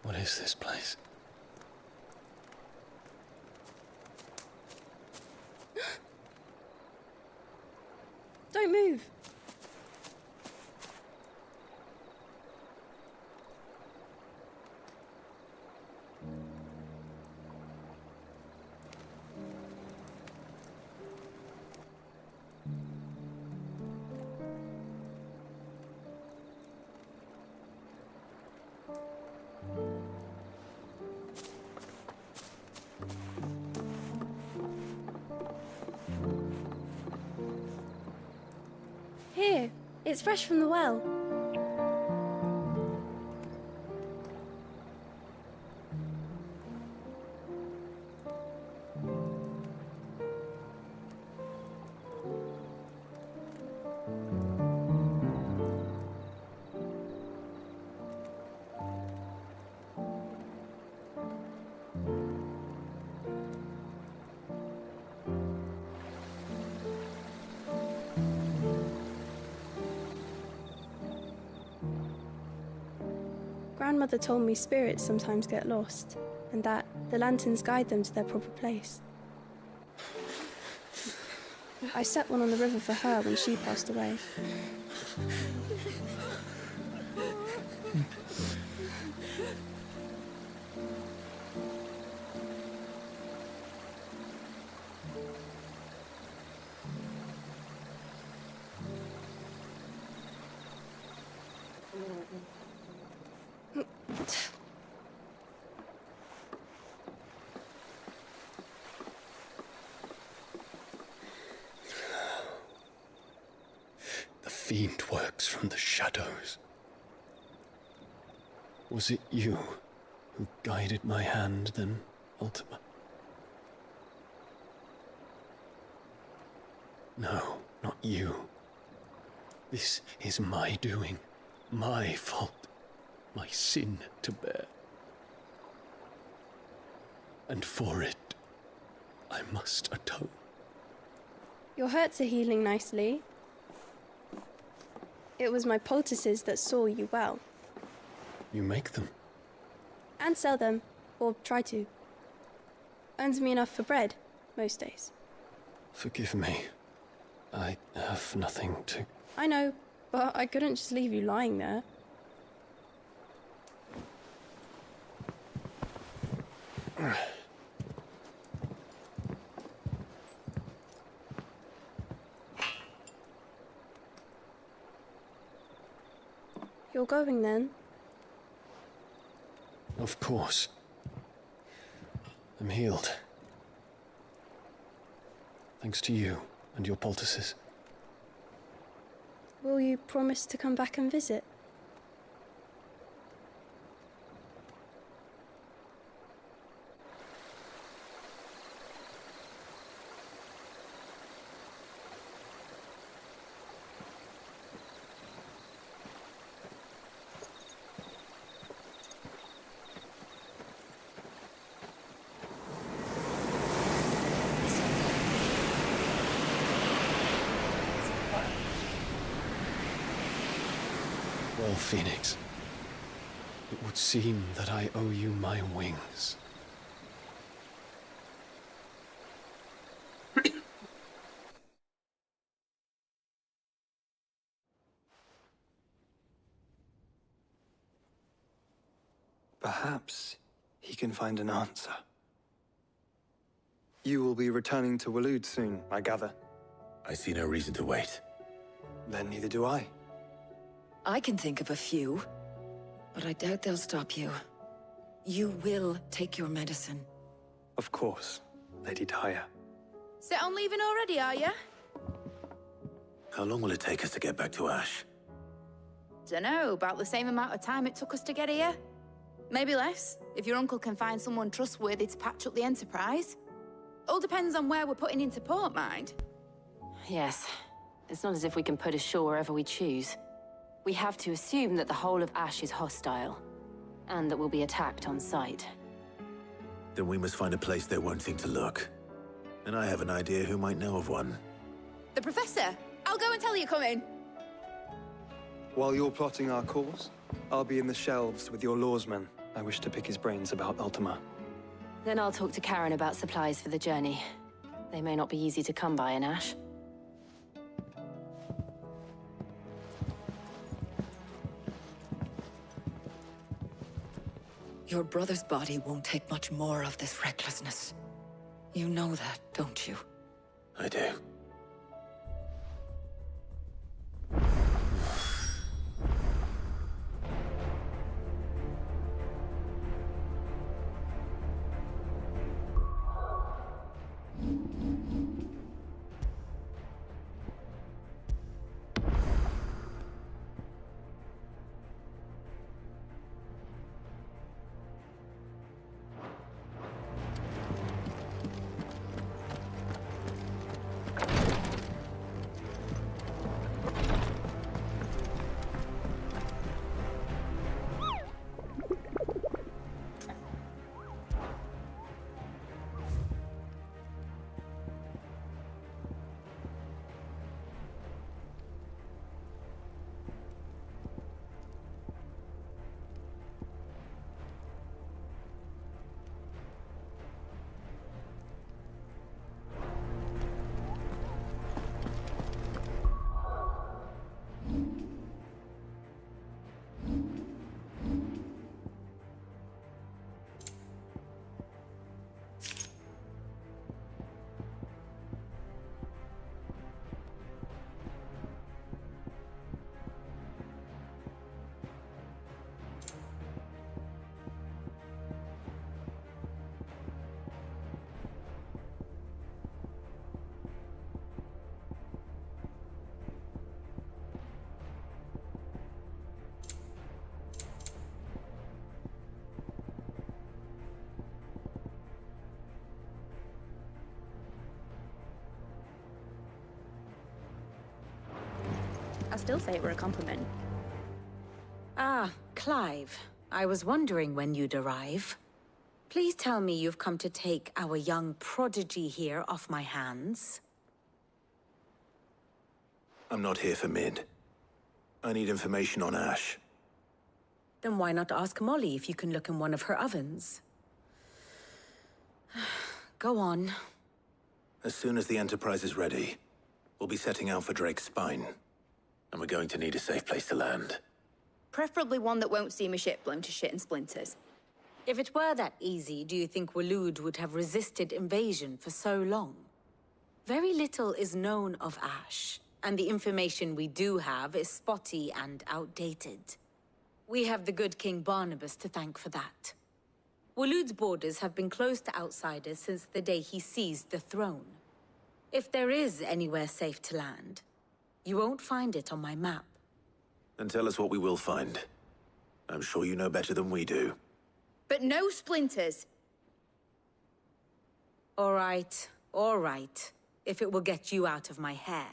What is this place? Don't move. Here, it's fresh from the well. Grandmother told me spirits sometimes get lost, and that the lanterns guide them to their proper place. I set one on the river for her when she passed away. The fiend works from the shadows. Was it you who guided my hand then, Ultima? No, not you. This is my doing, my fault, my sin to bear. And for it, I must atone. Your hurts are healing nicely. It was my poultices that saw you well. You make them? And sell them, or try to. Earns me enough for bread, most days. Forgive me. I have nothing to... I know, but I couldn't just leave you lying there. You're going then? Of course. I'm healed. Thanks to you and your poultices. Will you promise to come back and visit? Well, Phoenix, It would seem that I owe you my wings. Perhaps he can find an answer. You will be returning to Waloed soon, I gather. I see no reason to wait. Then neither do I. I can think of a few, but I doubt they'll stop you. You will take your medicine. Of course, Lady Daya. Set on leaving already, are you? How long will it take us to get back to Ash? Dunno, about the same amount of time it took us to get here. Maybe less, if your uncle can find someone trustworthy to patch up the Enterprise. All depends on where we're putting into port, mind. Yes. It's not as if we can put ashore wherever we choose. We have to assume that the whole of Ash is hostile, and that we'll be attacked on sight. Then we must find a place they won't think to look. And I have an idea who might know of one. The Professor! I'll go and tell you come in. While you're plotting our course, I'll be in the shelves with your lawsman. I wish to pick his brains about Ultima. Then I'll talk to Karen about supplies for the journey. They may not be easy to come by in Ash. Your brother's body won't take much more of this recklessness. You know that, don't you? I do. I still say it were a compliment. Ah, Clive. I was wondering when you'd arrive. Please tell me you've come to take our young prodigy here off my hands. I'm not here for Mid. I need information on Ash. Then why not ask Molly if you can look in one of her ovens? Go on. As soon as the Enterprise is ready, we'll be setting out for Drake's Spine. And we're going to need a safe place to land. Preferably one that won't see my ship blown to shit and splinters. If it were that easy, do you think Waloed would have resisted invasion for so long? Very little is known of Ash, and the information we do have is spotty and outdated. We have the good King Barnabas to thank for that. Waloed's borders have been closed to outsiders since the day he seized the throne. If there is anywhere safe to land, you won't find it on my map. Then tell us what we will find. I'm sure you know better than we do. But no splinters. All right, if it will get you out of my hair.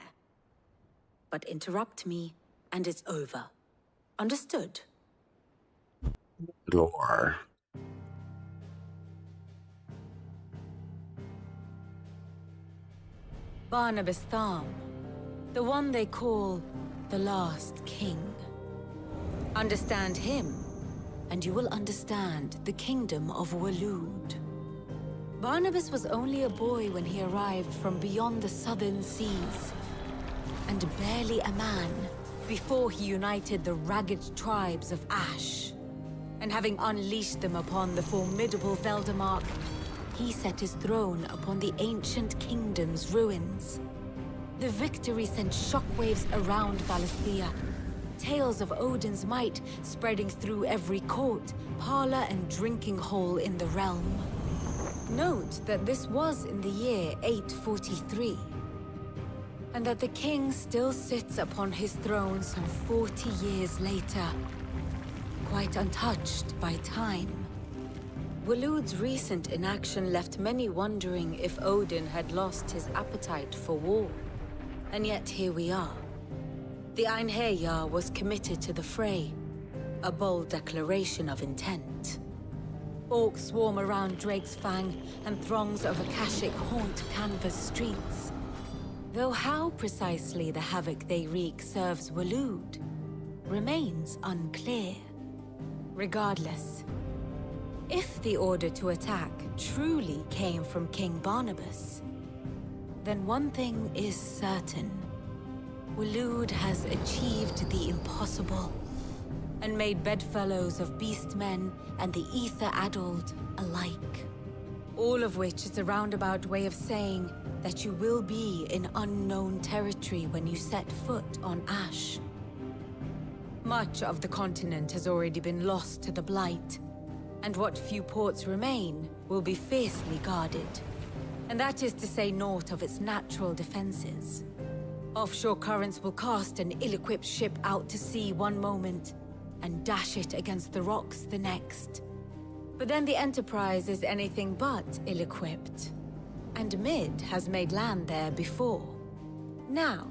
But interrupt me, and it's over. Understood? Lore. Barnabas Thurm, the one they call the Last King. Understand him, and you will understand the kingdom of Waloed. Barnabas was only a boy when he arrived from beyond the southern seas, and barely a man before he united the ragged tribes of Ash. And having unleashed them upon the formidable Veldemark, he set his throne upon the ancient kingdom's ruins. The victory sent shockwaves around Valisthea, tales of Odin's might spreading through every court, parlor, and drinking hole in the realm. Note that this was in the year 843, and that the king still sits upon his throne some 40 years later, quite untouched by time. Waloed's recent inaction left many wondering if Odin had lost his appetite for war. And yet here we are. The Einherjar was committed to the fray, a bold declaration of intent. Orcs swarm around Drake's Fang, and throngs of Akashic haunt Canvas streets. Though how precisely the havoc they wreak serves Waloed remains unclear. Regardless, if the order to attack truly came from King Barnabas, then one thing is certain. Waloed has achieved the impossible, and made bedfellows of beastmen and the ether-addled alike. All of which is a roundabout way of saying that you will be in unknown territory when you set foot on Ash. Much of the continent has already been lost to the Blight, and what few ports remain will be fiercely guarded. And that is to say naught of its natural defenses. Offshore currents will cast an ill-equipped ship out to sea one moment, and dash it against the rocks the next. But then the Enterprise is anything but ill-equipped, and Mid has made land there before. Now,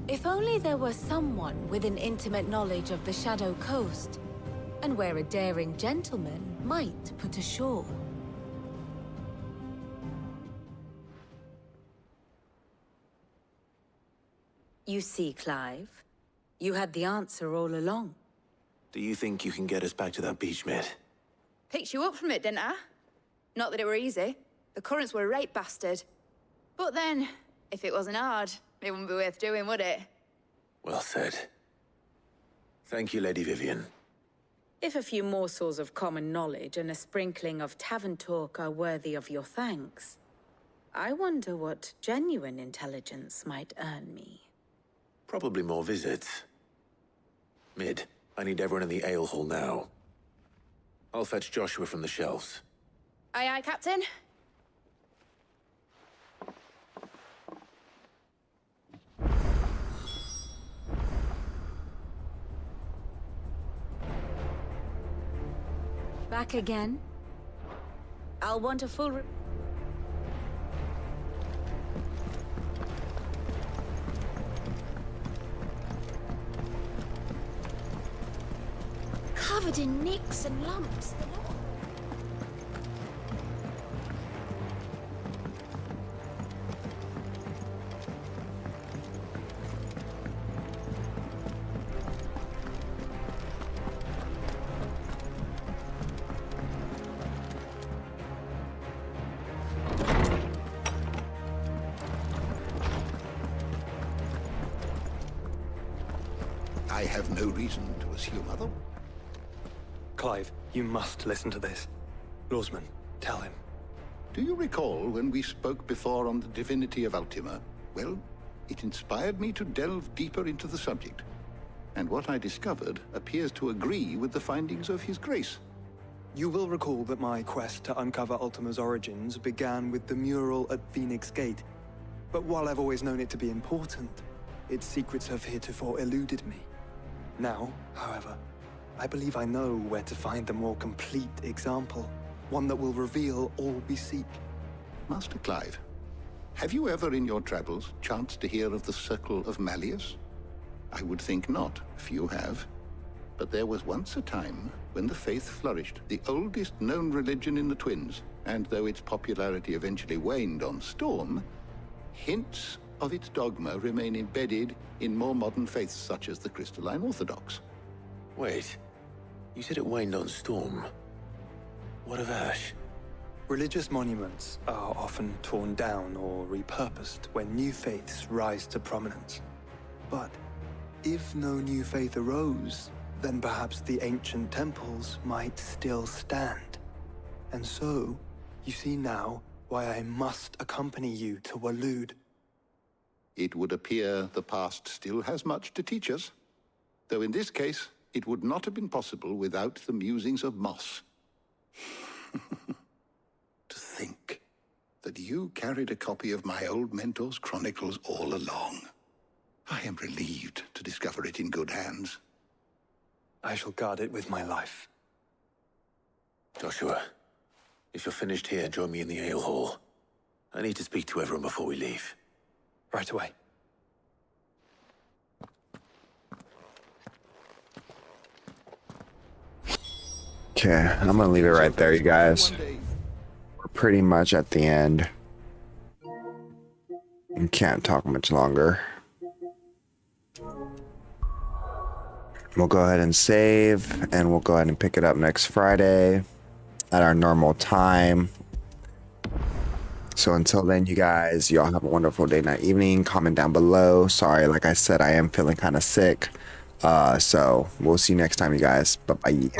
if only there were someone with an intimate knowledge of the Shadow Coast, and where a daring gentleman might put ashore. You see, Clive, you had the answer all along. Do you think you can get us back to that beach, Mid? Picked you up from it, didn't I? Not that it were easy. The currents were a right bastard. But then, if it wasn't hard, it wouldn't be worth doing, would it? Well said. Thank you, Lady Vivian. If a few morsels of common knowledge and a sprinkling of tavern talk are worthy of your thanks, I wonder what genuine intelligence might earn me. Probably more visits. Mid, I need everyone in the ale hall now. I'll fetch Joshua from the shelves. Aye, aye, Captain. Back again? I'll want a full Covered in nicks and lumps. I have no reason to assume other. Clive, you must listen to this. Lawsman, tell him. Do you recall when we spoke before on the divinity of Ultima? Well, it inspired me to delve deeper into the subject. And what I discovered appears to agree with the findings of His Grace. You will recall that my quest to uncover Ultima's origins began with the mural at Phoenix Gate. But while I've always known it to be important, its secrets have heretofore eluded me. Now, however, I believe I know where to find the more complete example, one that will reveal all we seek. Master Clive, have you ever in your travels chanced to hear of the Circle of Malleus? I would think not, if you have. But there was once a time when the faith flourished, the oldest known religion in the Twins, and though its popularity eventually waned on Storm, hints of its dogma remain embedded in more modern faiths such as the Crystalline Orthodox. Wait, You said it waned on Storm. What of Ash? Religious monuments are often torn down or repurposed when new faiths rise to prominence. But if no new faith arose, then perhaps the ancient temples might still stand. And so, you see now why I must accompany you to Waloed. It would appear the past still has much to teach us, though in this case, it would not have been possible without the musings of Moss. To think that you carried a copy of my old mentor's chronicles all along. I am relieved to discover it in good hands. I shall guard it with my life. Joshua, if you're finished here, join me in the ale hall. I need to speak to everyone before we leave. Right away. Okay, I'm gonna leave it right there, you guys. We're pretty much at the end. And can't talk much longer. We'll go ahead and save, and we'll go ahead and pick it up next Friday at our normal time. So until then, you guys, y'all have a wonderful day, night, evening. Comment down below. Sorry, like I said, I am feeling kind of sick. So we'll see you next time, you guys. Bye-bye.